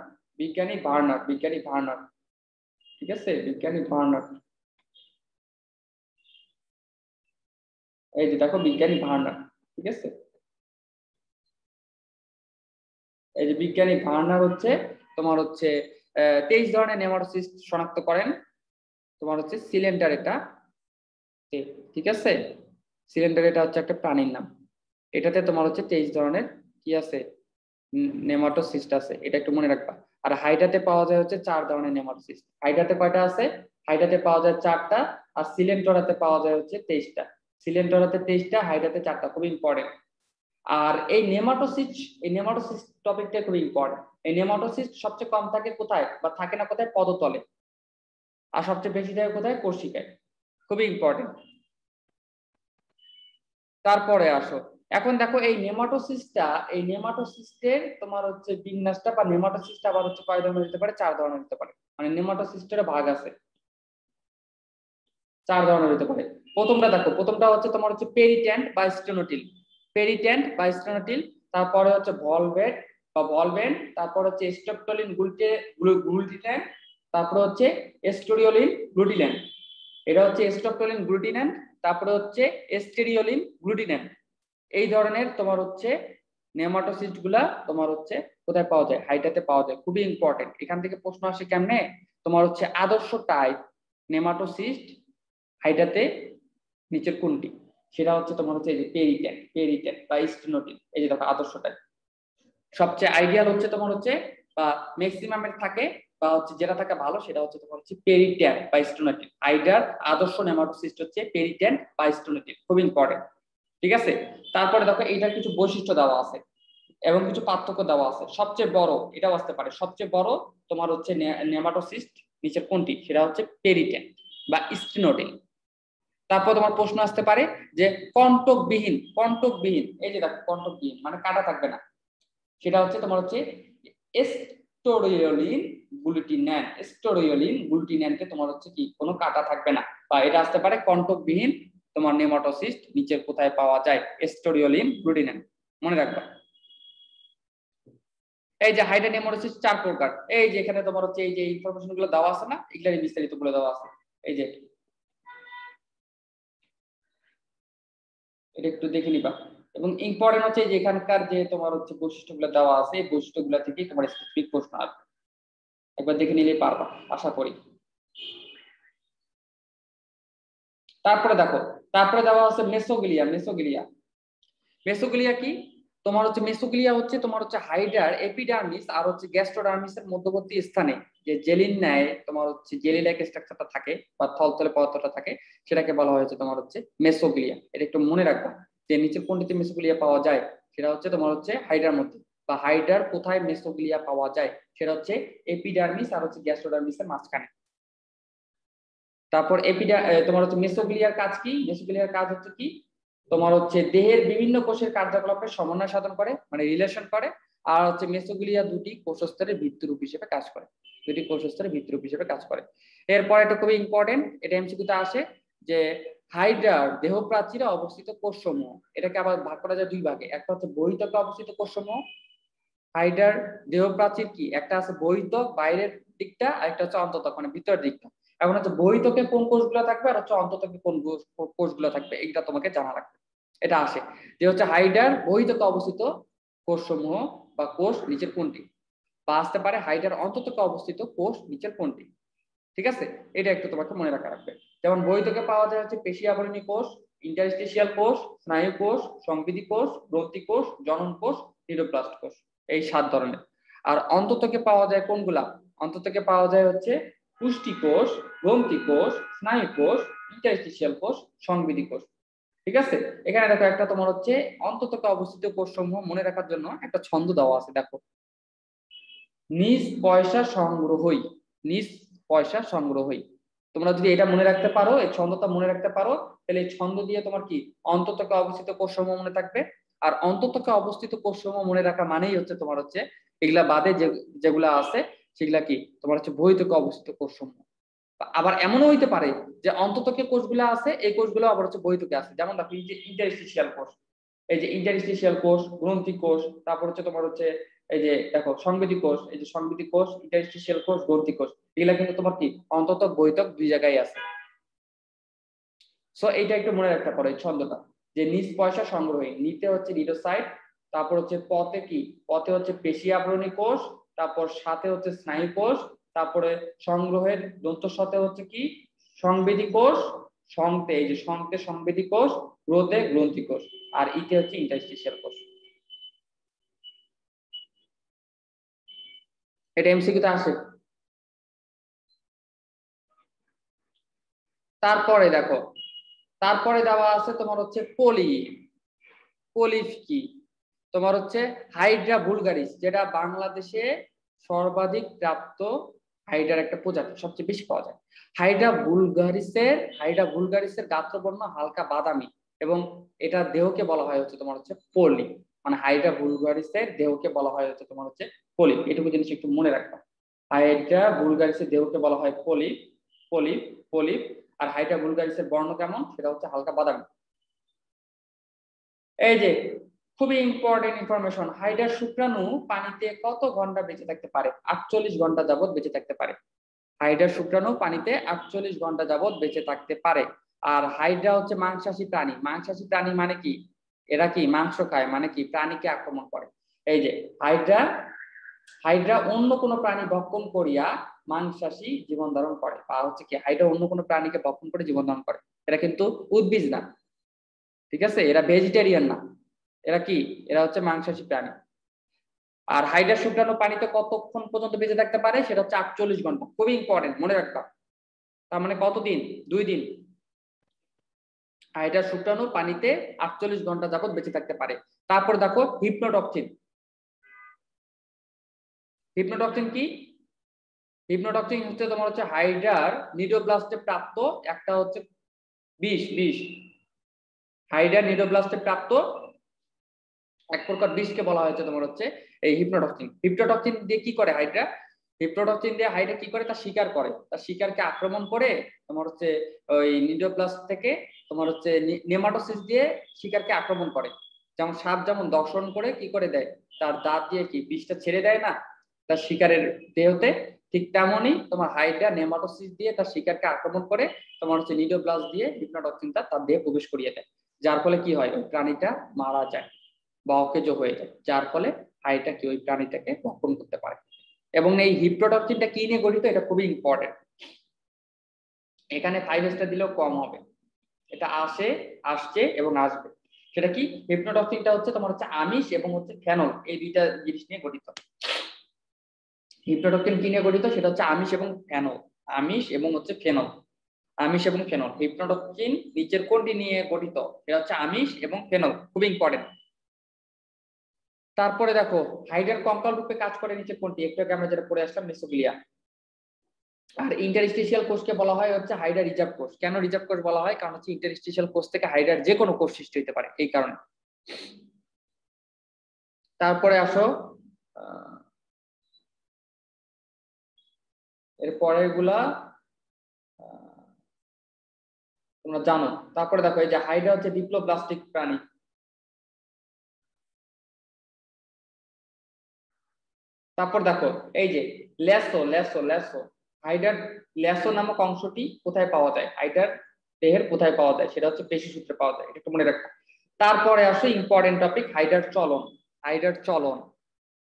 ঠিক আছে, বিজ্ঞানী ভার্নার। এই যে দেখো বিজ্ঞানী ভার্নার, ঠিক আছে, এই যে বিজ্ঞানী ভার্নার হচ্ছে তোমার হচ্ছে 23 ধরনের নেমাটোসিস্ট শনাক্ত করেন। তোমার হচ্ছে সিলিন্ডার এটা, ঠিক আছে, সিলিন্ডার এটা হচ্ছে একটা প্রাণীর নাম। এটাতে তোমার হচ্ছে 23 ধরনের কি আছে, নেমাটোসিস্ট আছে, এটা একটু মনে রাখবা। আর হাইড্রাতে পাওয়া যায় হচ্ছে 4 ধরনের নেমাটোসিস্ট। হাইড্রাতে কয়টা আছে? হাইড্রাতে পাওয়া যায় 4টা, আর সিলেন্টরাতে পাওয়া যায় হচ্ছে 23টা। সিলেন্টরাতে 23টা, হাইড্রাতে 4টা, খুব ইম্পর্টেন্ট। আর এই নেমাটোসিস্ট টপিকটা খুব ইম্পর্টেন্ট। এই নেমাটোসিস্ট সবচেয়ে কম থাকে কোথায় বা থাকে না কোথায়? পদতলে। আর সবচেয়ে বেশি থাকে কোথায়? কোষিকায়। খুবই ইম্পর্টেন্ট। তারপরে আসো, এখন দেখো এই নেমাটোসিস্টের তোমার হচ্ছে বিন্যাসটা, বা নেমাটোসিস্ট আবার হচ্ছে কয় ধরনের হতে পারে? 4 ধরনের হতে পারে। মানে নেমাটোসিস্টের ভাগ আছে 4 ধরনের হতে পারে। প্রথমটা হচ্ছে তোমার হচ্ছে পেরিট্যান্ট বা স্টেনোটিল। তারপরে হচ্ছে ভলভেন্ট, তারপর হচ্ছে স্ট্রেপ্টোলিন গ্লুটিন্যান্ট, তারপর হচ্ছে এস্টোরিওলিন গ্লুটিন্যান্ট। এটা হচ্ছে স্ট্রেপ্টোলিন গ্লুটিন্যান্ট, তারপরে হচ্ছে এস্টেরিওলিন গ্লুটিন্যান্ট। এই ধরনের তোমার হচ্ছে নেমাটোসিস্ট গুলা তোমার হচ্ছে কোথায় পাওয়া যায়? হাইড্রাতে পাওয়া যায়, খুবই ইম্পর্টেন্ট। এখান থেকে প্রশ্ন আসে কেমনে, তোমার হচ্ছে আদর্শ টাইপ নেমাটোসিস্ট হাইড্রাতে নিচের কোনটি? সেটা হচ্ছে তোমার হচ্ছে এই যে পেরিট্যান্ট বা স্টেনোটিল। এই যে দেখো আদর্শ টাইপ। সবচেয়ে আইডিয়াল হচ্ছে তোমার হচ্ছে বা ম্যাক্সিমামের থাকে বা হচ্ছে যেটা থাকে ভালো, সেটা হচ্ছে তোমার হচ্ছে পেরিট্যান্ট বা স্টেনোটিল। হাইড্রার আদর্শ নেমাটোসিস্ট হচ্ছে পেরিট্যান্ট বা স্টেনোটিল, খুব ইম্পর্টেন্ট, ঠিক আছে। তারপরে দেখো এইটার কিছু বৈশিষ্ট্য দেওয়া আছে এবং কিছু পার্থক্য দেওয়া আছে। সবচেয়ে বড় এটাও আসতে পারে, সবচেয়ে বড় তোমার হচ্ছে নেমাটোসিস্ট নিচের কোনটি? সেটা হচ্ছে পেরিট্যান্ট বা স্টেনোটিল। তারপর তোমার প্রশ্ন আসতে পারে যে কণ্টকবিহীন, এই যে দেখো কণ্টকবিহীন মানে কাটা থাকবে না, সেটা হচ্ছে তোমার হচ্ছে এস্টোরিওলিন গ্লুটিন্যান্টে তোমার হচ্ছে কি কোনো কাটা থাকবে না। বা এটা আসতে পারে কণ্টকবিহীন তোমার নেমাটোসিস্ট নিচের কোথায় পাওয়া যায়? এস্টোরিওলিন গ্লুটিন্যান্ট, মনে রাখবা। এই যে হাইড্রা নেমাটোসিস্ট 4 প্রকার। এই যে এখানে তোমার হচ্ছে এই যে ইনফরমেশন গুলো দেওয়া আছে না, এগুলোর বিস্তারিত বলে দেওয়া আছে। এই যে এটা একটু দেখে নিবা। এবং ইম্পর্টেন্ট হচ্ছে যে এখানকার যে তোমার হচ্ছে বৈশিষ্ট্যগুলো দেওয়া আছে, এই বৈশিষ্ট্যগুলো থেকে তোমার স্পেসিফিক প্রশ্ন আসবে, একবার দেখে নিলেই পারবা আশা করি। তারপরে দেওয়া আছে মেসোগ্লিয়া কি? তোমার হচ্ছে মেসোগ্লিয়া হচ্ছে তোমার হচ্ছে হাইড্রার এপিডার্মিস আর হচ্ছে গ্যাস্ট্রোডার্মিসের মধ্যবর্তী স্থানে যে জেলিন ন্যায় তোমার হচ্ছে জেলি লাইক স্ট্রাকচারটা থাকে বা থলথলে পদার্থটা থাকে, সেটাকে বলা হয়েছে তোমার হচ্ছে মেসোগ্লিয়া। এটা একটু মনে রাখবা যে নিচের কোনটিতে মেসোগ্লিয়া পাওয়া যায়, সেটা হচ্ছে তোমার হচ্ছে হাইড্রার মধ্যে। বা হাইড্রার কোথায় মেসোগ্লিয়া পাওয়া যায়, সেটা হচ্ছে এপিডার্মিস আর হচ্ছে গ্যাস্ট্রোডার্মিসের মাঝখানে। তারপর তোমার হচ্ছে মেসোগ্লিয়ার কাজ কি? মেসোগ্লিয়ার কাজ হচ্ছে কি, তোমার হচ্ছে দেহের বিভিন্ন কোষের কার্যকলাপের সমন্বয় সাধন করে, মানে রিলেশন করে। আর হচ্ছে মেসোগ্লিয়া দুটি কোষস্তরের ভিত্তিরূপ হিসেবে কাজ করে। এরপর এটা খুবই ইম্পর্টেন্ট, এটা এমসিকিউতে আসে যে হাইড্রার দেহ প্রাচীরে অবস্থিত কোষসমূহ, এটাকে আবার ভাগ করা যায় 2 ভাগে। একটা হচ্ছে বহিঃত্বকে অবস্থিত কোষসমূহ। হাইড্রার দেহ প্রাচীর কি, একটা আছে বহিঃত্বক বাইরের দিকটা, আর একটা হচ্ছে অন্ততক মানে ভিতরের দিকটা। এখন হচ্ছে বহিঃত্বকে কোন কোষগুলো থাকবে আর হচ্ছে অন্ততকে কোন কোষগুলো থাকবে, এটা তোমাকে জানা রাখবে। এটা আসে যে হচ্ছে হাইড্রার বহিঃত্বকে অবস্থিত কোষসমূহ বা কোষ নিচের কোনটি, বা আসতে পারে হাইড্রার অন্ততকে অবস্থিত কোষ নিচের কোনটি, ঠিক আছে। এটা একটু তোমাকে মনে রাখা রাখবে। যেমন বহিঃত্বকে পাওয়া যায় হচ্ছে পেশি আবরণী কোষ, ইন্টারস্টিশিয়াল কোষ, স্নায়ু কোষ, সংবিধি কোষ, গ্রন্থি কোষ, জনন কোষ, নিউরোপ্লাস্ট কোষ, এই 7 ধরনের। আর অন্ততকে পাওয়া যায় কোনগুলা? অন্ততকে পাওয়া যায় হচ্ছে পুষ্টি কোষ, গ্রন্থি কোষ, স্নায়ু কোষ, ইন্টারস্টিশিয়াল কোষ, সংবিধি কোষ, ঠিক আছে। এখানে দেখো একটা তোমার হচ্ছে অন্ততকে অবস্থিত কোষ সমূহ মনে রাখার জন্য একটা ছন্দ দেওয়া আছে, দেখো নিজ পয়সা সংগ্রহই, নিজ পয়সা সংগ্রহই। তোমরা যদি এটা মনে রাখতে পারো, এই ছন্দটা মনে রাখতে পারো, তাহলে এই ছন্দ দিয়ে তোমার কি অন্ততকে অবস্থিত কোষসমূহ মনে থাকবে। আর অন্ততকে অবস্থিত কোষসমূহ মনে রাখা মানেই হচ্ছে তোমার হচ্ছে এগুলা বাদে যেগুলা আছে সেগুলা কি তোমার হচ্ছে বহিঃত্বকে অবস্থিত কোষসমূহ। আবার এমনও হইতে পারে যে অন্ততকে কোষগুলো আছে, এই কোষগুলো আবার হচ্ছে বহিঃত্বকে আছে। যেমন দেখো এই যে ইন্টারস্টিশিয়াল কোষ, এই যে ইন্টারস্টিশিয়াল কোষ, গ্রন্থি কোষ, তারপর হচ্ছে তোমার হচ্ছে এই যে দেখো সংবেদী কোষ, এই যে সংবেদী কোষ, ইন্টারস্টিশিয়াল কোষ, গ্রন্থি কোষ, এগুলা কিন্তু তোমার কি অন্তত বহিঃত্বক দুই জায়গায় আছে। সো এইটা একটু মনে রাখতে পারো এই ছন্দটা, যে নিজ পয়সা সংগ্রহী, নিতে হচ্ছে নিডোসাইট, তারপর হচ্ছে পথে কি, পথে হচ্ছে পেশি আবরণী কোষ, তারপর সাথে হচ্ছে স্নায়ু কোষ, তারপরে সংগ্রহের দন্ত সাথে হচ্ছে কি সংবেদী কোষ, সংতে এই যে সংতে সংবেদী কোষ, গ্রোথে গ্রন্থি কোষ, আর ইতে হচ্ছে ইন্টারস্টিশিয়াল কোষ। এটা এমসিকিউতে আসে। তারপরে দেখো, তারপরে দেওয়া আছে তোমার হচ্ছে পলিপ। পলিপ কি তোমার হচ্ছে হাইড্রা ভুলগারিস, যেটা বাংলাদেশে সর্বাধিক প্রাপ্ত হাইড্রার একটা প্রজাতি, সবচেয়ে বেশি পাওয়া যায়। হাইড্রা ভুলগারিসের গাত্রবর্ণ হালকা বাদামি, এবং এটা দেহকে বলা হয় হচ্ছে তোমার হচ্ছে পলিপ। মানে হাইড্রা ভুলগারিসের দেহকে বলা হয় হচ্ছে তোমার হচ্ছে পলিপ, এটুকু জিনিস একটু মনে রাখবা। হাইড্রা ভুলগারিসের দেহকে বলা হয় পলিপ, পলিপ, পলিপ। আর হাইড্রা ভুলগারিসের বর্ণ কেমন, সেটা হচ্ছে হালকা বাদামি। এই যে খুবই ইম্পর্টেন্ট ইনফরমেশন, হাইড্রার শুক্রাণু পানিতে কত ঘন্টা বেঁচে থাকতে পারে? 48 ঘন্টা যাবত বেঁচে থাকতে পারে। হাইড্রার শুক্রাণু পানিতে 48 ঘন্টা যাবত বেঁচে থাকতে পারে। আর হাইড্রা হচ্ছে মাংসাশী প্রাণী। মাংসাশী প্রাণী মানে কি, এরা কি মাংস খায়, মানে কি প্রাণীকে আক্রমণ করে। এই যে হাইড্রা, হাইড্রা অন্য কোনো প্রাণী ভক্ষণ করিয়া মাংসাশী জীবন ধারণ করে, বা হচ্ছে কি হাইড্রা অন্য কোনো প্রাণীকে ভক্ষণ করে জীবন ধারণ করে। এরা কিন্তু উদ্ভিদ না, ঠিক আছে, এরা ভেজিটেরিয়ান না, এরা কি, এরা হচ্ছে মাংসাশী প্রাণী। আর হাইড্রার শুক্রাণু পানিতে কতক্ষণ পর্যন্ত বেঁচে থাকতে পারে, সেটা হচ্ছে 48 ঘন্টা। খুবই ইম্পর্টেন্ট, মনে রাখবা। তার মানে কতদিন? 2 দিন। হাইড্রার শুক্রাণু পানিতে 48 ঘন্টা যাবত বেঁচে থাকতে পারে। তারপর দেখো হিপনোটক্সিন। হিপনোটক্সিন কি? হিপনোটক্সিন হচ্ছে তোমার হচ্ছে হাইড্রার নিডোব্লাস্টে প্রাপ্ত একটা হচ্ছে বিষ, বিষ। হাইড্রার নিডোব্লাস্টে প্রাপ্ত এক প্রকার বিষকে বলা হয়েছে তোমার হচ্ছে এই হিপনোটক্সিন। হিপনোটক্সিন দিয়ে কি করে হাইড্রা, হিপনোটক্সিন দিয়ে হাইড্রা কি করে, তার শিকার করে, তার শিকারকে আক্রমণ করে তোমার হচ্ছে ওই নিডোপ্লাস্ট থেকে তোমার হচ্ছে নেমাটোসিস দিয়ে শিকারকে আক্রমণ করে। যেমন সাপ যেমন দর্শন করে কি করে দেয়, তার দাঁত দিয়ে কি বিষটা ছেড়ে দেয় না তার শিকারের দেহতে, ঠিক তেমনই তোমার হাইড্রা নেমাটোসিস দিয়ে তার শিকারকে আক্রমণ করে তোমার হচ্ছে নিডোপ্লাস্ট দিয়ে হিপনোটক্সিনটা তার দেহে প্রবেশ করিয়ে দেয়। যার ফলে কি হয়, ওই প্রাণীটা মারা যায় বা অকেজ হয়ে যায়, যার ফলে হাইড্রা কি ওই প্রাণীটাকে ভক্ষণ করতে পারে। এবং এই হিপনোটক্সিনটা কি নিয়ে গঠিত, এটা খুবই ইম্পর্টেন্ট। এখানে 5 স্টার দিলেও কম হবে, এটা আসে, আসছে এবং আসবে। সেটা কি, হিপনোটক্সিনটা হচ্ছে তোমার হচ্ছে আমিষ এবং হচ্ছে ফেনল, এই দুইটা জিনিস নিয়ে গঠিত। হিপনোটক্সিন কি নিয়ে গঠিত, সেটা হচ্ছে আমিষ এবং ফেনল। আমিষ এবং হচ্ছে ফেনল, আমিষ এবং ফেনল। হিপনোটক্সিন নিচের কোনটি নিয়ে গঠিত, সেটা হচ্ছে আমিষ এবং ফেনল, খুবই ইম্পর্টেন্ট। তারপরে দেখো হাইড্রার কঙ্কাল রূপে কাজ করে নিচে কোনটি, একটু আগে আমরা যেটা পড়ে আসলাম মেসোগ্লিয়া। আর ইন্টারস্টিশিয়াল কোষকে বলা হয় হচ্ছে হাইড্রা রিজার্ভ কোষ। কেন রিজার্ভ কোষ বলা হয়, কারণ হচ্ছে ইন্টারস্টিশিয়াল কোষ থেকে হাইড্রার যে কোনো কোষ সৃষ্টি হতে পারে, এই কারণে। তারপরে আসো এর পরের গুলা তোমরা জানো। তারপরে দেখো এই যে হাইড্রা হচ্ছে ডিপ্লোব্লাস্টিক প্রাণী। তারপর দেখো এই যে ল্যাসো, ল্যাসো, ল্যাসো। হাইড্রার ল্যাসো নামক অংশটি কোথায় পাওয়া যায়, হাইড্রার দেহের কোথায় পাওয়া যায়, সেটা হচ্ছে পেশি সূত্রে পাওয়া যায়, এটা একটু মনে রাখো। তারপরে আসো ইম্পর্টেন্ট টপিক, হাইড্রার চলন। হাইড্রার চলন,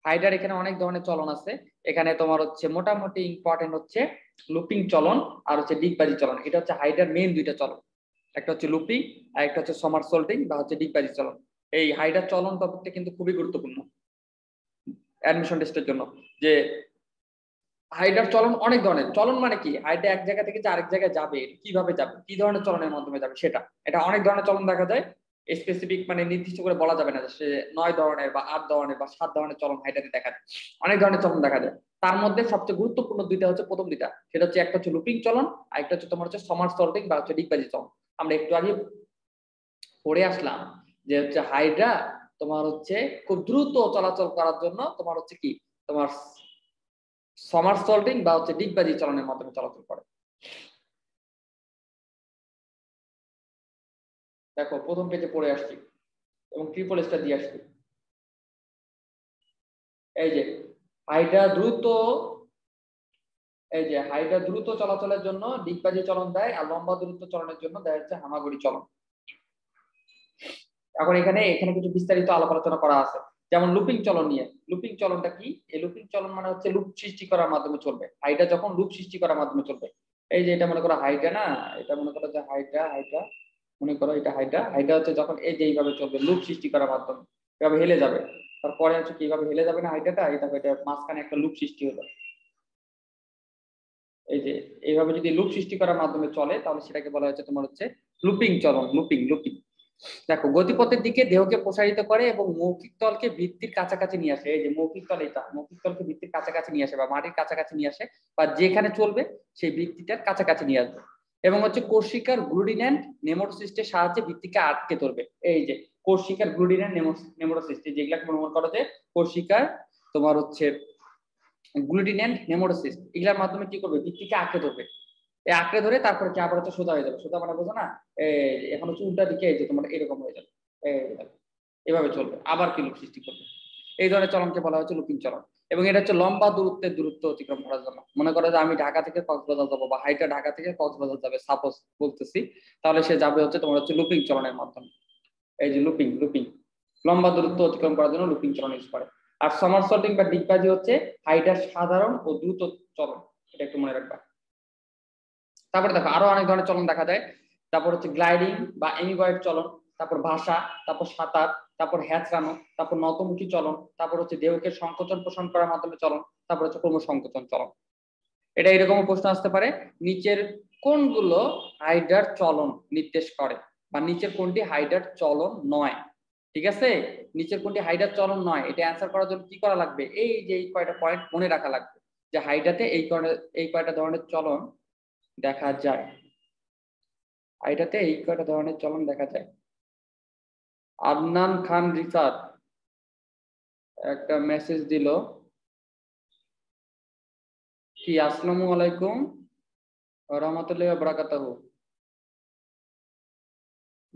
হাইড্রার এখানে অনেক ধরনের চলন আছে। এখানে তোমার হচ্ছে মোটামুটি ইম্পর্টেন্ট হচ্ছে লুপিং চলন আর হচ্ছে ডিগবাজি চলন। এটা হচ্ছে হাইড্রার মেইন দুইটা চলন, একটা হচ্ছে লুপিং আর একটা হচ্ছে সমারসল্টিং বা হচ্ছে ডিগবাজি চলন। এই হাইড্রার চলন টপিকটা কিন্তু খুবই গুরুত্বপূর্ণ অ্যাডমিশন টেস্টের জন্য। যে হাইড্রার চলন অনেক ধরনের, চলন মানে কি, হাইড্রা এক জায়গা থেকে যে আরেক জায়গায় যাবে, কিভাবে যাবে, কি ধরনের চলনের মাধ্যমে যাবে, সেটা। এটা অনেক ধরনের চলন দেখা যায়, স্পেসিফিক মানে নির্দিষ্ট করে বলা যাবে না যে সে 9 ধরনের বা 8 ধরনের বা 7 ধরনের চলন হাইড্রাতে দেখা যায়, অনেক ধরনের চলন দেখা যায়। তার মধ্যে সবচেয়ে গুরুত্বপূর্ণ দুইটা হচ্ছে প্রথম দুইটা, সেটা হচ্ছে একটা হচ্ছে লুপিং চলন আর একটা হচ্ছে তোমার হচ্ছে সমারসল্টিং বা হচ্ছে ডিগবাজি চলন। আমরা একটু আগে পড়ে আসলাম যে হচ্ছে হাইড্রা তোমার হচ্ছে খুব দ্রুত চলাচল করার জন্য তোমার হচ্ছে কি, তোমার সমারসল্টিং বা হচ্ছে ডিগবাজি চলনের মাধ্যমে চলাচল করে। দেখো প্রথম পেজে পড়ে আসছি এবং ট্রিপল স্টার দিয়ে আসছি। এই যে হাইড্রা দ্রুত, এই যে হাইড্রা দ্রুত চলাচলের জন্য ডিগবাজি চলন দেয়, আর লম্বা দূরত্ব চলনের জন্য দেয় হচ্ছে হামাগুড়ি চলন। এখন এখানে কিছু বিস্তারিত আলাপ আলোচনা করা আছে, যেমন লুপিং চলন নিয়ে। লুপিং চলনটা কি? এই লুপিং চলন মানে হচ্ছে লুপ সৃষ্টি করার মাধ্যমে চলবে। হাইড্রা যখন লুপ সৃষ্টি করার মাধ্যমে চলবে, এই যে এটা মনে করো হাইড্রা না, এটা মনে করো যে হাইড্রা মনে করো এটা হাইড্রা হচ্ছে যখন এই যে এইভাবে চলবে লুপ সৃষ্টি করার মাধ্যমে, এভাবে হেলে যাবে। তারপরে হচ্ছে কিভাবে হেলে যাবে না হাইড্রাটা, এটা মাঝখানে একটা লুপ সৃষ্টি হলো। এই যে এইভাবে যদি লুপ সৃষ্টি করার মাধ্যমে চলে তাহলে সেটাকে বলা হচ্ছে তোমার হচ্ছে লুপিং চলন। লুপিং। দেখো গতিপথের দিকে দেহকে প্রসারিত করে এবং মৌখিক তলকে ভিত্তির কাছাকাছি নিয়ে আসে। এই যে মৌখিক তল, এটা মৌখিক তলকে ভিত্তির কাছাকাছি নিয়ে আসে বা মাটির কাছাকাছি নিয়ে আসে, বা যেখানে চলবে সেই ভিত্তিটার কাছাকাছি নিয়ে আসবে। এবং হচ্ছে কোর্সিকার গ্লুডিন্যান্ট নেমোটোসিস্টের সাহায্যে ভিত্তিকে আটকে ধরবে। এই যে কোর্সিকার গ্লুডিন্যান্ট নেমোটোসিস্ট, যেগুলাকে মনে করো যে কোর্সিকার তোমার হচ্ছে গ্লুডিন্যান্ট নেমোটোসিস্ট, এগুলোর মাধ্যমে কি করবে? ভিত্তিকে আঁকড়ে ধরবে। এই আঁকড়ে ধরে তারপরে কি আবার হচ্ছে সোজা হয়ে যাবে। সোজা মানে বোঝো না? এখন হচ্ছে উল্টা দিকে এই যে তোমার এরকম হয়ে যাবে, এভাবে চলবে, আবার কি লুপ সৃষ্টি করবে। এই ধরনের চলনকে বলা হচ্ছে লুপিং চলন। এবং এটা হচ্ছে লম্বা দূরত্ব অতিক্রম করার জন্য। মনে করো যে আমি ঢাকা থেকে কক্সবাজার যাবো, বা হাইটা ঢাকা থেকে কক্সবাজার যাবে সাপোজ বলতেছি, তাহলে সে যাবে হচ্ছে তোমার হচ্ছে লুপিং চলনের মাধ্যমে। এই যে লুপিং লম্বা দূরত্ব অতিক্রম করার জন্য লুপিং চলন ইউজ করে। আর সমারসল্টিং বা ডিগবাজি হচ্ছে হাইটার সাধারণ ও দ্রুত চলন, এটা একটু মনে রাখবা। তারপরে দেখো আরো অনেক ধরনের চলন দেখা যায়। তারপর হচ্ছে গ্লাইডিং বা এমিবয়েড চলন, তারপর ভাষা, তারপর সাঁতার, তারপর হ্যাচড়ানো, তারপর নতমুখী চলন, তারপর হচ্ছে দেহকে সংকোচন পোষণ করার মাধ্যমে চলন, তারপর হচ্ছে ক্রমসংকোচন চলন। এটা এরকম প্রশ্ন আসতে পারে, নিচের কোনগুলো হাইড্রার চলন নির্দেশ করে, বা নিচের কোনটি হাইড্রার চলন নয়। ঠিক আছে, নিচের কোনটি হাইড্রার চলন নয়, এটা অ্যান্সার করার জন্য কি করা লাগবে? এই যে এই কয়টা পয়েন্ট মনে রাখা লাগবে, যে হাইড্রাতে এই কয়টা ধরনের চলন দেখা যায়। এটাতে এই কয়টা ধরনের চলন দেখা যায়। আদনান খান রিফাত একটা মেসেজ দিল, কি আসসালামু আলাইকুম ওয়া রাহমাতুল্লাহি ওয়া বারাকাতুহু।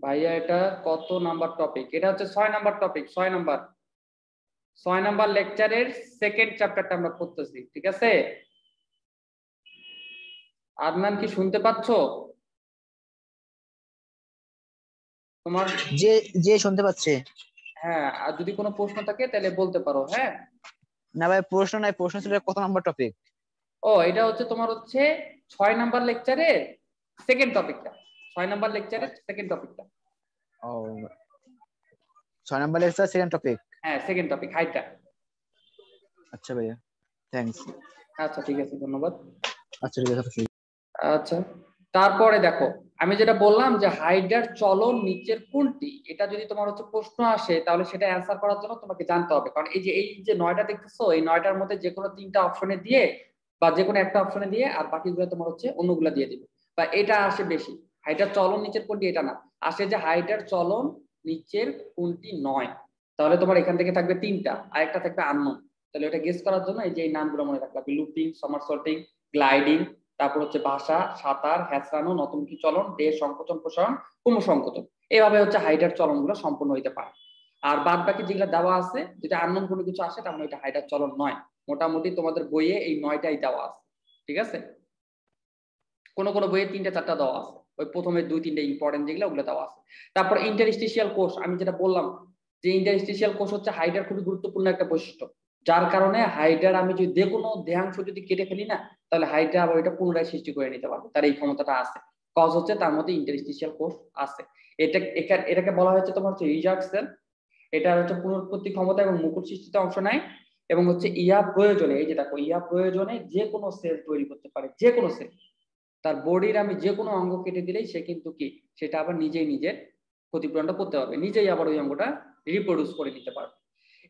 ভাইয়া এটা কত নাম্বার টপিক? এটা হচ্ছে 6 নাম্বার টপিক, 6 নাম্বার লেকচারের সেকেন্ড চ্যাপ্টারটা আমরা পড়তেছি। ঠিক আছে, আদনান কি শুনতে পাচ্ছো? তোমার যে যে শুনতে পাচ্ছে। হ্যাঁ, আর যদি কোনো প্রশ্ন থাকে তাহলে বলতে পারো। হ্যাঁ, না ভাই, প্রশ্ন নাই, প্রশ্ন ছিল কত নম্বর টপিক? ও এটা হচ্ছে তোমার হচ্ছে 6 নাম্বার লেকচারের সেকেন্ড টপিকটা। 6 নাম্বার লেকচারের সেকেন্ড টপিকটা। ও, 6 নম্বর লেকচার সেকেন্ড টপিক। হ্যাঁ, সেকেন্ড টপিক হাইটটা। আচ্ছা ভাইয়া, থ্যাঙ্কস। আচ্ছা ঠিক আছে, ধন্যবাদ। আচ্ছা ঠিক আছে। আচ্ছা, তারপরে দেখো আমি যেটা বললাম যে হাইড্রার চলন নিচের কোনটি, এটা যদি তোমার হচ্ছে প্রশ্ন আসে তাহলে সেটা অ্যান্সার করার জন্য তোমাকে জানতে হবে। কারণ এই যে 9টা দেখতেছো, এই 9টার মধ্যে যে কোনো 3টা অপশনে দিয়ে, বা যে কোনো একটা অপশনে দিয়ে, আর বাকিগুলো তোমার হচ্ছে অন্যগুলা দিয়ে দিবে। বা এটা আসে বেশি, হাইড্রার চলন নিচের কোনটি, এটা না, আসে যে হাইড্রার চলন নিচের কোনটি নয়। তাহলে তোমার এখান থেকে থাকবে 3টা, আর একটা থাকবে আননোন। তাহলে ওটা গেস করার জন্য এই যে এই নামগুলো মনে রাখলাম, লুপিং, সমারসল্টিং, গ্লাইডিং, তারপর হচ্ছে ভাষা, সাঁতার, হ্যাচড়ানো, নতমুখী চলন, দেহ সংকোচন প্রসারণ, ক্রমসংকোচন। এভাবে হচ্ছে হাইড্রার চলনগুলো সম্পূর্ণ হইতে পারে। আর বাদ বাকি যেগুলো দেওয়া আছে, যদি আননোন কোনো কিছু আসে তাহলে এটা হাইড্রার চলন নয়। মোটামুটি তোমাদের বইয়ে এই 9টাই দেওয়া আছে। ঠিক আছে, কোনো কোনো বইয়ে 3টা 4টা দেওয়া আছে, ওই প্রথমে 2-3টা ইম্পর্টেন্ট যেগুলো ওগুলো দেওয়া আছে। তারপর ইন্টারস্টিশিয়াল কোষ, আমি যেটা বললাম যে ইন্টারস্টিশিয়াল কোষ হচ্ছে হাইড্রার খুবই গুরুত্বপূর্ণ একটা বৈশিষ্ট্য, যার কারণে হাইড্রার আমি যদি যে কোনো দেহাংশ যদি কেটে ফেলি না, তাহলে হাইড্রা আবার এটা পুনরায় সৃষ্টি করে নিতে পারবে, তার এই ক্ষমতাটা আছে। কজ হচ্ছে তার মধ্যে ইন্টারস্টিশিয়াল কোষ আছে। এটাকে বলা হচ্ছে তোমার হচ্ছে রিজার্ভ সেল। এটা হচ্ছে পুনরুৎপত্তি ক্ষমতা এবং মুকুট সৃষ্টিতে অংশ নেয়, এবং হচ্ছে ইহা প্রয়োজনে, এই যে দেখো ইহা প্রয়োজনে যে কোনো সেল তৈরি করতে পারে, যে কোনো সেল। তার বডির আমি যে কোনো অঙ্গ কেটে দিলেই সে কিন্তু কি সেটা আবার নিজেই নিজের ক্ষতিপূরণটা করতে পারবে, নিজেই আবার ওই অঙ্গটা রিপ্রোডিউস করে নিতে পারবে।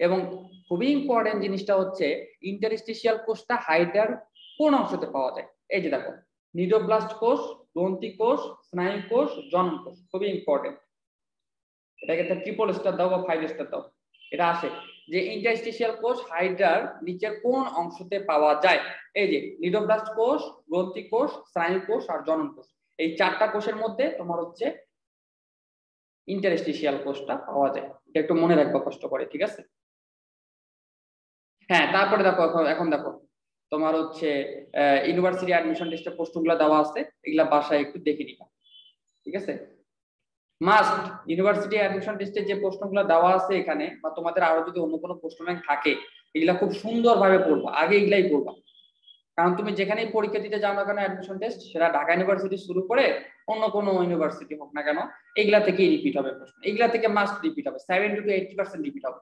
এবং খুবই ইম্পর্টেন্ট জিনিসটা হচ্ছে ইন্টারস্টিশিয়াল কোষটা হাইড্রার কোন অংশতে পাওয়া যায়। এই যে দেখো, নিডোব্লাস্ট কোষ, গ্রন্থি কোষ, স্নায়ু কোষ, জনন কোষ, খুবই ইম্পর্টেন্ট। এটাকে একটা ট্রিপল স্টার দাও বা 5 স্টার দাও, এটা আসে। যে ইন্টারস্টিশিয়াল কোষ হাইড্রার নিচের কোন অংশতে পাওয়া যায়? এই যে নিডোপ্লাস্ট কোষ, গ্রন্থি কোষ, স্নায়ু কোষ আর জনন কোষ, এই চারটা কোষের মধ্যে তোমার হচ্ছে ইন্টারস্টিশিয়াল কোষটা পাওয়া যায়। এটা একটু মনে রাখবা কষ্ট করে, ঠিক আছে? হ্যাঁ, তারপরে দেখো এখন দেখো তোমার হচ্ছে ইউনিভার্সিটি অ্যাডমিশন টেস্টের প্রশ্নগুলো দেওয়া আছে, এগুলা বাসায় একটু দেখে নিবা, ঠিক আছে? মাস্ট ইউনিভার্সিটি অ্যাডমিশন টেস্টে যে প্রশ্নগুলো দেওয়া আছে এখানে, বা তোমাদের আরো যদি অন্য কোনো প্রশ্ন ব্যাংক থাকে, এগুলা খুব সুন্দরভাবে পড়বা, আগে এগুলাই পড়বা। কারণ তুমি যেখানেই পরীক্ষা দিতে যাও না কেন অ্যাডমিশন টেস্ট, সেটা ঢাকা ইউনিভার্সিটি শুরু করে অন্য কোনো ইউনিভার্সিটি হোক না কেন, এগুলা থেকেই রিপিট হবে প্রশ্ন, এগুলা থেকে মাস্ট রিপিট হবে, 70 to 80% রিপিট হবে,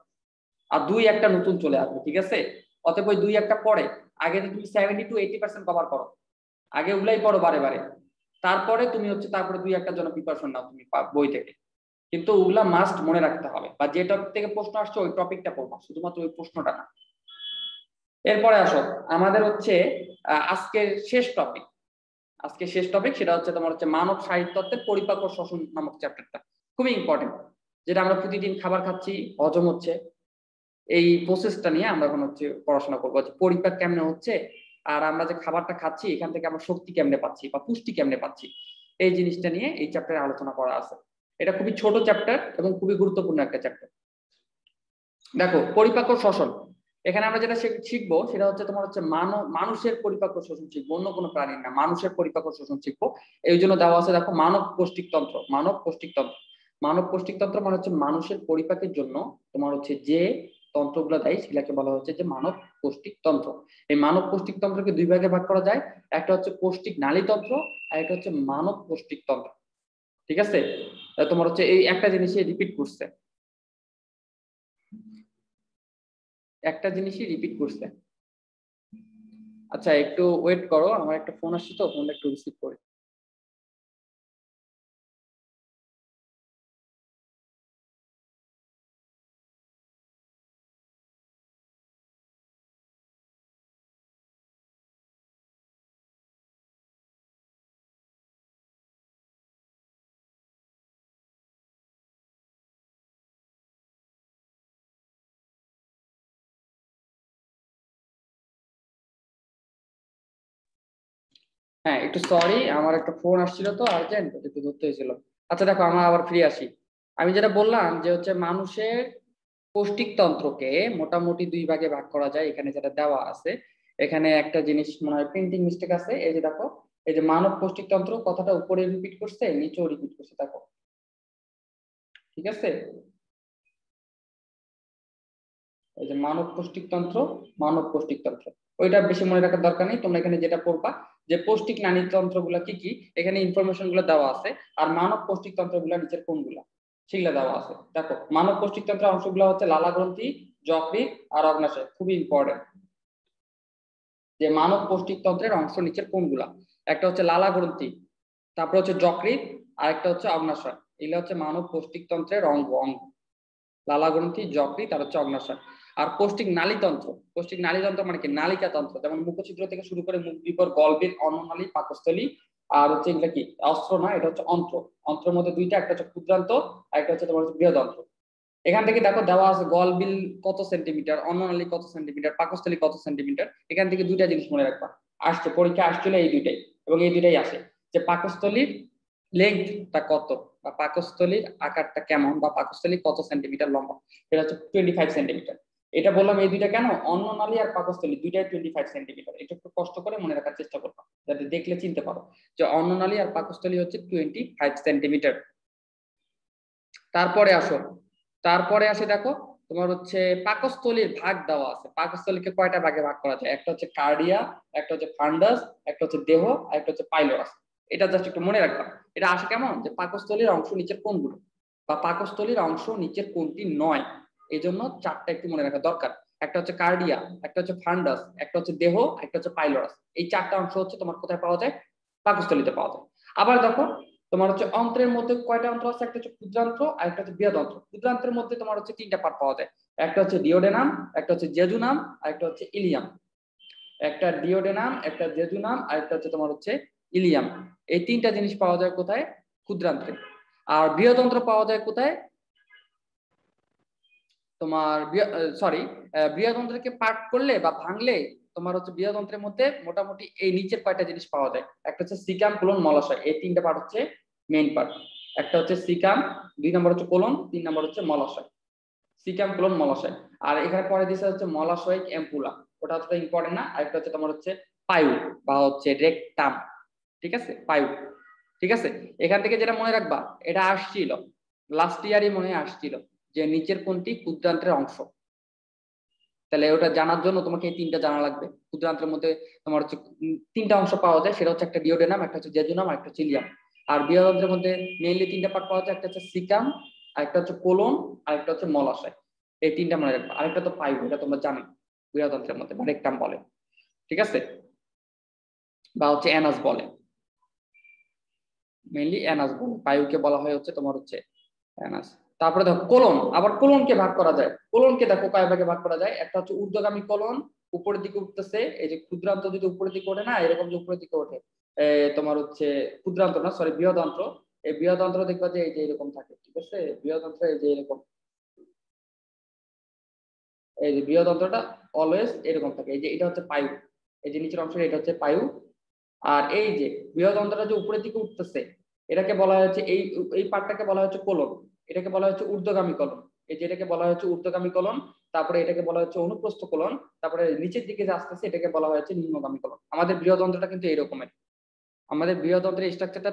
আর 2-1টা নতুন চলে আসবে, ঠিক আছে? অতএব ওই 2-1টা পরে আগে তুমি 70 to 80% কভার করো, আগে ওগুলাই পড়ো বারে বারে, তারপরে তুমি হচ্ছে তারপরে 2-1টার জন্য প্রিপারেশন নাও তুমি বই থেকে। কিন্তু ওগুলা মাস্ট মনে রাখতে হবে, বা যে টপিক থেকে প্রশ্ন আসছে ওই টপিকটা পড়বা, শুধুমাত্র ওই প্রশ্নটা না। এরপরে আসো আমাদের হচ্ছে আজকের শেষ টপিক, সেটা হচ্ছে তোমার হচ্ছে মানব সাহিত্যের পরিপাক ও শ্বসন নামক চ্যাপ্টারটা, খুবই ইম্পর্টেন্ট, যেটা আমরা প্রতিদিন খাবার খাচ্ছি, হজম হচ্ছে, এই প্রসেসটা নিয়ে আমরা এখন হচ্ছে পড়াশোনা করবো, যে পরিপাক কেমনে হচ্ছে, আর আমরা যে খাবারটা খাচ্ছি এখান থেকে আমরা শক্তি কেমনে পাচ্ছি বা পুষ্টি কেমনে পাচ্ছি, এই জিনিসটা নিয়ে এই চ্যাপ্টারে আলোচনা করা আছে। এটা খুবই ছোট চ্যাপ্টার এবং খুবই গুরুত্বপূর্ণ একটা চ্যাপ্টার। দেখো পরিপাক ও শ্বসন, এখানে আমরা যেটা শিখবো সেটা হচ্ছে তোমার হচ্ছে মানুষের পরিপাক ও শ্বসন শিখবো, অন্য কোনো প্রাণীর না, মানুষের পরিপাক ও শ্বসন শিখবো। এই জন্য দেওয়া আছে দেখো মানব পৌষ্টিকতন্ত্র। মানব পৌষ্টিকতন্ত্র মানে হচ্ছে মানুষের পরিপাকের জন্য তোমার হচ্ছে যে তন্ত্রগুলো দেয় সেটাকে বলা হচ্ছে যে মানব পৌষ্টিকতন্ত্র। এই মানব পৌষ্টিকতন্ত্রকে দুই ভাগে ভাগ করা যায়, একটা হচ্ছে পৌষ্টিক নালীতন্ত্র আর একটা হচ্ছে মানব পৌষ্টিকতন্ত্র, ঠিক আছে? তোমার হচ্ছে এই একটা জিনিসই রিপিট করছে, আচ্ছা একটু ওয়েট করো, আমার একটা ফোন আসছে তো, ফোনটা একটু রিসিভ করি। হ্যাঁ একটু সরি, আমার একটা ফোন আসছিল তো আর্জেন্ট, একটু ধরতে হয়েছিল। আচ্ছা দেখো আমরা আবার ফিরে আসি। আমি যেটা বললাম যে হচ্ছে মানুষের পৌষ্টিকতন্ত্রকে মোটামুটি দুই ভাগে ভাগ করা যায়, এখানে যেটা দেওয়া আছে। এখানে একটা জিনিস মনে হয় প্রিন্টিং মিস্টেক আছে, এই যে দেখো, এই যে মানব পৌষ্টিকতন্ত্র কথাটা উপরে রিপিট করছে, নিচেও রিপিট করছে, দেখো, ঠিক আছে? এই যে মানব পৌষ্টিকতন্ত্র, ওইটা বেশি মনে রাখার দরকার নেই, তোমরা এখানে যেটা পড়বা যে পৌষ্টিক নালীতন্ত্র গুলা কি কি, এখানে ইনফরমেশন গুলো দেওয়া আছে, আর মানব পৌষ্টিকতন্ত্র গুলা নিচের কোনগুলা সেগুলা দেওয়া আছে। দেখো মানব পৌষ্টিকতন্ত্রের অংশগুলো হচ্ছে লালা গ্রন্থি, যকৃৎ আর অগ্নাশয়, খুবই ইম্পর্টেন্ট। যে মানব পৌষ্টিকতন্ত্রের অংশ নিচের কোনগুলা, একটা হচ্ছে লালা গ্রন্থি, তারপর হচ্ছে যকৃৎ, আর একটা হচ্ছে অগ্নাশয়, এগুলো হচ্ছে মানব পৌষ্টিকতন্ত্রের অঙ্গ। লালা গ্রন্থি, যকৃৎ আর হচ্ছে অগ্নাশয়। আর পৌষ্টিক নালীতন্ত্র মানে কি, নালিকা তন্ত্র, যেমন মুখছিদ্র থেকে শুরু করে মুখ বিবর, গলবিল, অন্ননালী, পাকস্থলী, আর হচ্ছে এগুলা কি অস্ত্র না, এটা হচ্ছে অন্ত্র। অন্ত্রের মধ্যে দুইটা, একটা হচ্ছে ক্ষুদ্রান্ত আর একটা হচ্ছে তোমার হচ্ছে বৃহদন্ত্র। এখান থেকে দেখো দেওয়া আছে গলবিল কত সেন্টিমিটার, অন্ননালী কত সেন্টিমিটার, পাকস্থলী কত সেন্টিমিটার। এখান থেকে দুইটা জিনিস মনে রাখবা, আসছে পরীক্ষা আসছিল এই দুইটাই, এবং এই দুইটাই আসে, যে পাকস্থলীর লেন্থটা কত, বা পাকস্থলীর আকারটা কেমন, বা পাকস্থলী কত সেন্টিমিটার লম্বা, এটা হচ্ছে 25 সেন্টিমিটার। এটা বললাম এই দুইটা কেন, অন্ননালী আর পাকস্থলী দুইটাই 25 সেন্টিমিটার, এটা একটু কষ্ট করে মনে রাখার চেষ্টা করবা, যাতে দেখলে চিনতে পারো যে অন্ননালী আর পাকস্থলী হচ্ছে 25 সেন্টিমিটার। তারপরে আসে দেখো তোমার হচ্ছে পাকস্থলীর ভাগ দেওয়া আছে, পাকস্থলীকে কয়টা ভাগে ভাগ করা যায়, একটা হচ্ছে কার্ডিয়া, একটা হচ্ছে ফান্ডাস, একটা হচ্ছে দেহ, আর একটা হচ্ছে পাইলোরাস। এটা জাস্ট একটু মনে রাখবা। এটা আসে কেমন, যে পাকস্থলীর অংশ নিচের কোনগুলো, বা পাকস্থলীর অংশ নিচের কোনটি নয়, এই জন্য চারটা একটু মনে রাখা দরকার। একটা হচ্ছে কার্ডিয়া, একটা হচ্ছে ফান্ডাস, একটা হচ্ছে দেহ, একটা হচ্ছে পাইলোরাস। এই চারটা অংশ হচ্ছে তোমার কোথায় পাওয়া যায়, পাকস্থলীতে পাওয়া যায়। আবার দেখো তোমার হচ্ছে অন্ত্রের মধ্যে কয়টা অন্ত্র আছে, একটা হচ্ছে ক্ষুদ্রান্ত্র আর একটা হচ্ছে বৃহদন্ত্র। ক্ষুদ্রান্ত্রের মধ্যে তোমার হচ্ছে তিনটা পার্ট পাওয়া যায়, একটা হচ্ছে ডিওডেনাম, একটা হচ্ছে জেজুনাম আর একটা হচ্ছে ইলিয়াম। একটা ডিওডেনাম, একটা জেজুনাম আর একটা হচ্ছে তোমার হচ্ছে ইলিয়াম। এই তিনটা জিনিস পাওয়া যায় কোথায়, ক্ষুদ্রান্ত্রে। আর বৃহদন্ত্র পাওয়া যায় কোথায়, তোমার সরি বৃহদন্ত্রকে পার্ট করলে বা ভাঙলে তোমার হচ্ছে বৃহদন্ত্রের মধ্যে মোটামুটি এই নিচের কয়টা জিনিস পাওয়া যায়। একটা হচ্ছে সিকাম, কোলন, মলাশয়, এই তিনটা পার্ট হচ্ছে মেইন পার্ট। একটা হচ্ছে সিকাম, 2 নম্বর হচ্ছে কোলন, 3 নম্বর হচ্ছে মলাশয়। Caecum, colon, মলাশয়। আর এখানে পরে দিছে হচ্ছে মলাশয়িক অ্যাম্পুলা, ওটা অতটা ইম্পর্টেন্ট না। আরেকটা হচ্ছে তোমার হচ্ছে পায়ু বা হচ্ছে রেকটাম, ঠিক আছে, পায়ু, ঠিক আছে। এখান থেকে যেটা মনে রাখবা, এটা আসছিল লাস্ট ইয়ারই মনে আসছিল যে নিচের কোনটি ক্ষুদ্রান্ত্রের অংশ। তাহলে ওটা জানার জন্য তোমাকে এই তিনটা জানা লাগবে। ক্ষুদ্রান্ত্রের মধ্যে তোমার হচ্ছে তিনটা অংশ পাওয়া যায়, সেটা হচ্ছে একটা ডিওডেনাম, একটা হচ্ছে জেজুনাম, আর একটা হচ্ছে ইলিয়াম। আর বৃহদন্ত্রের মধ্যে মেইনলি তিনটা পার্ট পাওয়া যায়, একটা হচ্ছে সিকাম, আরেকটা হচ্ছে কোলন, আরেকটা হচ্ছে মলাশয়। এই তিনটা মনে রাখবে। আরেকটা তো পাইব, এটা তোমরা জানো বৃহদন্ত্রের মধ্যে রেকটাম বলে, ঠিক আছে, বা হচ্ছে অ্যানাস বলে, মেইনলি অ্যানাস বলে, পাইউকে বলা হয় হচ্ছে তোমার হচ্ছে অ্যানাস। তারপরে দেখো কোলন, আবার কোলনকে ভাগ করা যায়। কোলনকে দেখো কয় ভাগে ভাগ করা যায়। একটা হচ্ছে ঊর্ধ্বগামী কোলন, উপরের দিকে উঠতেছে, এই যে ক্ষুদ্রান্ত যদি উপরের দিকে ওঠে না, এরকম যে উপরের দিকে ওঠে, তোমার হচ্ছে ক্ষুদ্রান্ত না, সরি বৃহদন্ত্র। এই বৃহদন্ত্র দেখবা যে এই যে এরকম থাকে, ঠিক আছে, বৃহদন্ত্র এই যে এরকম, এই যে বৃহদন্ত্রটা অলওয়েজ এরকম থাকে। এই যে এটা হচ্ছে পায়ু, এই যে নিচের অংশটা এটা হচ্ছে পায়ু। আর এই যে বৃহদন্ত্রটা যে উপরের দিকে উঠতেছে, এটাকে বলা হচ্ছে এই এই পার্টটাকে বলা হচ্ছে কোলন, এটাকে বলা হচ্ছে ঊর্ধ্বগামী কোলন। এই যে এটাকে বলা হচ্ছে ঊর্ধ্বগামী কোলন, তারপরে এটাকে বলা হচ্ছে অনুপ্রস্থ কোলন, তারপরে নিচের দিকে যে আসতেছে এটাকে বলা হচ্ছে নিম্নগামী কোলন। আমাদের বৃহদন্ত্রটা কিন্তু এরকমের। আমাদের বৃহদন্ত্রের স্ট্রাকচারটা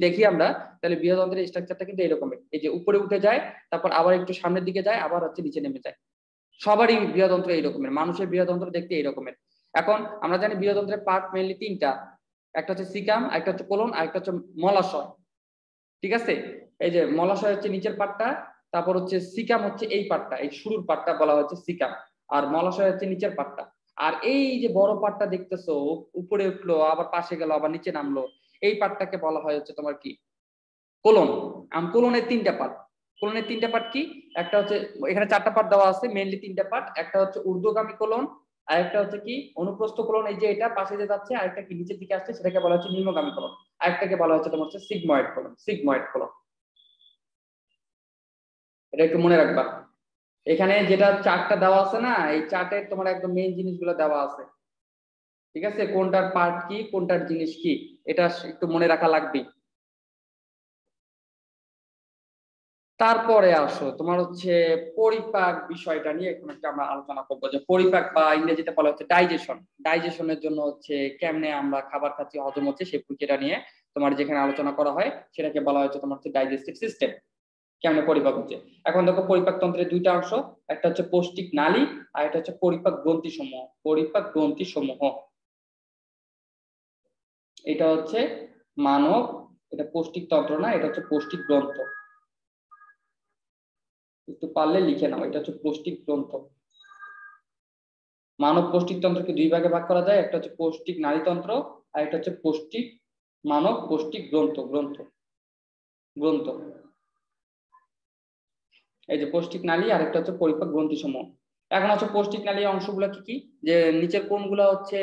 দেখি আমরা, তাহলে বৃহদন্ত্রের স্ট্রাকচারটা কিন্তু এরকমের। এই যে উপরে উঠে যায়, তারপর আবার একটু সামনের দিকে যায়, আবার হচ্ছে নিচে নেমে যায়। সবারই বৃহদন্ত্র এইরকমের, মানুষের বৃহদন্ত্র দেখতে এইরকমের। এখন আমরা জানি বৃহদন্ত্রের পার্ট মেইনলি তিনটা, একটা হচ্ছে সিকাম, একটা হচ্ছে কোলন, আর একটা হচ্ছে মলাশয়, ঠিক আছে। এই যে মলাশয় হচ্ছে নিচের পার্টটা, তারপর হচ্ছে সিকাম হচ্ছে এই পার্টটা, এই শুরুর পার্টটা বলা হচ্ছে সিকাম, আর মলাশয় হচ্ছে নিচের পার্টটা। আর এই যে বড় পার্টটা দেখতেছো, উপরে উঠলো আবার পাশে গেল আবার নিচে নামলো, এই পার্টটাকে বলা হয় হচ্ছে তোমার কি, কোলন। কোলনের তিনটা পার্ট। কোলনের তিনটা পার্ট কি, একটা হচ্ছে এখানে চারটা পার্ট দেওয়া আছে, মেইনলি তিনটা পার্ট। একটা হচ্ছে ঊর্ধ্বগামী কোলন, আরেকটা হচ্ছে কি অনুপ্রস্থ কোলন, এই যে এটা পাশে যে যাচ্ছে, আরেকটা কি নিচের দিকে আসছে, সেটাকে বলা হচ্ছে নিম্নগামী কোলন, আরেকটাকে বলা হচ্ছে তোমার হচ্ছে সিগময়েড কোলন, সিগময়েড কোলন। এটা একটু মনে রাখবা। এখানে যেটা চার্টটা দেওয়া আছে না, এই চার্টের তোমার একদম মেইন জিনিসগুলো দেওয়া আছে, ঠিক আছে, কোনটার পার্ট কি, কোনটার জিনিস কি, এটা একটু মনে রাখা লাগবে। তারপরে আসো তোমার হচ্ছে পরিপাক বিষয়টা নিয়ে এখন একটা আমরা আলোচনা করবো, যে পরিপাক বা ইংরেজিতে বলা হচ্ছে ডাইজেশন। ডাইজেশনের জন্য হচ্ছে কেমনে আমরা খাবার খাচ্ছি, হজম হচ্ছে, সেই প্রক্রিয়াটা নিয়ে তোমার যেখানে আলোচনা করা হয়, সেটাকে বলা হচ্ছে তোমার হচ্ছে ডাইজেস্টিভ সিস্টেম, কেমনে পরিপাক হচ্ছে। এখন দেখো পরিপাক তন্ত্রের দুইটা অংশ, একটা হচ্ছে পৌষ্টিক নালী, আর একটা হচ্ছে পরিপাক গ্রন্থি সমূহ। পরিপাক গ্রন্থি সমূহ, এটা হচ্ছে মানব, এটা পৌষ্টিক তন্ত্র না, এটা হচ্ছে পৌষ্টিক গ্রন্থ। একটু পারলে লিখে নাও, এটা হচ্ছে পৌষ্টিক গ্রন্থ। মানব পৌষ্টিক তন্ত্রকে দুই ভাগে ভাগ করা যায়, একটা হচ্ছে পৌষ্টিক নারীতন্ত্র, আর একটা হচ্ছে পৌষ্টিক মানব পৌষ্টিক গ্রন্থ, গ্রন্থ, গ্রন্থ। এই যে পৌষ্টিক নালী, আর একটা হচ্ছে পরিপাক গ্রন্থি সমূহ। এখন হচ্ছে পৌষ্টিক নালীর অংশগুলো কি কি, যে নিচের কোনগুলো হচ্ছে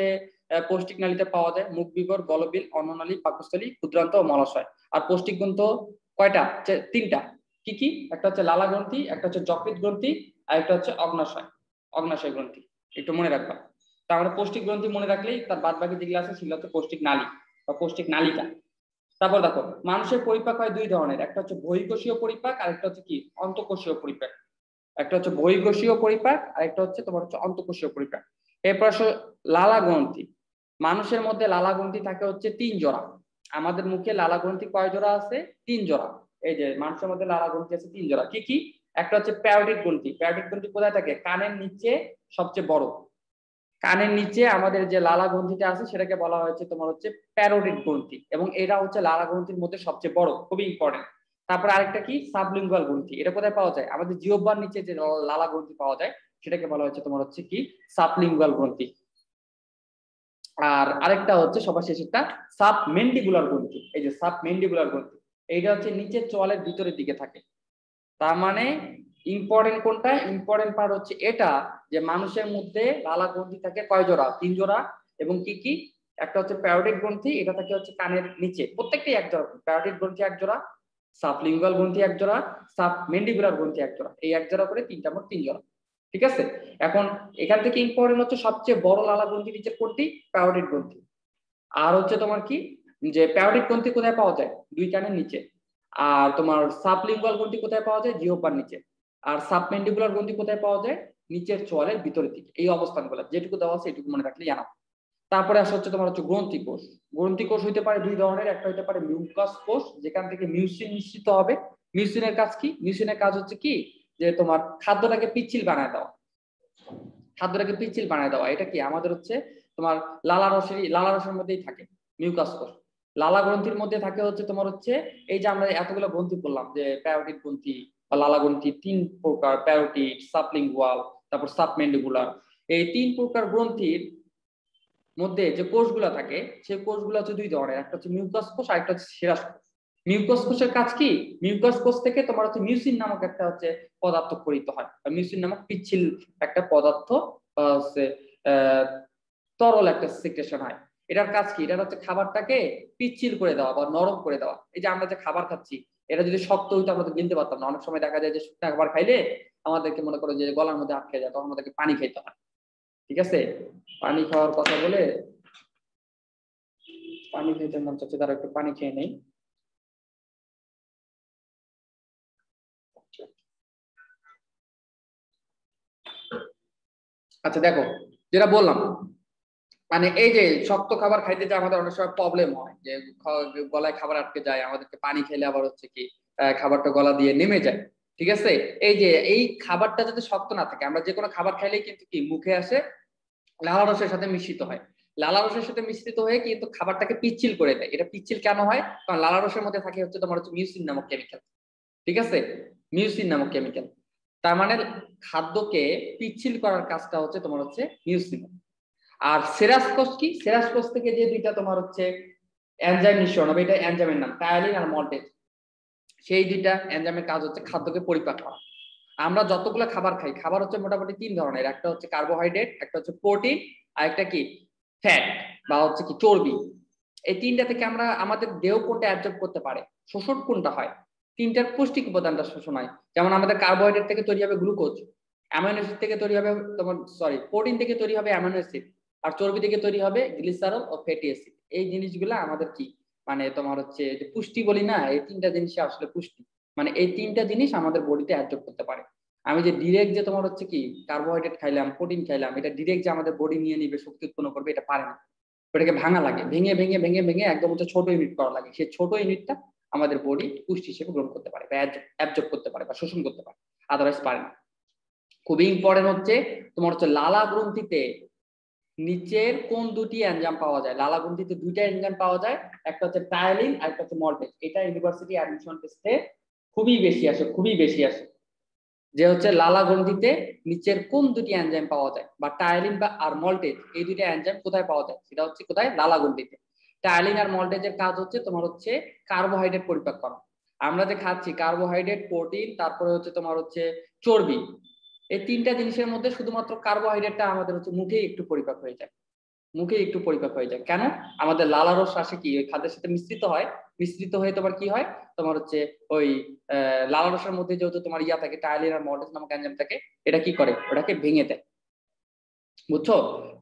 পৌষ্টিক নালীতে পাওয়া যায়, মুখ বিবর, গলবিল, অন্ননালী, পাকস্থলী, ক্ষুদ্রান্ত ও মলাশয়। আর পৌষ্টিক গ্রন্থ কয়টা, তিনটা। কি কি, একটা হচ্ছে লালা গ্রন্থি, একটা হচ্ছে যকৃৎ গ্রন্থি, আর একটা হচ্ছে অগ্নাশয়, অগ্নাশয় গ্রন্থি। একটু মনে রাখবা। তার মানে পৌষ্টিক গ্রন্থি মনে রাখলেই তার বাদ বাকি যেগুলো আছে সেগুলো হচ্ছে পৌষ্টিক নালী বা পৌষ্টিক নালিকা। তারপর দেখো মানুষের পরিপাক হয় দুই ধরনের, একটা হচ্ছে বহিঃকোষীয় পরিপাক, আর একটা হচ্ছে কি অন্তঃকোষীয় পরিপাক। একটা হচ্ছে বহিঃকোষীয় পরিপাক, আর একটা হচ্ছে তোমার হচ্ছে অন্তঃকোষীয় পরিপাক। এরপর লালা গ্রন্থি। মানুষের মধ্যে লালা গ্রন্থি থাকে হচ্ছে 3 জোড়া। আমাদের মুখে লালা গ্রন্থি কয় জোড়া আছে, 3 জোড়া। এই যে মানুষের মধ্যে লালা গ্রন্থি আছে 3 জোড়া। কি কি, একটা হচ্ছে প্যারোটিড গ্রন্থি। প্যারোটিড গ্রন্থি কোথায় থাকে, কানের নিচে সবচেয়ে বড়। কানের নিচে আমাদের যে লালা গ্রন্থিটা আছে সেটাকে বলা হয়েছে তোমার হচ্ছে প্যারোটিড গ্রন্থি, এবং এটা হচ্ছে লালা গ্রন্থির মধ্যে সবচেয়ে বড়, খুবই ইম্পর্টেন্ট। তারপর আরেকটা কি সাবলিঙ্গুয়াল গ্রন্থি, এটা কোথায় পাওয়া যায়, আমাদের জিহ্বার নিচে যে লালা গ্রন্থি পাওয়া যায় সেটাকে বলা হচ্ছে তোমার হচ্ছে কি সাবলিঙ্গুয়াল গ্রন্থি। আর আরেকটা হচ্ছে সবার শেষেরটা সাবমেন্ডিবুলার গ্রন্থি। এই যে সাবমেন্ডিবুলার গ্রন্থি, এইটা হচ্ছে নিচের চোয়ালের ভিতরের দিকে থাকে। তার মানে ইম্পর্টেন্ট কোনটা, ইম্পর্টেন্ট পার্ট হচ্ছে এটা, যে মানুষের মধ্যে লালা গ্রন্থি থাকে কয় জোড়া, 3 জোড়া। এবং কি কি, একটা হচ্ছে প্যারোটিড গ্রন্থি, এটা থাকে হচ্ছে কানের নিচে, প্রত্যেকটাই 1 জোড়া। প্যারোটিড গ্রন্থি 1 জোড়া, সাবলিঙ্গুয়াল গ্রন্থি এক জোড়া, সাবমেন্ডিবুলার গ্রন্থি এক জোড়া, এই এক জোড়া করে তিনটা মোট 3 জোড়া। ঠিক আছে, এখন এখান থেকে ইম্পর্টেন্ট হচ্ছে সবচেয়ে বড় লালা গ্রন্থি নিচের কোনটি? প্যারোটিড গ্রন্থি। আর হচ্ছে তোমার কি যে প্যারোটিড গ্রন্থি কোথায় পাওয়া যায়? 2 কানের নিচে। আর তোমার সাবলিঙ্গুয়াল গ্রন্থি কোথায় পাওয়া যায়? জিহ্বার নিচে। আর সাবমেন্ডিবুলার গ্রন্থি কোথায় পাওয়া যায়? নিচের চোয়ালের ভিতরের দিকে। এই অবস্থানগুলো যেটুকু দেওয়া আছে এটুকু মনে রাখলে জানাবো। তারপরে আসা হচ্ছে তোমার হচ্ছে গ্রন্থি কোষ। গ্রন্থি কোষ হইতে পারে 2 ধরনের, একটা হইতে পারে মিউকাস কোষ, যেখান থেকে মিউসিন নিঃসৃত হবে। মিউসিনের কাজ কি? মিউসিনের কাজ হচ্ছে কি যে তোমার খাদ্যটাকে পিচ্ছিল বানায় দেওয়া, খাদ্যটাকে পিচ্ছিল বানায় দেওয়া। এটা কি আমাদের হচ্ছে তোমার লালা রসের মধ্যেই থাকে মিউকাস কোষ। লালা গ্রন্থির মধ্যে থাকে হচ্ছে তোমার হচ্ছে এই যে আমরা এতগুলো গ্রন্থি বললাম যে প্যারোটিড গ্রন্থি বা লালা গ্রন্থি 3 প্রকার, প্যারোটিড, সাবলিঙ্গুয়াল, তারপর সাবমেন্ডিবুলার। এই 3 প্রকার গ্রন্থির মধ্যে যে কোষগুলো থাকে সেই কোষগুলো হচ্ছে 2 ধরনের, একটা হচ্ছে মিউকাস কোষ আর একটা হচ্ছে সেরাস কোষ। মিউকাস কোষের কাজ কি? মিউকাস কোষ থেকে তোমার হচ্ছে মিউসিন নামক একটা হচ্ছে পদার্থ পরিত হয়, মিউসিন নামক পিচ্ছিল একটা পদার্থ হচ্ছে তরল একটা সিক্রেশন হয়। এটার কাজ কি? এটা হচ্ছে খাবারটাকে পিচ্ছিল করে দেওয়া বা নরম করে দেওয়া। এই যে আমরা যে খাবার খাচ্ছি এটা যদি শক্ত হইতো আমরা তো গিলতে পারতাম না। অনেক সময় দেখা যায় যে শুকনো খাবার খাইলে আমাদেরকে মনে করো যে গলার মধ্যে আটকে যায়, তখন আমাদেরকে পানি খাইতে হয়। ঠিক আছে, পানি খাওয়ার কথা বলে পানি খেতে মন চাচ্ছে, তারা একটু পানি খেয়ে নেই। আচ্ছা দেখো, যেটা বললাম মানে এই যে শক্ত খাবার খাইতে যে আমাদের অনেক সময় প্রবলেম হয়, যে গলায় খাবার আটকে যায়, আমাদেরকে পানি খেলে আবার হচ্ছে কি খাবারটা গলা দিয়ে নেমে যায়। ঠিক আছে, এই যে এই খাবারটা যাতে শক্ত না থাকে, আমরা যে কোনো খাবার খাইলেই কিন্তু কি মুখে আসে লালা রসের সাথে মিশ্রিত হয়। লালা রসের সাথে মিশ্রিত হয়ে কিন্তু খাবারটাকে পিচ্ছিল করে দেয়। এটা পিচ্ছিল কেন হয়? কারণ লালা রসের মধ্যে থাকে হচ্ছে তোমার হচ্ছে মিউসিন নামক কেমিক্যাল। ঠিক আছে, মিউসিন নামক কেমিক্যাল। তার মানে খাদ্যকে পিচ্ছিল করার কাজটা হচ্ছে তোমার হচ্ছে মিউসিন। আর সেরাস কোষ কি? সেরাস কোষ থেকে যে 2টা তোমার হচ্ছে এনজাইম নিঃসরণ হবে, এটা এনজাইমের নাম টায়ালিন আর মল্টেজ। সেই 2টা এনজাইমের কাজ হচ্ছে খাদ্যকে পরিপাক করা। আমরা যতগুলো খাবার খাই, খাবার হচ্ছে মোটামুটি 3 ধরনের, একটা হচ্ছে কার্বোহাইড্রেট, একটা হচ্ছে প্রোটিন, আর একটা কি ফ্যাট বা হচ্ছে কি চর্বি। এই 3টা থেকে আমরা আমাদের দেহ কোনটা অ্যাবজর্ব করতে পারে, শোষণ কোনটা হয়, 3টার পুষ্টিক উপাদানটা শোষণ হয়। যেমন আমাদের কার্বোহাইড্রেট থেকে তৈরি হবে গ্লুকোজ, অ্যামাইনো অ্যাসিড থেকে তৈরি হবে তোমার প্রোটিন থেকে তৈরি হবে অ্যামাইনো অ্যাসিড, আর চর্বি থেকে তৈরি হবে গ্লিসারল ও ফ্যাটি অ্যাসিড। এই জিনিসগুলো আমাদের কি মানে তোমার হচ্ছে যে পুষ্টি বলি না, এই 3টা জিনিসই আসলে পুষ্টি। মানে এই 3টা জিনিস আমাদের বডিতে অ্যাবজর্ব করতে পারে। আমি যে ডিরেক্ট যে তোমার হচ্ছে কি কার্বোহাইড্রেট খাইলাম, প্রোটিন খাইলাম, এটা ডিরেক্ট যে আমাদের বডি নিয়ে নিবে, শক্তি উৎপন্ন করবে, এটা পারে না। ওটাকে ভাঙা লাগে, ভেঙে ভেঙে ভেঙে ভেঙে একদম হচ্ছে ছোট ইউনিট করা লাগে। সেই ছোট ইউনিটটা আমাদের বডি পুষ্টি হিসেবে গ্রহণ করতে পারে বা অ্যাবজর্ব করতে পারে বা শোষণ করতে পারে, আদারওয়াইজ পারে না। খুবই ইম্পর্টেন্ট হচ্ছে তোমার হচ্ছে লালা গ্রন্থিতে নিচের কোন 2টি এনজাইম পাওয়া যায়? লালা গ্রন্থিতে 2টা এনজাইম পাওয়া যায়, একটা হচ্ছে টায়ালিন আর একটা হচ্ছে মল্টেজ। এটা ইউনিভার্সিটি অ্যাডমিশন টেস্টে খুবই বেশি আসে, খুবই বেশি আসে, যে হচ্ছে লালা গ্রন্থিতে নিচের কোন 2টি এনজাইম পাওয়া যায়, বা টায়ালিন বা আর মল্টেজ এই 2টা এনজাইম কোথায় পাওয়া যায়, সেটা হচ্ছে কোথায়? লালা গ্রন্থিতে। টায়ালিন আর মল্টেজের কাজ হচ্ছে তোমার হচ্ছে কার্বোহাইড্রেট পরিপাক করা। আমরা যে খাচ্ছি কার্বোহাইড্রেট, প্রোটিন, তারপরে হচ্ছে তোমার হচ্ছে চর্বি, এই 3টা জিনিসের মধ্যে শুধুমাত্র কার্বোহাইড্রেটটা আমাদের হচ্ছে মুখে একটু পরিপাক হয়ে যায়, মুখে একটু পরিপাক হয়ে যায়। কেন? আমাদের লালা রস আসে কি ওই খাদ্যের সাথে মিশ্রিত হয়, মিশ্রিত হয়ে তোমার কি হয়, তোমার হচ্ছে ওই লালা রসের মধ্যে যেহেতু তোমার ইয়া থাকে টায়ালিন আর মল্টেজ নামক এনজাইম থাকে, এটা কি করে? ওটাকে ভেঙে দেয়। বুঝছো?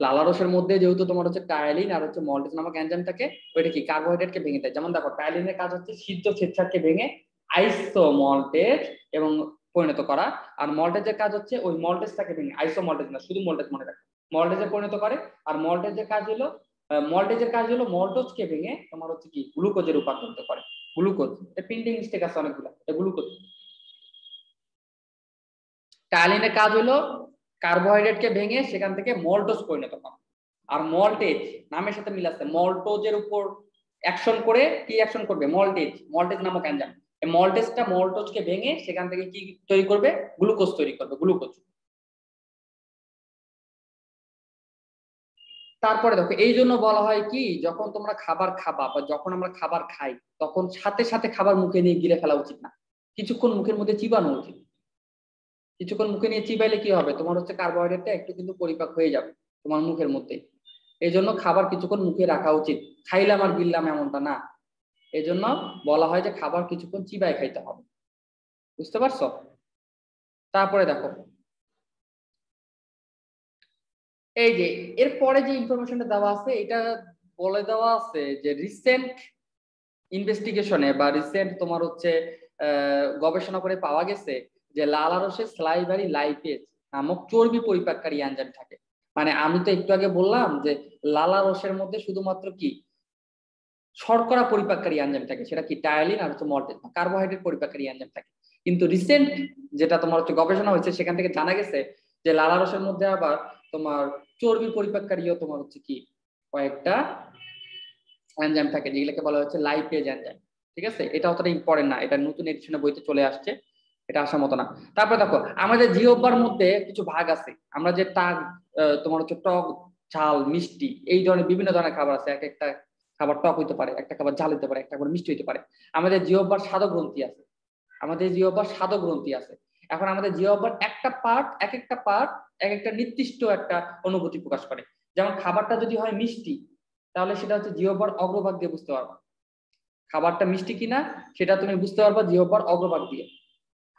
লালা রসের মধ্যে যেহেতু তোমার হচ্ছে টায়ালিন আর হচ্ছে মল্টেজ নামক এনজাইম থাকে, ওইটা কি কার্বোহাইড্রেটকে ভেঙে দেয়। যেমন দেখো, টায়ালিনের কাজ হচ্ছে সিদ্ধ শ্বেতসারকে ভেঙে আইসো মল্টেজ এবং পরিণত করা, আর মল্টেজের কাজ হচ্ছে ওই মল্টেজটাকে ভেঙে, আইসো মল্টেজ না, শুধু মল্টেজ মনে রাখো, মল্টেজে পরিণত করে। আর মল্টেজের কাজ হলো মল্টোজকে ভেঙে তোমার হচ্ছে কি গ্লুকোজে রূপান্তরিত করে। গ্লুকোজ, প্রিন্টিং মিস্টেক আছে অনেকগুলো, গ্লুকোজ। টায়ালিনের কাজ হলো কার্বোহাইড্রেটকে ভেঙে সেখান থেকে মল্টোজ পরিণত করা। আর মল্টেজ নামের সাথে মিল আছে, মল্টোজের উপর অ্যাকশন করে কি অ্যাকশন করবে? মল্টেজ, মল্টেজ নামক এনজাইম। এই মল্টেজটা মল্টোজকে ভেঙে সেখান থেকে কি তৈরি করবে? গ্লুকোজ তৈরি করবে, গ্লুকোজ। তারপরে দেখো, এই জন্য বলা হয় কি যখন তোমরা খাবার খাবা বা যখন আমরা খাবার খাই তখন সাথে সাথে খাবার মুখে নিয়ে গিলে ফেলা উচিত না, কিছুক্ষণ মুখের মধ্যে চিবানো উচিত। কিছুক্ষণ মুখে নিয়ে চিবাইলে কি হবে? তোমার হচ্ছে কার্বোহাইড্রেটটা একটু কিন্তু পরিপাক হয়ে যাবে তোমার মুখের মধ্যে। এই জন্য খাবার কিছুক্ষণ মুখে রাখা উচিত, খাইলাম আর গিললাম এমনটা না। এই জন্য বলা হয় যে খাবার কিছুক্ষণ চিবায় খাইতে হবে। বুঝতে পারছো? তারপরে দেখো এই যে এরপরে যে ইনফরমেশনটা দেওয়া আছে এটা বলে দেওয়া আছে যে রিসেন্ট ইনভেস্টিগেশনে বা রিসেন্ট তোমার হচ্ছে গবেষণা করে পাওয়া গেছে যে লালারসে স্লাইভারি লাইপেজ নামক চর্বি পরিপাককারী এনজাইম থাকে। মানে আমি তো একটু আগে বললাম যে লালারসের মধ্যে শুধুমাত্র কি শর্করা পরিপাককারী এনজাইম থাকে, সেটা কি টায়ালিন আর হচ্ছে মল্টেন, কার্বোহাইড্রেট পরিপাককারী এনজাইম থাকে। কিন্তু রিসেন্ট যেটা তোমার হচ্ছে গবেষণা হয়েছে সেখান থেকে জানা গেছে যে লালারসের মধ্যে আবার তোমার চর্বি পরিপাককারীও তোমার হচ্ছে কি কয়েকটা এনজাইম থাকে যেগুলোকে বলা হচ্ছে লাইপেজ এনজাইম। ঠিক আছে, এটা অতটা ইম্পর্টেন্ট না, এটা নতুন এডিশনে বইতে চলে আসছে, এটা আসার মতো না। তারপর দেখো আমাদের জিহ্বার মধ্যে কিছু ভাগ আছে, আমরা যে তোমার হচ্ছে টক ঝাল মিষ্টি এই ধরনের বিভিন্ন ধরনের খাবার আছে, এক একটা খাবার টক হইতে পারে, একটা খাবার ঝাল হইতে পারে, একটা খাবার মিষ্টি হইতে পারে। আমাদের জিহ্বার স্বাদ গ্রন্থি আছে, আমাদের জিহ্বার স্বাদ গ্রন্থি আছে। এখন আমাদের জিহ্বার একটা পার্ট এক একটা নির্দিষ্ট একটা অনুভূতি প্রকাশ করে। যেমন খাবারটা যদি হয় মিষ্টি তাহলে সেটা হচ্ছে জিহ্বার অগ্রভাগ দিয়ে বুঝতে পারবা খাবারটা মিষ্টি কিনা, সেটা তুমি বুঝতে পারবা জিহ্বার অগ্রভাগ দিয়ে।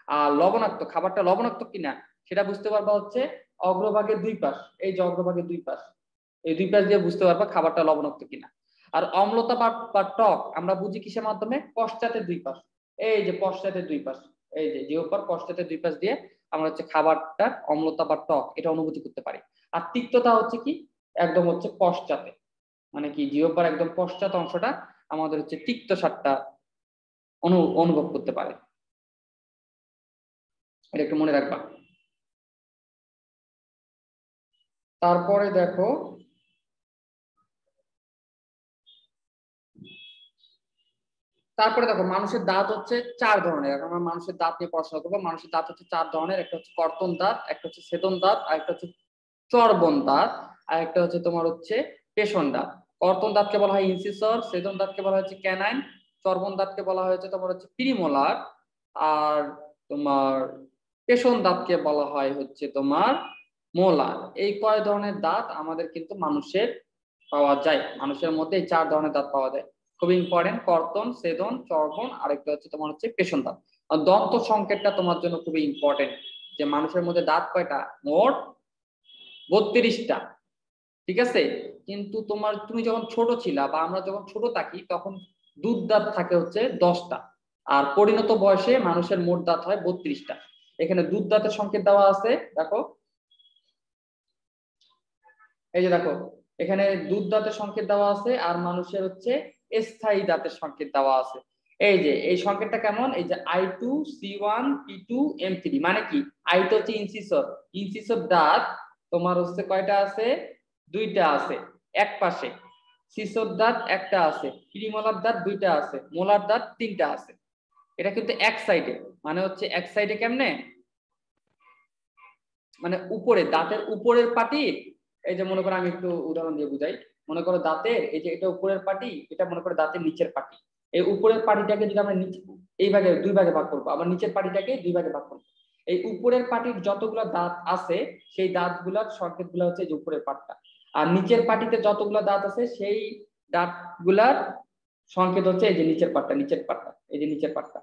আর লবণাক্ত খাবারটা লবণাক্ত কিনা সেটা বুঝতে পারবা হচ্ছে অগ্রভাগের দুই পাশ, এই যে অগ্রভাগের দুই পাশ, এই দুই পাশ দিয়ে বুঝতে পারবা খাবারটা লবণাক্ত কিনা। আর অম্লতা বা টক আমরা বুঝি কিসের মাধ্যমে? পশ্চাতের দুই পাশ, এই যে পশ্চাতের দুই পাশ, এই যে জিহ্বার পশ্চাতের দুই পাশ দিয়ে আমরা হচ্ছে খাবারটা অম্লতা বা টক এটা অনুভূতি করতে পারি। আর তিক্ততা হচ্ছে কি একদম হচ্ছে পশ্চাতে, মানে কি জিহ্বার একদম পশ্চাৎ অংশটা আমাদের হচ্ছে তিক্ত স্বাদটা অনুভব করতে পারে। এটা একটু মনে রাখবা। তারপরে দেখো মানুষের দাঁত হচ্ছে 4 ধরনের। এখন আমরা মানুষের দাঁত নিয়ে পড়াশোনা করবো। মানুষের দাঁত হচ্ছে 4 ধরনের, একটা হচ্ছে কর্তন দাঁত, একটা হচ্ছে ছেদন দাঁত, আর একটা হচ্ছে চর্বণ দাঁত, আর একটা হচ্ছে তোমার হচ্ছে পেষণ দাঁত। কর্তন দাঁতকে বলা হয় ইনসিসর, ছেদন দাঁতকে বলা হচ্ছে ক্যানাইন, চর্বণ দাঁতকে বলা হয়েছে তোমার হচ্ছে প্রিমোলার, আর তোমার পেষণ দাঁতকে বলা হয় হচ্ছে তোমার মোলার। এই কয় ধরনের দাঁত আমাদের কিন্তু মানুষের পাওয়া যায়, মানুষের মধ্যে এই 4 ধরনের দাঁত পাওয়া যায়। খুবই ইম্পর্টেন্ট, কর্তন, ছেদন, চর্বণ, আরেকটা হচ্ছে তোমার হচ্ছে পেষণ দাঁত। আর দন্ত সংকেতটা তোমার জন্য খুবই ইম্পর্টেন্ট, যে মানুষের মধ্যে দাঁত কয়টা? মোট 32টা। ঠিক আছে, কিন্তু তুমি যখন ছোট ছিলা বা আমরা যখন ছোট থাকি তখন দুধ দাঁত থাকে হচ্ছে 10টা, আর পরিণত বয়সে মানুষের মোট দাঁত হয় 32টা। এখানে দুধ দাঁতের সংকেত দেওয়া আছে, দেখো এই যে দেখো এখানে দুধ দাঁতের সংকেত দেওয়া আছে, আর মানুষের হচ্ছে স্থায়ী দাঁতের সংকেত দেওয়া আছে। এই যে এই সংকেতটা কেমন? এই যে I2 C1 P2 M3, মানে কি I তো হচ্ছে ইনসিসর, ইনসিসর দাঁত তোমার হচ্ছে কয়টা আছে? 2টা আছে এক পাশে, সিসর দাঁত একটা আছে, প্রিমোলার দাঁত 2টা আছে, মোলার দাঁত 3টা আছে। এটা কিন্তু এক সাইডে, মানে হচ্ছে এক সাইডে কেমনে? মানে উপরে দাঁতের উপরের পাটি, এই যে মনে করো আমি একটু উদাহরণ দিয়ে বুঝাই। মনে করো দাঁতের এই যে এটা উপরের পাটি, এটা মনে করো দাঁতের নিচের পাটি। এই উপরের পাটিটাকে যদি আমরা নিচে এই ভাগে 2 ভাগে ভাগ করবো, আবার নিচের পাটিটাকে 2 ভাগে ভাগ করবো। এই উপরের পাটির যতগুলো দাঁত আছে সেই দাঁতগুলোর সংকেত গুলো হচ্ছে এই যে উপরের পাটটা, আর নিচের পাটিতে যতগুলো দাঁত আছে সেই দাঁতগুলার সংকেত হচ্ছে এই যে নিচের পাটটা, নিচের পাটটা, এই যে নিচের পাটটা।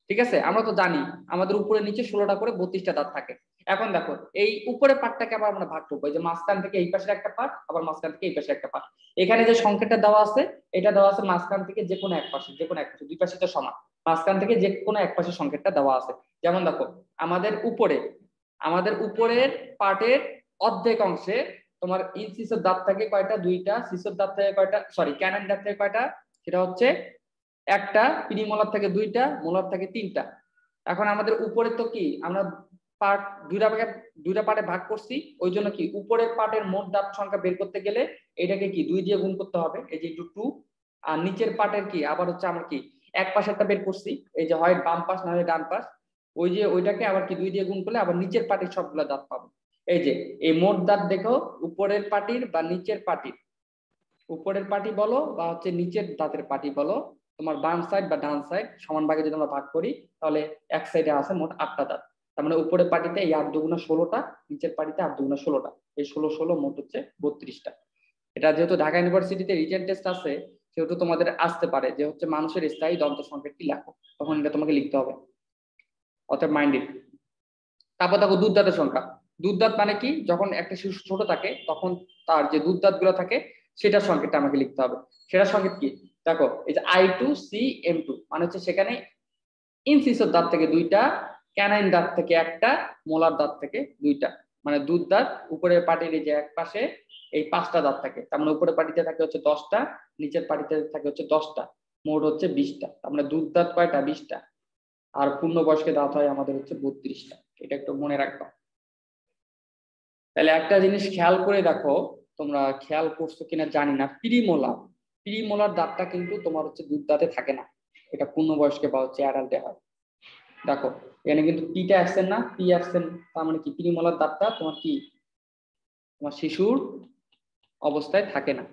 ঠিক আছে, আমরা তো জানি আমাদের উপরে নিচে 16টা করে 32টা দাঁত থাকে। এখন দেখো এই উপরের পার্টটাকে আবার আমরা ভাগ করবো, এই যে মাঝখান থেকে এই পাশের একটা পার্ট, আবার মাঝখান থেকে এই পাশে একটা পার্ট। এখানে যে সংকেতটা দেওয়া আছে এটা দেওয়া আছে মাঝখান থেকে যে কোনো এক পাশে, দুই পাশে তো সমান, মাঝখান থেকে যে কোনো এক পাশে সংকেতটা দেওয়া আছে। যেমন দেখো আমাদের উপরের পার্টের অর্ধেক অংশে তোমার ইনসিসের দাঁত থাকে কয়টা? 2টা। সিসের দাঁত থেকে কয়টা? সরি, ক্যানাইন দাঁত থেকে কয়টা? সেটা হচ্ছে একটা। প্রিমোলার থেকে 2টা, মোলার থেকে 3টা। এখন আমাদের উপরে তো কি আমরা পার্ট 2টা পার্টে ভাগ করছি, ওই জন্য কি উপরের পার্টের মোট দাঁত সংখ্যা বের করতে গেলে এটাকে কি 2 দিয়ে গুণ করতে হবে, এই যে 2। আর নিচের পার্টের কি আবার হচ্ছে আমরা কি এক পাশেরটা বের করছি, এই যে হয় বাম পাশ না হয় ডান পাশ, ওই যে ওইটাকে আবার কি 2 দিয়ে গুণ করলে আবার নিচের পার্টির সবগুলো দাঁত পাবো। এই যে এই মোট দাঁত দেখো উপরের পার্টির বা নিচের পার্টির, উপরের পার্টি বলো বা হচ্ছে নিচের দাঁতের পার্টি বলো, তোমার বাম সাইড বা ডান সাইড সমান ভাগে যদি আমরা ভাগ করি তাহলে এক সাইডে আছে মোট 8টা দাঁত। তার মানে উপরের পার্টিতে এই 8 দুগুণা 16টা, নিচের পার্টিতে 8 দুগুণা 16টা, এই 16 16 মোট হচ্ছে 32টা। এটা যেহেতু ঢাকা ইউনিভার্সিটিতে রিটেন টেস্ট আছে সেহেতু তোমাদের আসতে পারে যে হচ্ছে মানুষের স্থায়ী দন্ত সংকেতটি লেখো, তখন এটা তোমাকে লিখতে হবে, অর্থাৎ মাইন্ডেড। তারপর দেখো দুধ দাঁতের সংখ্যা। দুধ দাঁত মানে কি, যখন একটা শিশু ছোট থাকে তখন তার যে দুধ দাঁত গুলো থাকে সেটার সংকেতটা আমাকে লিখতে হবে। সেটার সংকেত কি, দেখো এই যে I2CM2 মানে হচ্ছে সেখানে ইনসিসর দাঁত থেকে দুইটা, ক্যানাইন দাঁত থেকে একটা, মোলার দাঁত থেকে দুইটা, মানে দুধ দাঁত উপরের পাটির এই যে এক পাশে এই 5টা দাঁত থাকে, তার মানে উপরের পাটিতে থাকে হচ্ছে 10টা, নিচের পাটিতে থাকে হচ্ছে 10টা, মোট হচ্ছে 20টা। তার মানে দুধ দাঁত কয়টা, 20টা। আর পূর্ণবয়স্কের দাঁত হয় আমাদের হচ্ছে 32টা। এটা একটু মনে রাখবা। তাহলে একটা জিনিস খেয়াল করে দেখো, তোমরা খেয়াল করছো কিনা জানি না, প্রিমোলার দাঁতটা কিন্তু তোমার হচ্ছে দুধ দাঁতে থাকে না, এটা পূর্ণবয়স্কে বা হচ্ছে অ্যাডাল্টে হয়। দেখো এখানে কিন্তু পিটা আসছেন না, পি আসছেন, তার মানে কি প্রিমোলার দাঁতটা তোমার কি তোমার শিশুর অবস্থায় থাকে না,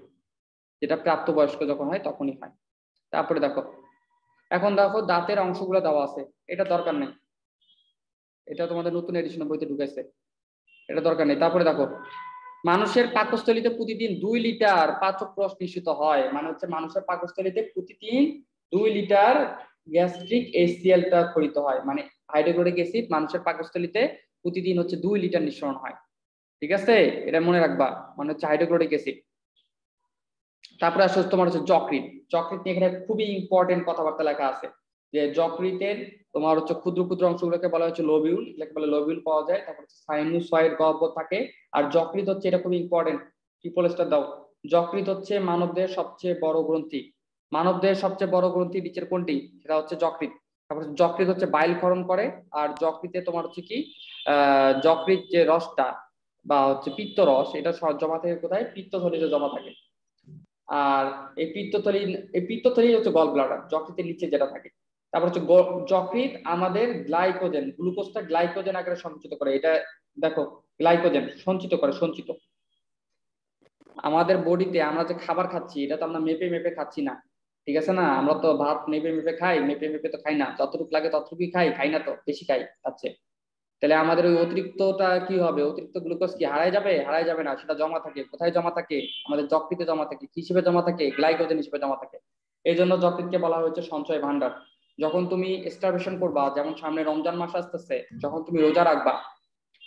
যেটা প্রাপ্তবয়স্ক যখন হয় তখনই হয়। তারপরে দেখো, এখন দেখো দাঁতের অংশগুলো দেওয়া আছে, এটা দরকার নেই, এটা তোমাদের নতুন এডিশনের বইতে ঢুকেছে, এটা দরকার নেই। তারপরে দেখো, মানুষের পাকস্থলীতে প্রতিদিন 2 লিটার পাচক রস নিঃসৃত হয়, মানে হচ্ছে মানুষের পাকস্থলীতে প্রতিদিন 2 লিটার গ্যাস্ট্রিক HCl-টা ক্ষরিত হয়, মানে হাইড্রোক্লোরিক অ্যাসিড মানুষের পাকস্থলীতে প্রতিদিন হচ্ছে 2 লিটার নিঃসরণ হয়। ঠিক আছে, এটা মনে রাখবা, মানে হচ্ছে হাইড্রোক্লোরিক অ্যাসিড। তারপরে আসলে তোমার হচ্ছে যকৃৎ। যকৃৎ নিয়ে এখানে খুবই ইম্পর্টেন্ট কথাবার্তা লেখা আছে, যে যকৃতের তোমার হচ্ছে ক্ষুদ্র ক্ষুদ্র অংশগুলোকে বলা হচ্ছে লোবিউল, এটাকে বলে লোবিউল পাওয়া যায়। তারপর হচ্ছে সাইনুসয়েড গহ্বর থাকে। আর যকৃৎ হচ্ছে, এটা খুবই ইম্পর্টেন্ট, ট্রিপল স্টার দাও, যকৃৎ হচ্ছে মানবদেহের সবচেয়ে বড় গ্রন্থি। মানবদেহের সবচেয়ে বড় গ্রন্থি নিচের কোনটি, সেটা হচ্ছে যকৃৎ। তারপর যকৃৎ হচ্ছে বাইল ক্ষরণ করে, আর যকৃতে তোমার হচ্ছে কি যকৃৎ যে রসটা বা হচ্ছে পিত্ত রস, এটা জমা থাকে কোথায়, পিত্তথলিতে জমা থাকে। আর এই পিত্তথলি হচ্ছে গল ব্লাডার, যকৃতের নিচে যেটা থাকে। তারপর হচ্ছে যকৃৎ আমাদের গ্লাইকোজেন, গ্লুকোজটা গ্লাইকোজেন আকারে সঞ্চিত করে, এটা দেখো গ্লাইকোজেন সঞ্চিত করে, সঞ্চিত। আমাদের বডিতে আমরা যে খাবার খাচ্ছি, এটা তো আমরা মেপে মেপে খাচ্ছি না, ঠিক আছে না, আমরা তো ভাত মেপে মেপে খাই, মেপে মেপে তো খাই না, যতটুকু লাগে ততটুকুই খাই, খাই না তো বেশি খাই খাচ্ছে। তাহলে আমাদের ওই অতিরিক্তটা কি হবে, অতিরিক্ত গ্লুকোজ কি হারায় যাবে, হারায় যাবে না, সেটা জমা থাকে কোথায়, জমা থাকে আমাদের যকৃতে, জমা থাকে কি হিসেবে, জমা থাকে গ্লাইকোজেন হিসেবে জমা থাকে। এই জন্য যকৃতকে বলা হয়েছে সঞ্চয় ভান্ডার। যখন তুমি স্টারভেশন করবা, যেমন সামনে রমজান মাস আসতেছে, যখন তুমি রোজা রাখবা,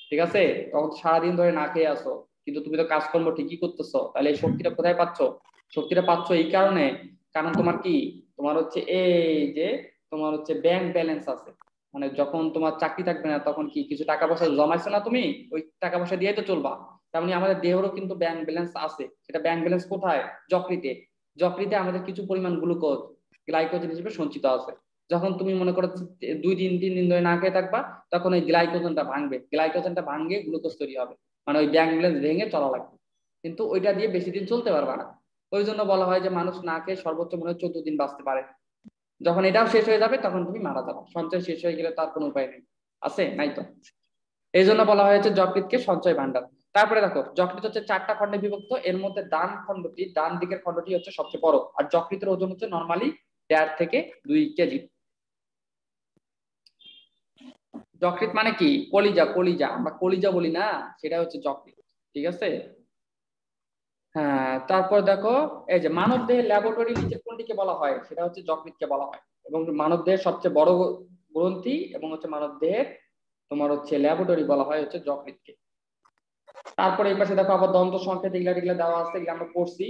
ঠিক আছে, তখন সারাদিন ধরে না খেয়ে আসো, কিন্তু তুমি তো কাজকর্ম ঠিকই করতেছো, তাহলে এই শক্তিটা কোথায় পাচ্ছ, শক্তিটা পাচ্ছ এই কারণে, কারণ তোমার কি, তোমার হচ্ছে এই যে তোমার হচ্ছে ব্যাংক ব্যালেন্স আছে, মানে যখন তোমার চাকরি থাকবে না তখন কি কিছু টাকা পয়সা জমাইছো না তুমি, ওই টাকা পয়সা দিয়ে তো চলবা। তেমনি আমাদের দেহেরও কিন্তু ব্যাংক ব্যালেন্স আছে, সেটা ব্যাংক ব্যালেন্স কোথায়, যকৃতে। যকৃতে আমাদের কিছু পরিমাণ গ্লুকোজ গ্লাইকোজেন হিসেবে সঞ্চিত আছে। যখন তুমি মনে করো 2-3 দিন ধরে না খেয়ে থাকবা, তখন ওই গ্লাইকোজেনটা ভাঙবে, গ্লাইকোজেনটা ভাঙে গ্লুকোজ তৈরি হবে, মানে ওই ব্যাংক ব্যালেন্স ভেঙে চলা লাগবে, কিন্তু ওইটা দিয়ে বেশি দিন চলতে পারবে না। ওই জন্য বলা হয় যে মানুষ না খেয়ে সর্বোচ্চ মনে হয় 14 দিন বাঁচতে পারে। যখন এটাও শেষ হয়ে যাবে তখন তুমি মারা যাবে, সঞ্চয় শেষ হয়ে গেলে তার কোনো উপায় নেই, আছে নাই তো। এই জন্য বলা হয়েছে যকৃৎকে সঞ্চয় ভান্ডার। তারপরে দেখো, যকৃৎ হচ্ছে 4টা খণ্ডে বিভক্ত, এর মধ্যে ডান দিকের খণ্ডটি হচ্ছে সবচেয়ে বড়, আর যকৃতের ওজন হচ্ছে নর্মালি 1.5 থেকে 2 কেজি। যকৃৎ মানে কি, কলিজা, কলিজা আমরা কলিজা বলি না, সেটা হচ্ছে যকৃৎ, ঠিক আছে। হ্যাঁ, তারপর দেখো, এই যে মানব দেহের ল্যাবরেটরি নিচের কোনটিকে বলা হয়, সেটা হচ্ছে যকৃৎকে বলা হয়, এবং মানব দেহের সবচেয়ে বড় গ্রন্থি এবং হচ্ছে মানব দেহের তোমার হচ্ছে ল্যাবরেটরি বলা হয় হচ্ছে যকৃৎকে। তারপরে এই পাশে দেখো আবার দন্ত সংকেত, এগুলা এগুলা দেওয়া আছে, এগুলো আমরা পড়ছি।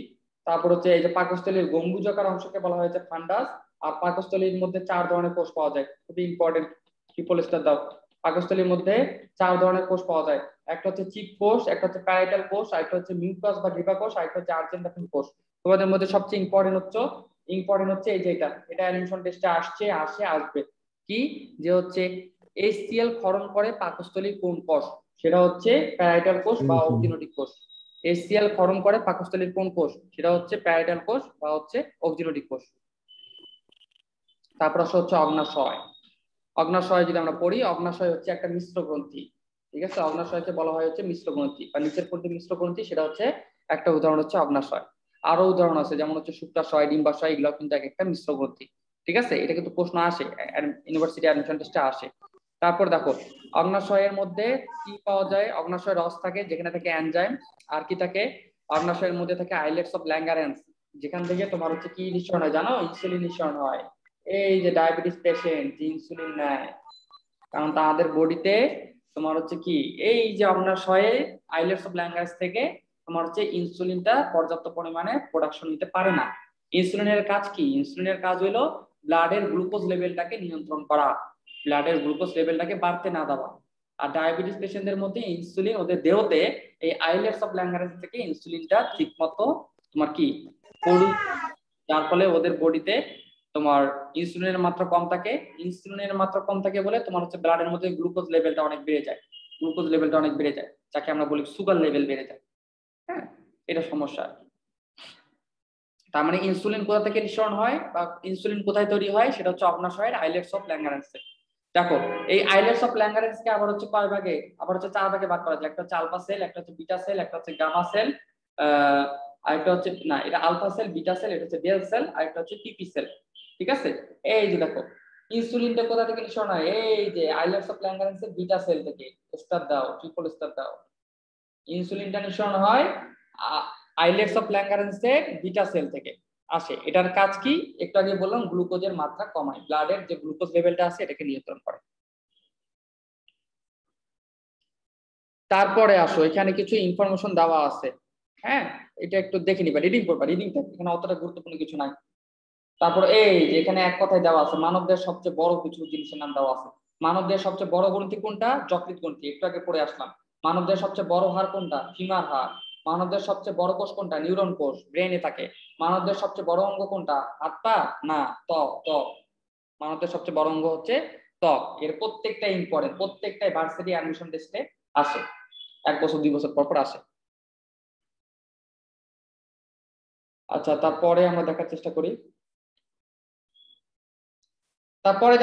তারপর হচ্ছে এই যে পাকস্থলীর গম্বুজাকার অংশকে বলা হয়েছে ফান্ডাস। আর পাকস্থলীর মধ্যে 4 ধরনের কোষ পাওয়া যায়, খুবই ইম্পর্টেন্ট, ট্রিপল স্টার দাও। পাকস্থলীর মধ্যে 4 ধরনের কোষ পাওয়া যায়, একটা হচ্ছে চিক কোষ, একটা হচ্ছে প্যারাইটাল কোষ, আরেকটা হচ্ছে মিউকাস বা গ্রিপা কোষ, আরেকটা হচ্ছে আর্জেন্টাফিন কোষ। তোমাদের মধ্যে সবচেয়ে ইম্পর্টেন্ট হচ্ছে এই যে এটা অ্যাডমিশন টেস্টে আসবে কি, যে হচ্ছে HCl ক্ষরণ করে পাকস্থলীর কোন কোষ, সেটা হচ্ছে প্যারাইটাল কোষ বা অক্সিনোটিক কোষ। HCl ক্ষরণ করে পাকস্থলীর কোন কোষ, সেটা হচ্ছে প্যারাইটাল কোষ বা হচ্ছে অক্সিনোটিক কোষ। তারপর হচ্ছে অগ্নাশয়। অগ্নাশয় যদি আমরা পড়ি, অগ্নাশয় হচ্ছে একটা মিশ্র গ্রন্থি, ঠিক আছে, অগ্নাশয়কে বলা হয় হচ্ছে মিশ্র গ্রন্থি বা নিচের কোনটি মিশ্র গ্রন্থি, সেটা হচ্ছে একটা উদাহরণ হচ্ছে অগ্নাশয়। আরো উদাহরণ আছে, যেমন হচ্ছে শুক্রাশয়, ডিম্বাশয়, এগুলো কিন্তু এক একটা মিশ্র গ্রন্থি, ঠিক আছে, এটা কিন্তু প্রশ্ন আসে, ইউনিভার্সিটি অ্যাডমিশন টেস্টে আসে। তারপর দেখো, অগ্নাশয়ের মধ্যে কি পাওয়া যায়, অগ্নাশয় রস থাকে যেখানে থাকে এনজাইম, আর কি থাকে, অগ্নাশয়ের মধ্যে থাকে আইলেটস অফ ল্যাঙ্গারেন্স, যেখান থেকে তোমার হচ্ছে কি নিঃসরণ হয় জানো, ইনসুলিন নিঃসরণ হয়। এই যে ডায়াবেটিস পেশেন্ট যে ইনসুলিন নেয়, কারণ তাদের বডিতে তোমার হচ্ছে কি এই যে অগ্নাশয়ে আইলেটস অফ ল্যাঙ্গার্স থেকে তোমার হচ্ছে ইনসুলিনটা পর্যাপ্ত পরিমাণে প্রোডাকশন নিতে পারে না। ইনসুলিনের কাজ কি? ইনসুলিনের কাজ হলো ব্লাডের গ্লুকোজ লেভেলটাকে নিয়ন্ত্রণ করা, ব্লাডের গ্লুকোজ লেভেলটাকে বাড়তে না দেওয়া। আর ডায়াবেটিস পেশেন্টদের মধ্যে ইনসুলিন ওদের দেহতে এই আইলেটস অফ ল্যাঙ্গার্স থেকে ইনসুলিনটা ঠিক মতো তোমার কি যার ফলে ওদের বডিতে তোমার ইনসুলিনের মাত্রা কম থাকে। ইনসুলিনের মাত্রা কম থাকে বলে তোমার হচ্ছে ব্লাডের মধ্যে গ্লুকোজ লেভেলটা অনেক বেড়ে যায়, গ্লুকোজ লেভেলটা অনেক বেড়ে যায়, যাকে আমরা বলি সুগার লেভেল বেড়ে যায়। হ্যাঁ, এটা সমস্যা। তার মানে ইনসুলিন কোথা থেকে নিঃসরণ হয় বা ইনসুলিন কোথায় তৈরি হয়, সেটা হচ্ছে অগ্নাশয়ের আইলেটস অফ ল্যাঙ্গারেন্সে। দেখো এই আইলেটস অফ ল্যাঙ্গারেন্সকে আবার হচ্ছে কয় ভাগে, আবার হচ্ছে 4 ভাগে ভাগ করা যায়। একটা হচ্ছে আলফা সেল, একটা হচ্ছে বিটা সেল, একটা হচ্ছে গামা সেল, আরেকটা হচ্ছে না এটা আলফা সেল, বিটা সেল, এটা হচ্ছে ডেল সেল, আরেকটা হচ্ছে টিপি সেল। ঠিক আছে, এই যে দেখো ইনসুলিনটা কোথা থেকে নিঃসরণ হয়, এই যে আইলেটস অফ ল্যাঙ্গারেন্সের বিটা সেল থেকে। স্টার দাও, ট্রিপল স্টার দাও। ইনসুলিনটা নিঃসরণ হয় আইলেটস অফ ল্যাঙ্গারেন্সের বিটা সেল থেকে আসে। এটার কাজ কি? একটু আগে বললাম গ্লুকোজের মাত্রা কমায়, ব্লাডের যে গ্লুকোজ লেভেলটা আছে এটাকে নিয়ন্ত্রণ করে। তারপরে আসো, এখানে কিছু ইনফরমেশন দেওয়া আছে। হ্যাঁ, এটা একটু দেখে নিবা, রিডিং করবা, রিডিংটা এখানে অতটা গুরুত্বপূর্ণ কিছু নাই। তারপর এই যে এখানে এক কথায় দেওয়া আছে মানবদের সবচেয়ে বড় কিছু জিনিসের নাম দেওয়া আছে। মানবদের সবচেয়ে বড় গ্রন্থি কোনটা? যকৃৎ গ্রন্থি, একটু আগে পড়ে আসলাম। মানবদের সবচেয়ে বড় হাড় কোনটা? ফিমার হাড়। মানবদের সবচেয়ে বড় কোষ কোনটা? নিউরন কোষ, ব্রেনে থাকে। মানবদের সবচেয়ে বড় অঙ্গ কোনটা? হাত পা না, ত্বক। ত্বক, মানবদের সবচেয়ে বড় অঙ্গ হচ্ছে ত্বক। এর প্রত্যেকটা ইম্পর্টেন্ট, প্রত্যেকটাই ভার্সিটি অ্যাডমিশন টেস্টে আসে, 1 বছর 2 বছর পর পর আসে। আচ্ছা, তারপরে আমরা দেখার চেষ্টা করি। তারপরে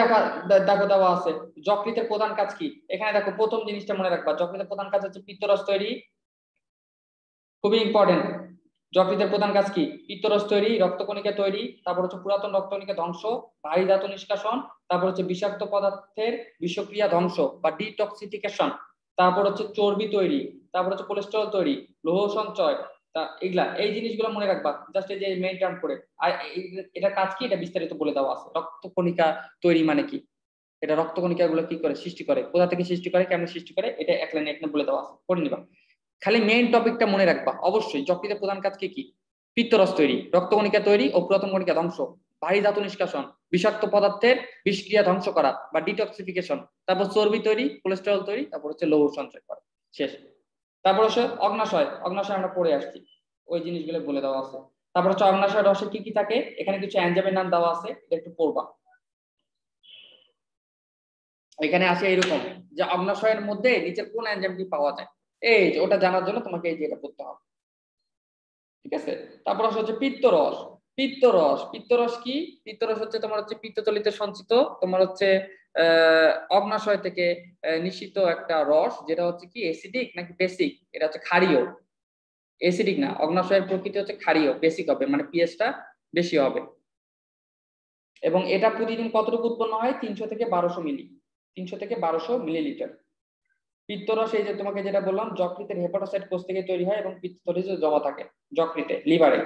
দেখো দেওয়া আছে যকৃতের প্রধান কাজ কি। এখানে দেখো প্রথম জিনিসটা মনে রাখবা, যকৃতের প্রধান কাজ হচ্ছে পিত্তরস তৈরি, খুবই ইম্পর্টেন্ট। যকৃতের প্রধান কাজ কি? পিত্তরস তৈরি, রক্তকণিকা তৈরি, তারপর হচ্ছে পুরাতন রক্তকণিকা ধ্বংস, ভারী ধাতু নিষ্কাশন, তারপর হচ্ছে বিষাক্ত পদার্থের বিষক্রিয়া ধ্বংস বা ডিটক্সিফিকেশন, তারপর হচ্ছে চর্বি তৈরি, তারপর হচ্ছে কোলেস্টেরল তৈরি, লৌহ সঞ্চয়। তা এগুলা এই জিনিসগুলো মনে রাখবা, জাস্ট এই যে মেইন টার্ম করে। আর এটা কাজ কি এটা বিস্তারিত বলে দেওয়া আছে। রক্তকণিকা তৈরি মানে কি, এটা রক্তকণিকা গুলো কি করে সৃষ্টি করে, কোথা থেকে সৃষ্টি করে, কেমন সৃষ্টি করে, এটা এক লাইনে এখানে বলে দেওয়া আছে, পড়ে নিবা। খালি মেইন টপিকটা মনে রাখবা অবশ্যই। যকৃতের প্রধান কাজ কি কি? পিত্তরস তৈরি, রক্তকণিকা তৈরি ও পুরাতন কণিকা ধ্বংস, ভারী ধাতু নিষ্কাশন, বিষাক্ত পদার্থের বিষক্রিয়া ধ্বংস করা বা ডিটক্সিফিকেশন, তারপর চর্বি তৈরি, কোলেস্টেরল তৈরি, তারপর হচ্ছে লৌহ সঞ্চয় করা, শেষ। তারপর হচ্ছে অগ্নাশয়। অগ্নাশয় আমরা পড়ে আসছি, ওই জিনিসগুলো বলে দেওয়া আছে। তারপর হচ্ছে অগ্নাশয় রসে কি কি থাকে, এখানে কিছু এনজাইমের নাম দেওয়া আছে, এটা একটু পড়বা। এখানে আছে এরকম যে অগ্নাশয়ের মধ্যে নিচের কোন এনজাইমটি পাওয়া যায়, এই যে ওটা জানার জন্য তোমাকে এই যে এটা পড়তে হবে। ঠিক আছে, তারপর হচ্ছে পিত্তরস। পিত্তরস, পিত্তরস কি? পিত্তরস হচ্ছে তোমার হচ্ছে পিত্তথলিতে সঞ্চিত তোমার হচ্ছে অগ্নাশয় থেকে নিঃসৃত একটা রস, যেটা হচ্ছে কি অ্যাসিডিক নাকি বেসিক, এটা হচ্ছে ক্ষারীয়। অ্যাসিডিক না, অগ্নাশয়ের প্রকৃতি হচ্ছে ক্ষারীয়, বেসিক হবে মানে পিএইচটা বেশি হবে। এবং এটা প্রতিদিন কতটুকু উৎপন্ন হয়? 300 থেকে 1200 মিলি, 300 থেকে 1200 মিলিলিটার। পিত্তরস এই যে তোমাকে যেটা বললাম, যকৃতের হেপাটোসাইট কোষ থেকে তৈরি হয় এবং পিত্তথলিতে জমা থাকে, যকৃতে, লিভারে।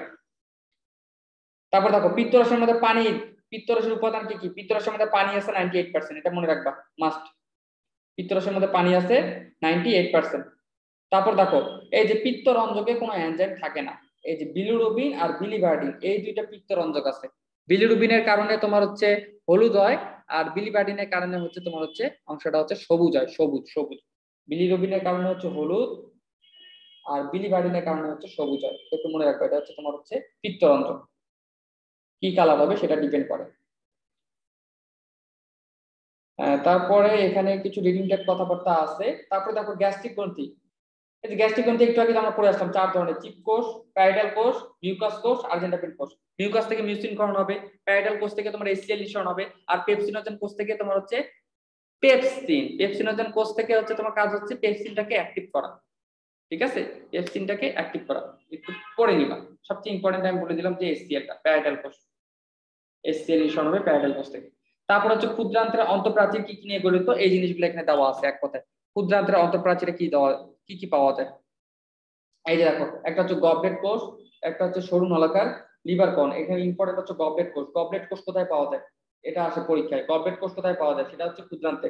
তারপর দেখো পিত্তরসের মধ্যে পানি, পিত্তরসের উপাদান কি কি? পিত্তরসের মধ্যে পানি আছে 98%, এটা মনে রাখবা মাস্ট। পিত্তরসের মধ্যে পানি আছে 98%। তারপর দেখো এই যে পিত্তরঞ্জকে কোনো এনজাইম থাকে না, এই যে বিলিরুবিন আর বিলিভার্ডিন, এই দুইটা পিত্তরঞ্জক আছে। বিলিরুবিনের কারণে তোমার হচ্ছে হলুদ হয়, আর বিলিভার্ডিনের কারণে হচ্ছে তোমার হচ্ছে অংশটা হচ্ছে সবুজ হয়, সবুজ সবুজ। বিলিরুবিনের কারণে হচ্ছে হলুদ, আর বিলিভার্ডিনের কারণে হচ্ছে সবুজ হয়, একটু মনে রাখবে। এটা হচ্ছে তোমার হচ্ছে পিত্তরঞ্জক, কি কালার হবে সেটা ডিপেন্ড করে। তারপরে এখানে কিছু রিডিং টেক কথাবার্তা আছে। তারপরে দেখো গ্যাস্ট্রিক গ্রন্থি। এই যে গ্যাস্ট্রিক গ্রন্থি একটু আগে আমরা পড়ে আসলাম 4 ধরনের, চিপ কোষ, প্যারাইটাল কোষ, মিউকাস কোষ আর জেন্টাপিন কোষ। মিউকাস থেকে মিউসিনকরণ হবে, প্যারাইটাল কোষ থেকে তোমার এসিএল নিঃসরণ হবে, আর পেপসিনোজেন কোষ থেকে তোমার হচ্ছে পেপসিন। পেপসিনোজেন কোষ থেকে হচ্ছে তোমার কাজ হচ্ছে পেপসিনটাকে অ্যাক্টিভ করা। ঠিক আছে, পেপসিনটাকে অ্যাক্টিভ করা, একটু পড়ে নিবা। সবচেয়ে ইম্পর্টেন্ট আমি বলে দিলাম যে এসিএলটা, প্যারাইটাল কোষ, এসিএল নিঃসরণ হবে প্যারাইটাল কোষ থেকে। তারপর হচ্ছে ক্ষুদ্রান্তের অন্তঃপ্রাচীর কি কি নিয়ে গঠিত, এই জিনিসগুলো এখানে দেওয়া আছে এক কথায়। ক্ষুদ্রান্তের অন্তঃপ্রাচীরে কি দেওয়া, কি কি পাওয়া যায়। এই যে দেখো একটা হচ্ছে গবলেট কোষ, একটা হচ্ছে সরু নলাকার, লিভার কোন, এখানে ইম্পর্টেন্ট হচ্ছে গবলেট কোষ। গবলেট কোষ কোথায় পাওয়া যায়, এটা আসে পরীক্ষায়। গবলেট কোষ কোথায় পাওয়া যায়, সেটা হচ্ছে ক্ষুদ্রান্তে।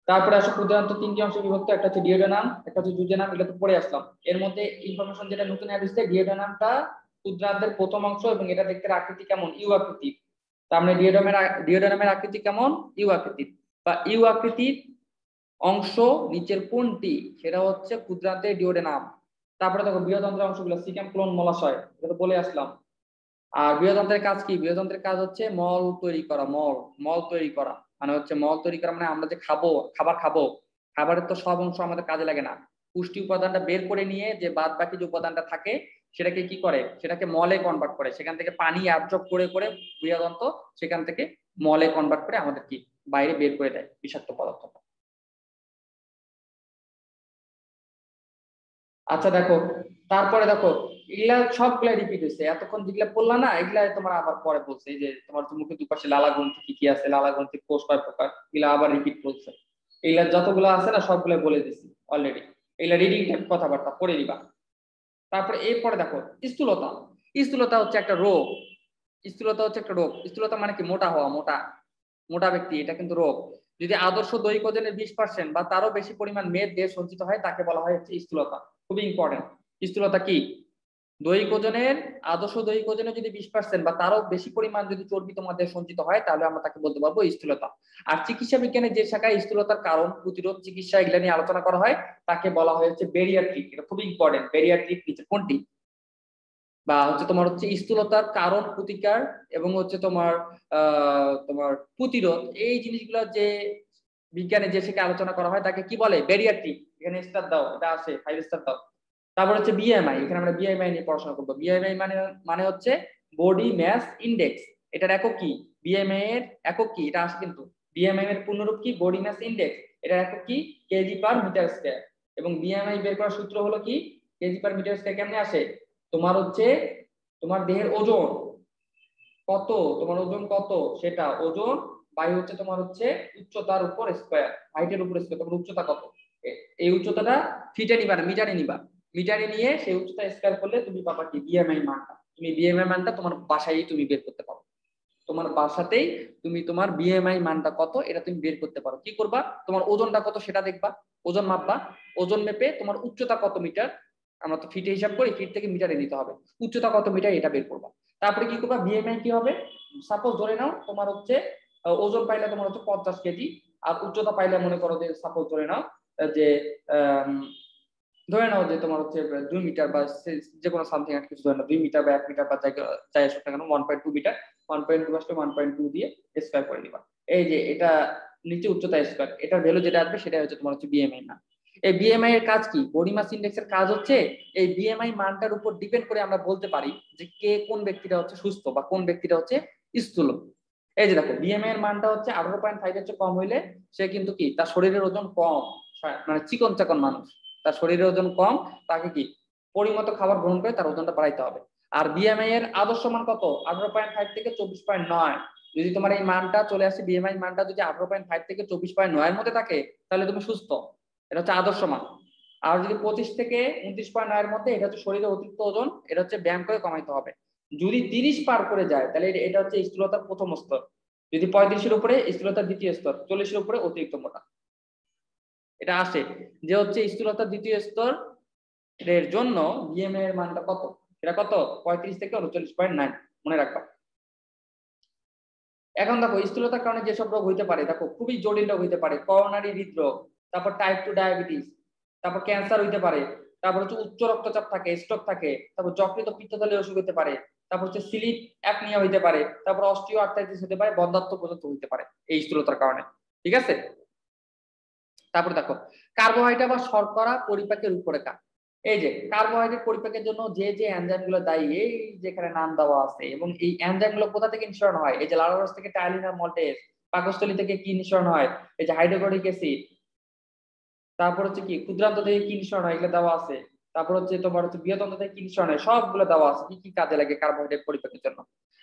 তারপরে আসে ক্ষুদ্রান্ত তিনটি অংশে বিভক্ত, একটা হচ্ছে ডিওডেনাম, একটা হচ্ছে জুজেনাম, এটা তো পড়ে আসলাম। এর মধ্যে ইনফরমেশন যেটা নতুন অ্যাড হচ্ছে, ডিওডেনামটা ক্ষুদ্রান্তের প্রথম অংশ এবং এটা দেখতে আকৃতি কেমন, ইউ আকৃতির। তার মানে ডিওডেনামের আকৃতি কেমন, ইউ আকৃতির বা ইউ আকৃতির অংশ নিচের কোনটি, সেটা হচ্ছে ক্ষুদ্রান্তের ডিওডেনাম। তারপরে দেখো বৃহদন্ত্রের অংশগুলো সিকাম, ক্লোন, মলাশয়, এটা তো বলে আসলাম। আর বৃহদন্ত্রের কাজ কি, বৃহদন্ত্রের কাজ হচ্ছে মল তৈরি করা, মল তৈরি করা মানে হচ্ছে মল তৈরি করা মানে আমরা যে খাবার খাবো, খাবারের তো সব অংশ আমাদের কাজে লাগে না। পুষ্টি উপাদানটা বের করে নিয়ে যে বাদ বাকি যে উপাদানটা থাকে সেটাকে কি করে, সেটাকে মলে কনভার্ট করে, সেখান থেকে পানি অ্যাবজর্ব করে করে বৃহদন্ত্র সেখান থেকে মলে কনভার্ট করে আমাদের কি বাইরে বের করে দেয় বিষাক্ত পদার্থটা। আচ্ছা দেখো, তারপরে দেখো এগুলা সবগুলা রিপিট হয়েছে, এতক্ষণ যেগুলা বললা না এগুলা তোমার আবার পরে বলছে। এই যে তোমার মুখে দুপাশে লালা গ্রন্থি কি কি আছে, লালা গ্রন্থির কোষ কয় প্রকার, এগুলা আবার রিপিট বলছে। এগুলা যতগুলো আছে না সবগুলো বলে দিছি অলরেডি। এগুলা রিডিং টাইপ কথাবার্তা পড়ে দিবা। তারপরে এরপরে দেখো স্থূলতা। স্থূলতা হচ্ছে একটা রোগ। স্থূলতা মানে কি, মোটা হওয়া, মোটা ব্যক্তি, এটা কিন্তু রোগ। যদি আদর্শ দৈহিক ওজনের 20% বা তারও বেশি পরিমাণ মেদ দেহে সঞ্চিত হয় তাকে বলা হয় হচ্ছে স্থূলতা। খুবই ইম্পর্টেন্ট। স্থূলতা কি, দৈহিক ওজনের, আদর্শ দৈহিক ওজনের যদি 20% বা তারও বেশি পরিমাণ যদি চর্বি তোমাদের সঞ্চিত হয় তাহলে আমরা তাকে বলতে পারবো স্থূলতা। আর চিকিৎসা বিজ্ঞানে যে শাখায় স্থূলতার কারণ, প্রতিরোধ, চিকিৎসা এগুলা নিয়ে আলোচনা করা হয় তাকে বলা হয় হচ্ছে বেরিয়াট্রিক। এটা খুবই ইম্পর্টেন্ট। বেরিয়াট্রিক নিচে কোনটি, বা হচ্ছে তোমার হচ্ছে স্থূলতার কারণ, প্রতিকার এবং হচ্ছে তোমার প্রতিরোধ, এই জিনিসগুলো যে বিজ্ঞানে যে শিখে আলোচনা করা হয় তাকে কি বলে, বেরিয়াট্রিক। এখানে স্টার দাও, এটা আসে 5 স্টার দাও। তারপর হচ্ছে বিএমআই, এখানে আমরা বিএমআই নিয়ে পড়াশোনা করবো। বিএমআই মানে হচ্ছে বডি মাস ইন্ডেক্স। এটার একক কি, বিএমআই এর একক কি, এটা আসে কিন্তু। বিএমআই এর পূর্ণরূপ কি, বডি মাস ইন্ডেক্স। এটার একক কি, কেজি পার মিটার স্কয়ার। এবং বিএমআই বের করার সূত্র হলো কি, কেজি পার মিটার স্কয়ার কেমনে আসে, তোমার হচ্ছে তোমার দেহের ওজন কত, তোমার ওজন কত সেটা ওজন বাই হচ্ছে তোমার হচ্ছে উচ্চতার উপর স্কয়ার, হাইটের উপর স্কয়ার। তোমার উচ্চতা কত, এই উচ্চতাটা ফিটে নিবা না মিটারে নিবা, মিটারে নিয়ে সেই উচ্চতা স্কয়ার করলে তুমি পাবা কি, বিএমআই মানটা। তুমি বিএমআই মানটা তোমার বাসায় তুমি বের করতে পারো। তোমার বাসাতেই তুমি তোমার বিএমআই মানটা কত এটা তুমি বের করতে পারো। কি করবা, তোমার ওজনটা কত সেটা দেখবা, ওজন মাপবা, ওজন মেপে তোমার উচ্চতা কত মিটার, আমরা তো ফিটে হিসাব করি, ফিট থেকে মিটারে নিতে হবে, উচ্চতা কত মিটার এটা বের করবা। তারপরে কি করবা, বিএমআই কি হবে, সাপোজ ধরে নাও তোমার হচ্ছে ওজন পাইলে তোমার হচ্ছে 50 কেজি, আর উচ্চতা পাইলে মনে করো যে সাপোজ ধরে নাও যে ধরে নাও যে তোমার হচ্ছে 2 মিটার বা যে কোনো সামথিং একটা কিছু ধরে নাও 2 মিটার বা 1 মিটার বা যাই আসুক না কেন 1.2 মিটার, 1.2 আসলে 1.2 দিয়ে স্কয়ার করে দিবা। এই যে এটা নিচে উচ্চতা স্কয়ার, এটার ভ্যালু যেটা আসবে সেটা হচ্ছে তোমার হচ্ছে বিএমআই মান। এই বিএমআই এর কাজ কি, বডি মাস ইন্ডেক্সের কাজ হচ্ছে এই বিএমআই মানটার উপর ডিপেন্ড করে আমরা বলতে পারি যে কে কোন ব্যক্তিটা হচ্ছে সুস্থ বা কোন ব্যক্তিটা হচ্ছে স্থূল। এই যে দেখো বিএমআই এর মানটা হচ্ছে 18.5 এর চেয়ে কম হইলে সে কিন্তু কি, তার শরীরের ওজন কম, মানে চিকন চাকন মানুষ, তার শরীরের ওজন কম, তাকে কি পরিমতো খাবার গ্রহণ করে তার ওজনটা বাড়াইতে হবে। আর বিএমআই এর আদর্শ মান কত, 18.5 থেকে 24.9। যদি তোমার এই মানটা চলে আসে, বিএমআই মানটা যদি 18.5 থেকে 24.9 এর মধ্যে থাকে তাহলে তুমি সুস্থ, এটা হচ্ছে আদর্শ মান। আর যদি 25 থেকে 29.9 এর মধ্যে, এটা হচ্ছে শরীরের অতিরিক্ত ওজন, এটা হচ্ছে ব্যায়াম করে কমাইতে হবে। যদি 30 পার করে যায় তাহলে এটা হচ্ছে স্থূলতার প্রথম স্তর। যদি 35-এর উপরে স্থূলতার দ্বিতীয় স্তর, 40-এর উপরে অতিরিক্ত মোটা। এটা আসে যে হচ্ছে স্থূলতার দ্বিতীয় স্তর এর জন্য বিএমআই এর মানটা কত, এটা কত, 35 থেকে 39.9, মনে রাখবা। এখন দেখো স্থূলতার কারণে যেসব রোগ হইতে পারে, দেখো খুবই জটিল রোগ হইতে পারে, করোনারি হৃদরোগ, তারপর টাইপ 2 ডায়াবেটিস, তারপর ক্যান্সার হইতে পারে, তারপর হচ্ছে উচ্চ রক্তচাপ থাকে, স্ট্রোক থাকে, তারপর যকৃত পিত্তথলীর অসুখ হইতে পারে, তারপর হচ্ছে স্লিপ অ্যাপনিয়া হইতে পারে, তারপর অস্টিও আর্থ্রাইটিস হইতে পারে, বন্ধ্যাত্ব পর্যন্ত হইতে পারে এই স্থূলতার কারণে। ঠিক আছে, তারপর দেখো কার্বোহাইড্রেট বা শর্করা পরিপাকের রূপরেখা। এই যে কার্বোহাইড্রেট পরিপাকের জন্য যে যে এনজাইম গুলো দায়ী, এই যেখানে নাম দেওয়া আছে, এবং এই এনজাইম গুলো কোথা থেকে নিঃসরণ হয়, এই যে লালারস থেকে টাইলিন আর মল্টেজ, পাকস্থলী থেকে কি নিঃসরণ হয়, এই যে হাইড্রোক্লোরিক অ্যাসিড, তারপর হচ্ছে কি ক্ষুদ্রান্ত থেকে কি নিঃসরণ হয়, এগুলো দেওয়া আছে। তারপর হচ্ছে তোমার হচ্ছে বৃহদন্ত থেকে কি নিঃসরণ হয়, সবগুলো দেওয়া আছে কি কি কাজে লাগে কার্বোহাইড্রেট পরিপাকের জন্য।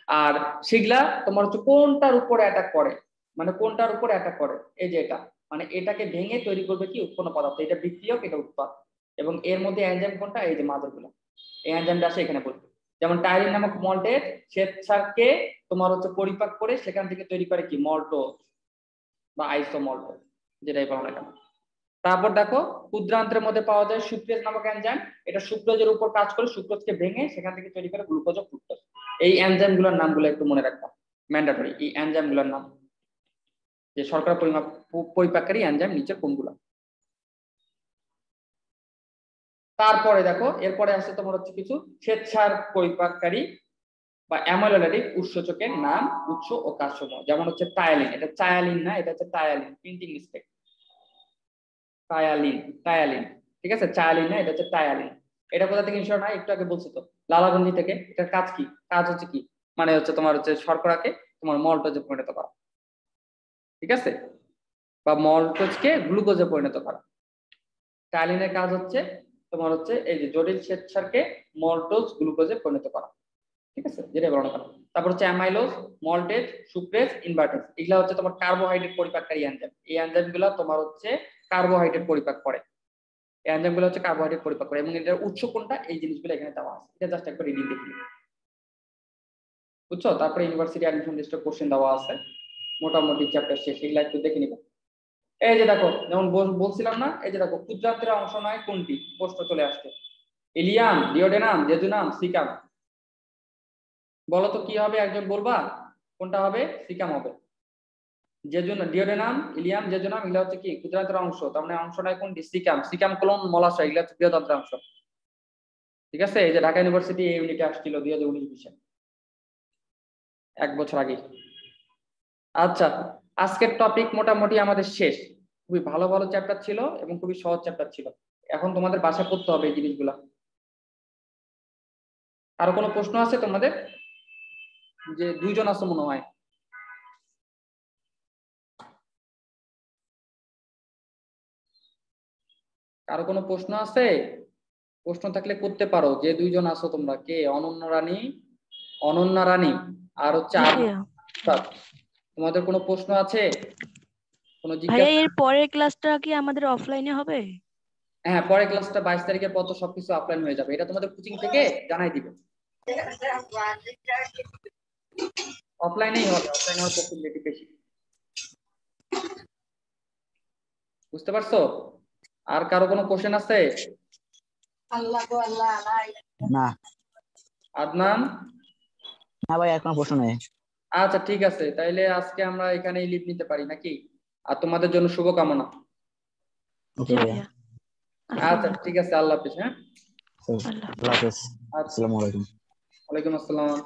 আর সেগুলা তোমার হচ্ছে কোনটার উপরে অ্যাটাক করে, মানে কোনটার উপরে অ্যাটাক করে, এই যে এটা মানে এটাকে ভেঙে তৈরি করবে কি উৎপন্ন পদার্থ, এটা বিক্রিয়ক, এটা উৎপাদ। এবং এর মধ্যে এনজাইম কোনটা, এই যে মাদকগুলো, এই এনজাইমটা আসে এখানে বলবে। যেমন টাইলিন নামক মল্টের শ্বেতসারকে তোমার হচ্ছে পরিপাক করে সেখান থেকে তৈরি করে কি মল্টোজ বা আইসোমল্টোজ, যেটাই বলো না কেন। তারপর দেখো ক্ষুদ্রান্ত্রের মধ্যে পাওয়া যায় সুক্রেজ নামক এনজাইম। এটা সুক্রোজের উপর কাজ করে সুক্রোজকে ভেঙে সেখান থেকে তৈরি করে গ্লুকোজ ও ফ্রুক্টোজ। এই এনজাইমগুলোর নামগুলো একটু মনে রাখবা, ম্যান্ডেটরি। এই এনজাইমগুলোর নাম, যে শর্করা পরিপাককারী এনজাইম নিচের কোনগুলো। তারপরে দেখো এরপরে আছে তোমার হচ্ছে কিছু শ্বেতসার পরিপাককারী বা অ্যামাইলোলাইটিক উৎসেচকের নাম, উৎস ও কাজসমূহ। যেমন হচ্ছে টায়ালিন, এটা চায়ালিন না, এটা হচ্ছে ptyalin, printing mistake. Ptyalin, ptyalin, ঠিক আছে, চায়ালিন না, এটা হচ্ছে টায়ালিন। এটা কোথা থেকে ইনশোর হয় একটু আগে বলছি তো, লালাগঞ্জি থেকে। এটার কাজ কি? কাজ হচ্ছে কি, মানে হচ্ছে তোমার হচ্ছে শর্করাকে তোমার মল্টোজে পরিণত করা, ঠিক আছে, বা মল্টোজকে গ্লুকোজে পরিণত করা। টায়ালিনের কাজ হচ্ছে তোমার হচ্ছে এই যে জটিল শ্বেতসারকে মল্টোজ গ্লুকোজে পরিণত করা, ঠিক আছে, যেটা বলো না কেন। তারপর হচ্ছে অ্যামাইলোজ, মল্টেজ, সুক্রেজ, ইনভার্টেজ, এগুলা হচ্ছে তোমার কার্বোহাইড্রেট পরিপাককারী এনজাইম। এই এনজাইমগুলো তোমার হচ্ছে কার্বোহাইড্রেট পরিপাক করে। এই এনজাইমগুলো হচ্ছে কার্বোহাইড্রেট পরিপাক করে, এবং এটার উৎস কোনটা এই জিনিসগুলো এখানে দেওয়া আছে। এটা জাস্ট একবার রিডিং দেখি, বুঝছো? তারপরে ইউনিভার্সিটি অ্যাডমিশন টেস্টের কোশ্চেন দেওয়া আছে, মোটামুটি চ্যাপ্টার শেষ, এগুলা একটু দেখে নিব। এই যে দেখো, যেমন বলছিলাম না, এই যে দেখো ক্ষুদ্রান্ত্রের অংশ নয় কোনটি, প্রশ্ন চলে আসছে। Ilium, duodenum, jejunum, caecum. বলো তো কি হবে, একজন বলবা কোনটা হবে? সিকাম হবে। ডিওডেনাম, ইলিয়াম, জেজুনাম এগুলো হচ্ছে কি ক্ষুদ্রান্ত্রের অংশ, তার মানে অংশ নয় কোনটি? সিকাম। সিকাম কোলন মলাশয় এগুলো হচ্ছে বৃহদান্ত্রের অংশ, ঠিক আছে। এই যে ঢাকা ইউনিভার্সিটি এই ইউনিটে আসছিল 2019-20 এক বছর আগে। আচ্ছা, আজকের টপিক মোটামুটি আমাদের শেষ। খুবই ভালো ভালো চ্যাপ্টার ছিল এবং খুবই সহজ চ্যাপ্টার ছিল। এখন তোমাদের বাসা করতে হবে এই জিনিসগুলা। আরো কোনো প্রশ্ন আছে তোমাদের? যে দুইজন আছে মনে হয়। কারো কোনো প্রশ্ন আছে? প্রশ্ন থাকলে করতে পারো। যে দুইজন আছো তোমরা, কে? অনন্যা রানী আর হচ্ছে জি ভাইয়া। তোমাদের কোনো প্রশ্ন আছে? কোনো ভাইয়া জিজ্ঞাসা? এর পরের ক্লাসটা কি আমাদের অফলাইনে হবে? হ্যাঁ, পরের ক্লাসটা 22 তারিখের পর তো সবকিছু অফলাইন হয়ে যাবে, এটা তোমাদের কোচিং থেকে জানাই দিবে। অফলাইনেই হবে, অফলাইনে হওয়ার পসিবিলিটি বেশি, বুঝতে পারছো? আর কারো কোনো কোশ্চেন আছে? না আদনান? না ভাই, এখন প্রশ্ন নেই। আচ্ছা ঠিক আছে, তাইলে আজকে আমরা এখানেই লিভ নিতে পারি নাকি? আর তোমাদের জন্য শুভকামনা। ওকে জি ভাইয়া, ভাইয়া। আচ্ছা ঠিক আছে, আল্লাহ হাফেজ। হ্যাঁ, আল্লাহ। আল্লাহ হাফেজ। আচ্ছা, আসসালামু আলাইকুম। ওয়ালাইকুম আসসালাম।